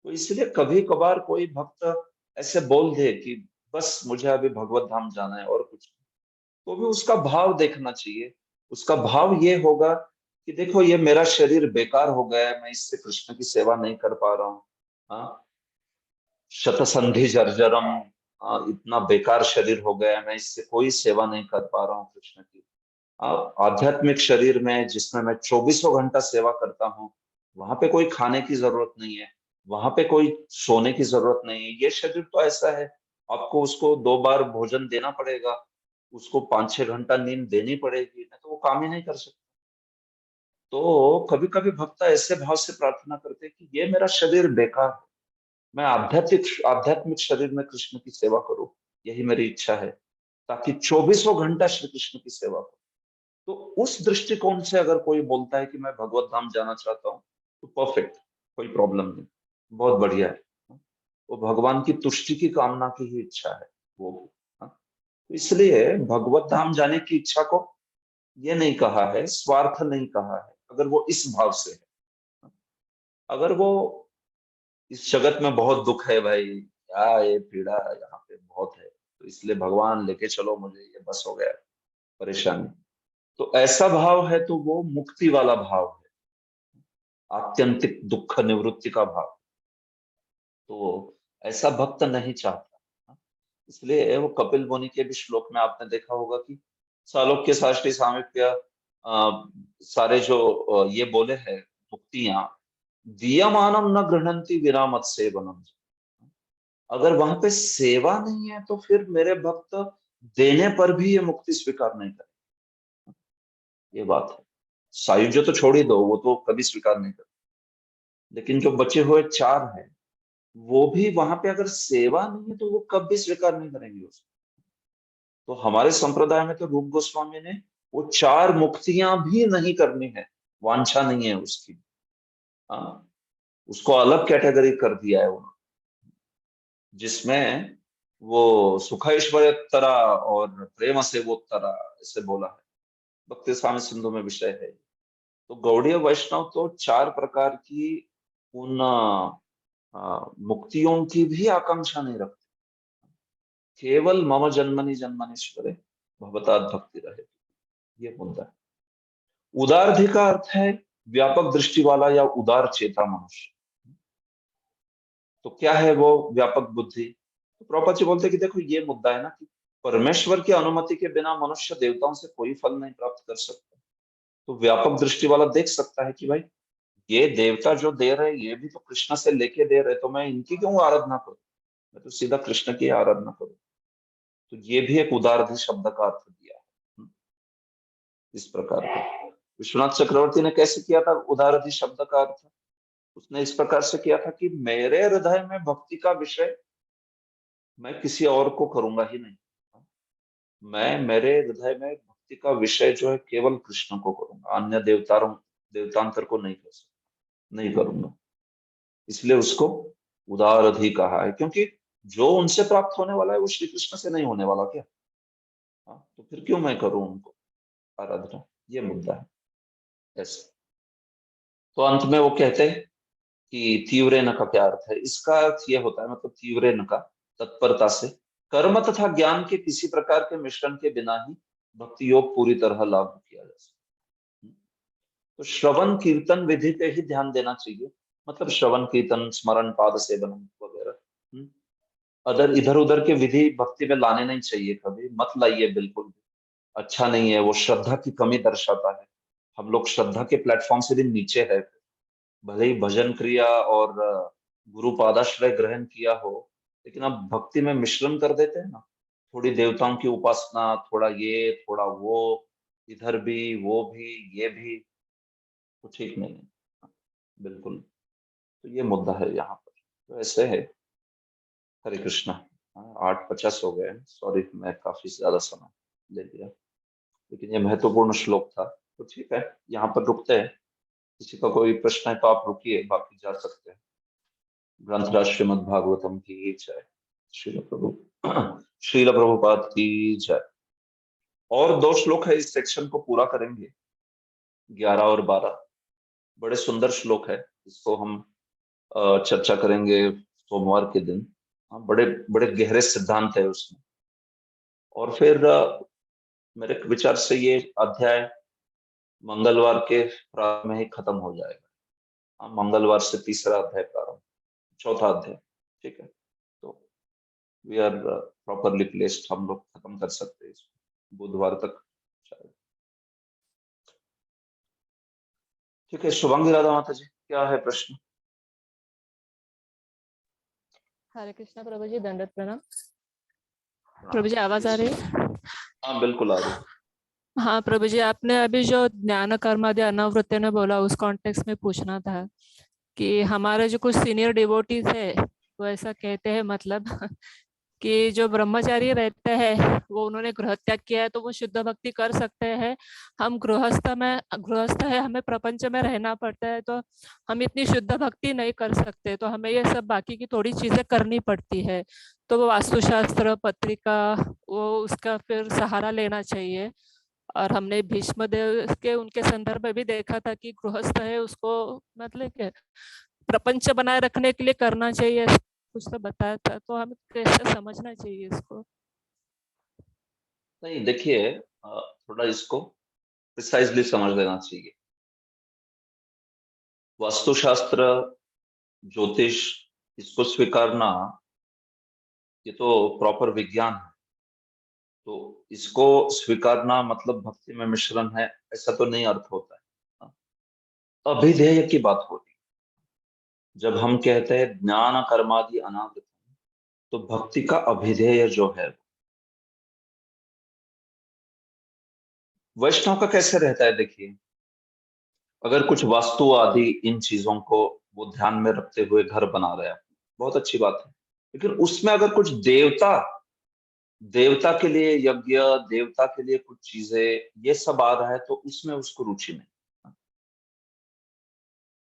तो इसलिए कभी कभार कोई भक्त ऐसे बोल दे कि बस मुझे अभी भगवत धाम जाना है और कुछ, तो भी उसका भाव देखना चाहिए। उसका भाव ये होगा कि देखो ये मेरा शरीर बेकार हो गया है, मैं इससे कृष्ण की सेवा नहीं कर पा रहा हूँ। हाँ, शतसंधि जर्जरम, इतना बेकार शरीर हो गया है, मैं इससे कोई सेवा नहीं कर पा रहा हूँ कृष्ण की। आध्यात्मिक शरीर में जिसमें मैं 24 घंटा सेवा करता हूँ, वहां पे कोई खाने की जरूरत नहीं है, वहां पे कोई सोने की जरूरत नहीं है। ये शरीर तो ऐसा है, आपको उसको 2 बार भोजन देना पड़ेगा, उसको 5-6 घंटा नींद देनी पड़ेगी, नहीं तो वो काम ही नहीं कर सकता। तो कभी कभी भक्त ऐसे भाव से प्रार्थना करते हैं कि ये मेरा शरीर बेकार है, मैं आध्यात्मिक शरीर में कृष्ण की सेवा करूं, यही मेरी इच्छा है, ताकि 24 घंटा श्री कृष्ण की सेवा करूं। तो उस दृष्टिकोण से अगर कोई बोलता है कि मैं भगवत धाम जाना चाहता हूँ, तो परफेक्ट, कोई प्रॉब्लम नहीं, बहुत बढ़िया है। वो भगवान की तुष्टि की कामना की ही इच्छा है वो भी। हाँ। तो इसलिए भगवत धाम जाने की इच्छा को ये नहीं कहा है, स्वार्थ नहीं कहा है, अगर वो इस भाव से है। अगर वो इस जगत में बहुत दुख है भाई, क्या ये पीड़ा यहाँ पे बहुत है, तो इसलिए भगवान लेके चलो मुझे, ये बस हो गया परेशानी, तो ऐसा भाव है तो वो मुक्ति वाला भाव है, आत्यंतिक दुख निवृत्ति का भाव। तो ऐसा भक्त नहीं चाहता। इसलिए वो कपिल मुनि के भी श्लोक में आपने देखा होगा कि सालोक्य साष्टी सामीप्य, सारे जो ये बोले हैं मुक्तियां, दीयमानम न गृह्णन्ति विना मत सेवनम। अगर वहां पे सेवा नहीं है तो फिर मेरे भक्त देने पर भी ये मुक्ति स्वीकार नहीं करे, ये बात है। सायुज्य तो छोड़ ही दो, वो तो कभी स्वीकार नहीं करते, लेकिन जो बचे हुए 4 हैं, वो भी वहां पे अगर सेवा नहीं है तो वो कभी स्वीकार नहीं करेंगे उसको। तो हमारे संप्रदाय में तो रूप गोस्वामी ने वो 4 मुक्तियां भी नहीं करनी है, वांछा नहीं है उसकी। हाँ, उसको अलग कैटेगरी कर दिया है उन्होंने, जिसमें वो सुखैश्वर्यतरा और प्रेम से वो तरा, ऐसे बोला है, भक्ति स्वामी सिंधु में विषय है। तो गौड़ीय वैष्णव तो 4 प्रकार की उन मुक्तियों की भी आकांक्षा नहीं रखते, केवल मम जन्मनि जन्मनीश्वरे भवतात् भक्ति रहे, ये मुद्दा है। उदारधि का अर्थ है व्यापक दृष्टि वाला या उदार चेता मनुष्य। तो क्या है वो व्यापक बुद्धि? तो प्रभुपाद जी बोलते हैं कि देखो ये मुद्दा है ना कि परमेश्वर की अनुमति के बिना मनुष्य देवताओं से कोई फल नहीं प्राप्त कर सकता। तो व्यापक दृष्टि वाला देख सकता है कि भाई ये देवता जो दे रहे ये भी तो कृष्ण से लेके दे रहे, तो मैं इनकी क्यों आराधना करूं, मैं तो सीधा कृष्ण की आराधना करूं। तो ये भी एक उदारधि शब्द का अर्थ दिया है इस प्रकार का। विश्वनाथ चक्रवर्ती ने कैसे किया था उदारधि शब्द का अर्थ? उसने इस प्रकार से किया था कि मेरे हृदय में भक्ति का विषय मैं किसी और को करूंगा ही नहीं, मैं मेरे हृदय में भक्ति का विषय जो है केवल कृष्ण को करूंगा, अन्य देवतांतर को नहीं कर सकता, नहीं करूंगा। इसलिए उसको उदारधि कहा है, क्योंकि जो उनसे प्राप्त होने वाला है वो श्री कृष्ण से नहीं होने वाला क्या? हाँ, तो फिर क्यों मैं करूं उनको आराधना, ये मुद्दा है ऐसे। तो अंत में वो कहते हैं कि तीव्रेन का क्या अर्थ है? इसका अर्थ ये होता है, मतलब तीव्रेन का तत्परता से, कर्म तथा ज्ञान के किसी प्रकार के मिश्रण के बिना ही भक्ति योग पूरी तरह लागू किया जा सकता है। तो श्रवण कीर्तन विधि पे ही ध्यान देना चाहिए, मतलब श्रवण कीर्तन स्मरण पाद सेवन वगैरह। अदर इधर उधर के विधि भक्ति में लाने नहीं चाहिए, कभी मत लाइए, बिल्कुल भी अच्छा नहीं है, वो श्रद्धा की कमी दर्शाता है। हम लोग श्रद्धा के प्लेटफॉर्म से भी नीचे है, भले ही भजन क्रिया और गुरु पादाश्रय ग्रहण किया हो, लेकिन अब भक्ति में मिश्रण कर देते हैं ना, थोड़ी देवताओं की उपासना, थोड़ा ये थोड़ा वो, इधर भी वो भी ये भी, तो ठीक नहीं है बिल्कुल। तो ये मुद्दा है यहाँ पर, तो ऐसे है। हरे कृष्णा। 8:50 हो गए, सॉरी मैं काफी ज्यादा समय ले लिया, लेकिन ये महत्वपूर्ण श्लोक था, तो ठीक है यहाँ पर रुकते हैं। किसी का कोई प्रश्न है तो आप रुकिए, बाकी जा सकते हैं। ग्रंथराज श्रीमद् भागवतम की जय। श्रील प्रभुपाद की जय। और 2 श्लोक है, इस सेक्शन को पूरा करेंगे, 11 और 12। बड़े सुंदर श्लोक है, इसको हम चर्चा करेंगे सोमवार के दिन। बड़े बड़े गहरे सिद्धांत है उसमें। और फिर मेरे विचार से ये अध्याय मंगलवार के प्रारंभ में ही खत्म हो जाएगा। मंगलवार से तीसरा अध्याय प्रारंभ, चौथा अध्याय, ठीक है। तो वी आर प्रॉपरली प्लेस्ड, हम लोग खत्म कर सकते हैं इसको बुधवार तक शायद। ठीक है, शुभांगी राधा माता जी, क्या है प्रश्न? हरे कृष्णा प्रभु जी, दंडवत प्रणाम। प्रभु जी आवाज आ रही है? हाँ बिल्कुल आ रही है। हाँ प्रभु जी, आपने अभी जो ज्ञान कर्मादि अनावृत्ति ने बोला उस कॉन्टेक्स्ट में पूछना था कि हमारे जो कुछ सीनियर डिवोटीज है वो ऐसा कहते हैं, मतलब कि जो ब्रह्मचारी रहते हैं वो उन्होंने गृह त्याग किया है तो वो शुद्ध भक्ति कर सकते हैं। हम गृहस्थ है, हमें प्रपंच में रहना पड़ता है तो हम इतनी शुद्ध भक्ति नहीं कर सकते, तो हमें ये सब बाकी की थोड़ी चीजें करनी पड़ती है। तो वो वास्तुशास्त्र पत्रिका वो उसका फिर सहारा लेना चाहिए। और हमने भीष्मदेव के उनके संदर्भ में भी देखा था कि गृहस्थ है उसको मतलब कि प्रपंच बनाए रखने के लिए करना चाहिए, कुछ तो बताया था, तो हमें कैसे समझना चाहिए इसको? नहीं देखिए, थोड़ा इसको प्रिसाइजली समझ लेना चाहिए। वास्तुशास्त्र, ज्योतिष, इसको स्वीकारना ये तो प्रॉपर विज्ञान है, तो इसको स्वीकारना मतलब भक्ति में मिश्रण है ऐसा तो नहीं अर्थ होता है। अभिधेय की बात होती है। जब हम कहते हैं ज्ञान कर्मादि अनावृत, तो भक्ति का अभिधेय जो है वैष्णव का कैसे रहता है। देखिए, अगर कुछ वास्तु आदि इन चीजों को वो ध्यान में रखते हुए घर बना रहे हैं, बहुत अच्छी बात है, लेकिन उसमें अगर कुछ देवता के लिए यज्ञ, देवता के लिए कुछ चीजें ये सब आ रहा है तो उसमें उसको रुचि नहीं।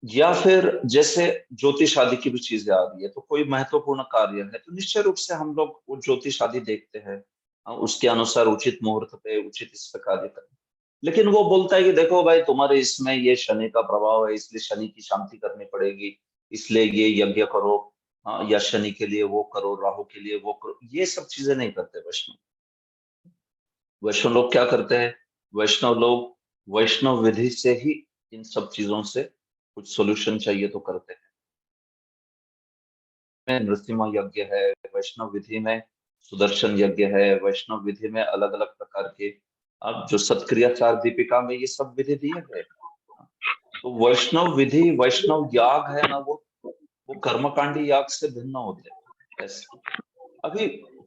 या फिर जैसे ज्योतिष आदि की भी चीजें आ रही है तो कोई महत्वपूर्ण कार्य है तो निश्चय रूप से हम लोग वो ज्योतिष आदि देखते हैं, उसके अनुसार उचित मुहूर्त पे उचित इस पे कार्य करें। लेकिन वो बोलता है कि देखो भाई, तुम्हारे इसमें ये शनि का प्रभाव है इसलिए शनि की शांति करनी पड़ेगी, इसलिए ये यज्ञ करो, या शनि के लिए वो करो, राहु के लिए वो करो। ये सब चीजें नहीं करते वैष्णव। वैष्णव लोग क्या करते हैं, वैष्णव लोग वैष्णव विधि से ही इन सब चीजों से कुछ सॉल्यूशन चाहिए तो करते हैं। नृसिंह यज्ञ है, वैष्णव विधि में सुदर्शन यज्ञ है, वैष्णव विधि में अलग अलग प्रकार के अब जो सत्क्रियाचार दीपिका में ये सब विधि दिए गए। तो वैष्णव विधि, वैष्णव याग है ना, वो कर्मकांडी याग से भिन्न होते हैं। ऐसे अभी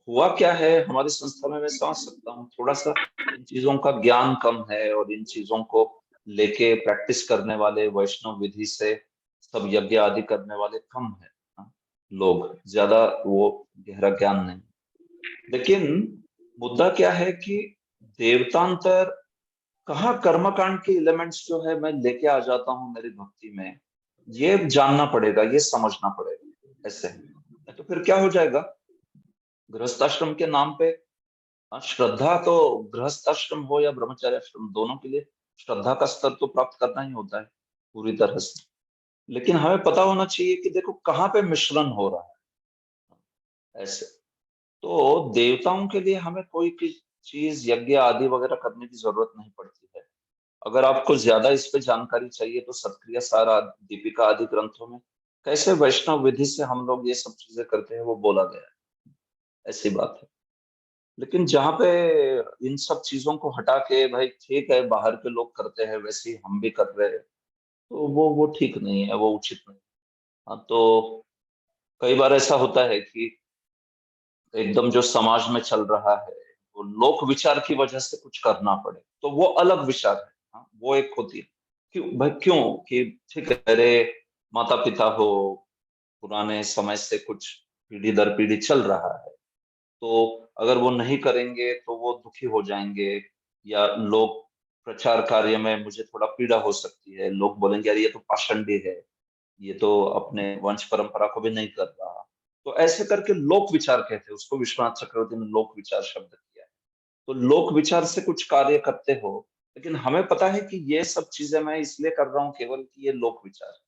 हुआ क्या है हमारी संस्था में, मैं समझ सकता हूँ थोड़ा सा इन चीजों का ज्ञान कम है और इन चीजों को लेके प्रैक्टिस करने वाले वैष्णव विधि से सब यज्ञ आदि करने वाले कम है। लोग ज्यादा वो गहरा ज्ञान नहीं। लेकिन मुद्दा क्या है कि देवतांतर कहाँ कर्मकांड के एलिमेंट्स जो है मैं लेके आ जाता हूँ मेरी भक्ति में, ये जानना पड़ेगा, ये समझना पड़ेगा। ऐसे तो फिर क्या हो जाएगा, गृहस्थाश्रम के नाम पे श्रद्धा, तो गृहस्थाश्रम हो या ब्रह्मचर्य आश्रम, दोनों के लिए श्रद्धा का स्तर तो प्राप्त करना ही होता है पूरी तरह से। लेकिन हमें पता होना चाहिए कि देखो कहाँ पे मिश्रण हो रहा है। ऐसे तो देवताओं के लिए हमें कोई चीज यज्ञ आदि वगैरह करने की जरूरत नहीं पड़ती है। अगर आपको ज्यादा इस पे जानकारी चाहिए तो सत्क्रिया सार दीपिका आदि ग्रंथों में कैसे वैष्णव विधि से हम लोग ये सब चीजें करते हैं वो बोला गया है, ऐसी बात है। लेकिन जहाँ पे इन सब चीजों को हटा के भाई ठीक है बाहर के लोग करते हैं वैसे ही हम भी कर रहे हैं, तो वो ठीक नहीं है, वो उचित नहीं। हाँ, तो कई बार ऐसा होता है कि एकदम जो समाज में चल रहा है वो लोक विचार की वजह से कुछ करना पड़े तो वो अलग विचार है। हाँ, वो एक होती है क्यों भाई, क्यों कि ठीक है, अरे माता पिता हो, पुराने समय से कुछ पीढ़ी दर पीढ़ी चल रहा है, तो अगर वो नहीं करेंगे तो वो दुखी हो जाएंगे, या लोग प्रचार कार्य में मुझे थोड़ा पीड़ा हो सकती है, लोग बोलेंगे यार ये तो पाषंडी है, ये तो अपने वंश परंपरा को भी नहीं कर रहा। तो ऐसे करके लोक विचार कहते हैं उसको, विश्वनाथ चक्रवर्ती ने लोक विचार शब्द किया है। तो लोक विचार से कुछ कार्य करते हो, लेकिन हमें पता है कि ये सब चीजें मैं इसलिए कर रहा हूँ केवल कि ये लोक विचार है।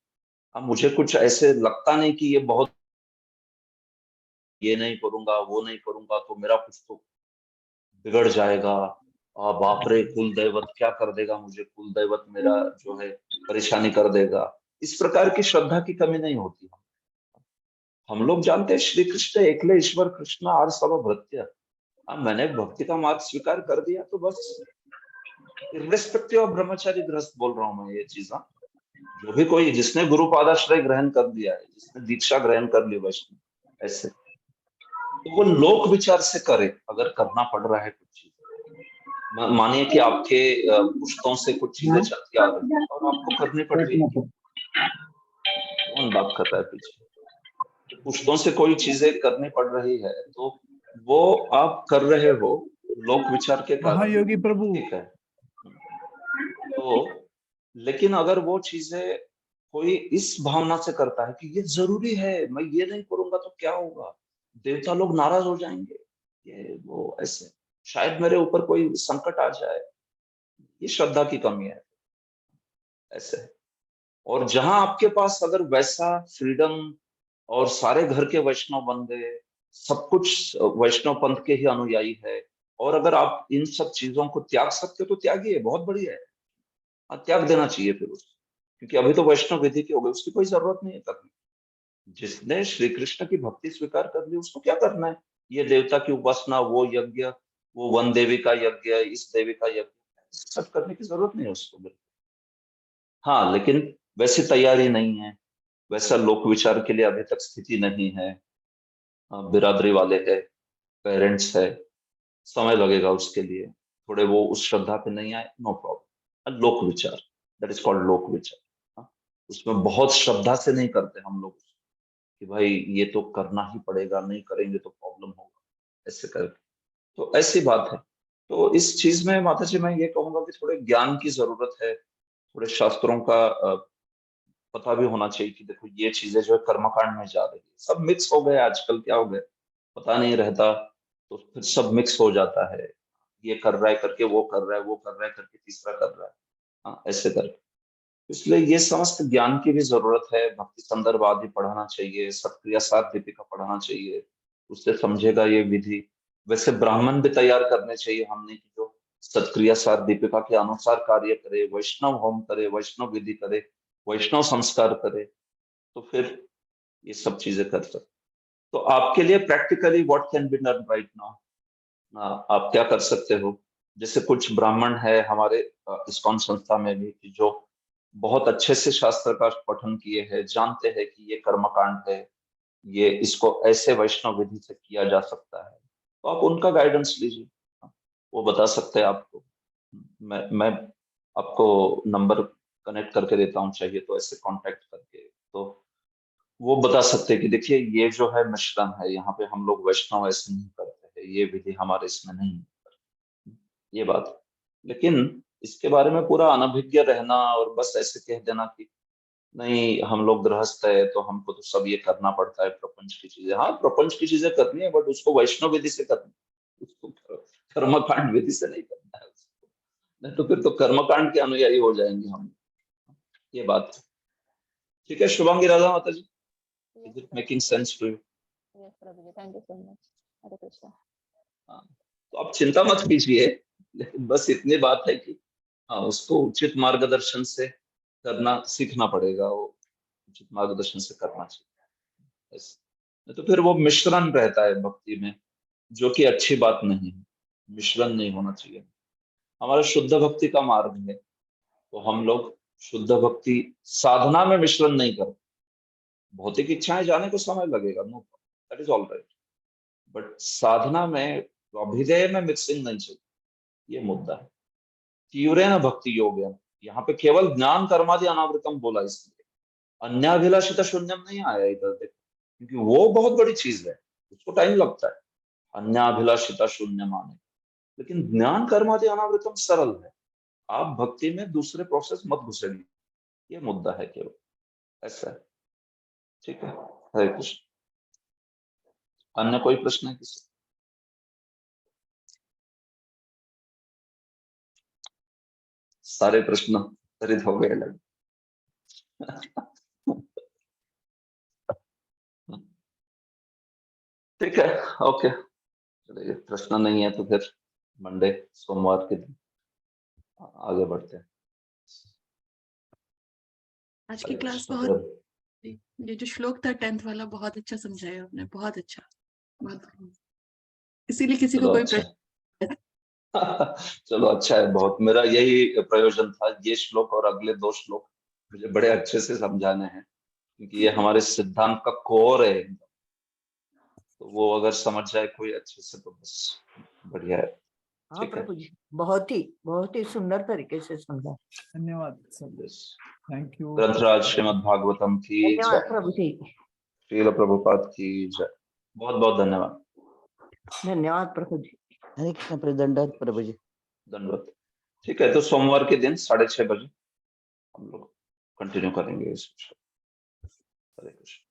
अब मुझे कुछ ऐसे लगता नहीं कि ये बहुत, ये नहीं करूंगा वो नहीं करूंगा तो मेरा कुछ तो बिगड़ जाएगा, बाप रे कुल दैवत क्या कर देगा मुझे, कुल दैवत मेरा जो है परेशानी कर देगा। इस प्रकार की श्रद्धा की कमी नहीं होती। हम लोग जानते हैं श्री कृष्ण एकले ईश्वर कृष्ण आर सब भृत्य। मैंने भक्ति का मार्ग स्वीकार कर दिया तो बस, इर्रेस्पेक्टिव ऑफ ब्रह्मचारी गृहस्थ बोल रहा हूँ मैं ये चीज। जो भी कोई जिसने गुरु पादाश्रय ग्रहण कर दिया है, जिसने दीक्षा ग्रहण कर ली वैष्णव, ऐसे। तो वो लोक विचार से करे, अगर करना पड़ रहा है कुछ चीज। मानिए कि आपके पुश्तों से कुछ चीजें चलती आ रही है और आपको करनी पड़ रही है। कौन बात कर रहा है पीछे? तो पुश्तों से कोई चीजें करनी पड़ रही है तो वो आप कर रहे हो लोक विचार के कारण, महायोगी प्रभु। ठीक है। तो लेकिन अगर वो चीजें कोई इस भावना से करता है कि ये जरूरी है, मैं ये नहीं करूंगा तो क्या होगा, देवता लोग नाराज हो जाएंगे, ये वो ऐसे, शायद मेरे ऊपर कोई संकट आ जाए, ये श्रद्धा की कमी है ऐसे। और जहां आपके पास अगर वैसा फ्रीडम और सारे घर के वैष्णव बन गए, सब कुछ वैष्णव पंथ के ही अनुयायी है, और अगर आप इन सब चीजों को त्याग सकते हो तो त्यागिए, बहुत बढ़िया है। त्याग देना चाहिए फिर उसको, क्योंकि अभी तो वैष्णव विधि की हो गई, उसकी कोई जरूरत नहीं है करने। जिसने श्री कृष्ण की भक्ति स्वीकार कर ली उसको क्या करना है, ये देवता की उपासना, वो यज्ञ, वो वन देवी का यज्ञ, इस देवी का यज्ञ, सब करने की जरूरत नहीं है उसको। हाँ, लेकिन वैसी तैयारी नहीं है, वैसा लोक विचार के लिए अभी तक स्थिति नहीं है, बिरादरी वाले है, पेरेंट्स है, समय लगेगा उसके लिए, थोड़े वो उस श्रद्धा पे नहीं आए, नो प्रॉब्लम। लोक विचार, दैट इज कॉल्ड लोक विचार। उसमें बहुत श्रद्धा से नहीं करते हम लोग कि भाई ये तो करना ही पड़ेगा, नहीं करेंगे तो प्रॉब्लम होगा, ऐसे करके। तो ऐसी बात है। तो इस चीज में माता जी मैं ये कहूंगा कि थोड़े ज्ञान की जरूरत है, थोड़े शास्त्रों का पता भी होना चाहिए कि देखो ये चीजें जो है कर्मकांड में जा रही है, सब मिक्स हो गए आजकल, क्या हो गया पता नहीं रहता, तो फिर सब मिक्स हो जाता है, ये कर रहा है करके वो कर रहा है, वो कर रहा है करके तीसरा कर रहा है, हाँ ऐसे करके। इसलिए ये समस्त ज्ञान की भी जरूरत है, भक्ति संदर्भ आदि पढ़ाना चाहिए, सत्क्रिया सार दीपिका पढ़ाना चाहिए, उससे समझेगा ये विधि। वैसे ब्राह्मण भी तैयार करने चाहिए हमने कि जो सत्क्रिया सार दीपिका के अनुसार कार्य करे, वैष्णव होम करे, वैष्णव विधि करे, वैष्णव संस्कार करे, तो फिर ये सब चीजें कर सकते। तो आपके लिए practically what can be done right now, आप क्या कर सकते हो? जैसे कुछ ब्राह्मण है हमारे इस्कॉन संस्था में भी कि जो बहुत अच्छे से शास्त्र का पठन किए हैं, जानते हैं कि ये कर्मकांड है, ये इसको ऐसे वैष्णव विधि से किया जा सकता है, तो आप उनका गाइडेंस लीजिए, वो बता सकते हैं आपको। मैं आपको नंबर कनेक्ट करके देता हूँ, चाहिए तो ऐसे कांटेक्ट करके, तो वो बता सकते हैं कि देखिए ये जो है मिश्रण है, यहाँ पे हम लोग वैष्णव ऐसे नहीं करते हैं, ये विधि हमारे इसमें नहीं है, ये बात। लेकिन इसके बारे में पूरा अनभिज्ञ रहना और बस ऐसे कह देना कि नहीं हम लोग गृहस्थ है तो हमको तो सब ये करना पड़ता है, प्रपंच की चीजें, हाँ प्रपंच की चीजें करनी है, बट उसको वैष्णव विधि से करनी है, उसको कर्मकांड विधि से नहीं करना है उसको, नहीं तो फिर तो कर्मकांड के अनुयायी हो जाएंगे हम, ये बात। ठीक है शुभांगी राधा माता ji, is it making sense to you? Yes प्रभु ji, thank you so much. Hare Krishna. हाँ, तो आप चिंता मत कीजिए, लेकिन बस इतनी बात है कि हाँ उसको उचित मार्गदर्शन से करना सीखना पड़ेगा, वो उचित मार्गदर्शन से करना चाहिए ऐसे। तो फिर वो मिश्रण रहता है भक्ति में, जो कि अच्छी बात नहीं है, मिश्रण नहीं होना चाहिए। हमारा शुद्ध भक्ति का मार्ग है, तो हम लोग शुद्ध भक्ति साधना में मिश्रण नहीं करते। भौतिक इच्छाएं जाने को समय लगेगा, no that is all right, but साधना में अभिधेय में मिक्सिंग नहीं चाहिए, ये मुद्दा है। तीव्रेण भक्ति योग है, यहाँ पे केवल ज्ञान कर्मादि अनावृतम बोला, इसलिए अन्याभिलाषित शून्यम नहीं आया इधर देखो, क्योंकि वो बहुत बड़ी चीज है, उसको टाइम लगता है अन्याभिलाषित शून्यम आने, लेकिन ज्ञान कर्मादि अनावृतम सरल है। आप भक्ति में दूसरे प्रोसेस मत घुसेंगे, ये मुद्दा है केवल, ऐसा है। ठीक है, हरे कृष्ण। अन्य कोई प्रश्न है किसी? सारे प्रश्न उत्तरित हो गए लग। ठीक है, ओके, चलिए प्रश्न नहीं है तो फिर मंडे सोमवार के दिन आगे बढ़ते हैं। आज की क्लास बहुत, ये जो श्लोक था 10th वाला बहुत अच्छा समझाया आपने, बहुत अच्छा, बहुत, इसीलिए किसी को कोई प्रश्न चलो अच्छा है, बहुत, मेरा यही प्रयोजन था, ये श्लोक और अगले 2 श्लोक मुझे बड़े अच्छे से समझाने हैं, क्योंकि ये हमारे सिद्धांत का कोर है, तो वो अगर समझ जाए कोई अच्छे से तो बस बढ़िया है। हाँ ठीक है। प्रभु जी, बहुत ही सुंदर तरीके से समझा। धन्यवाद सर, थैंक यू। ग्रंथराज श्रीमद् भागवतम की धन्यवाद जय, प्रभु जी, श्रील प्रभुपाद की जय। बहुत बहुत धन्यवाद। धन्यवाद प्रभु जी। हरे कृष्ण प्रभु, दंडवत प्रभु जी। धन्यवाद। ठीक है, तो सोमवार के दिन 6:30 बजे हम लोग कंटिन्यू करेंगे इस विषय। हरे कृष्ण।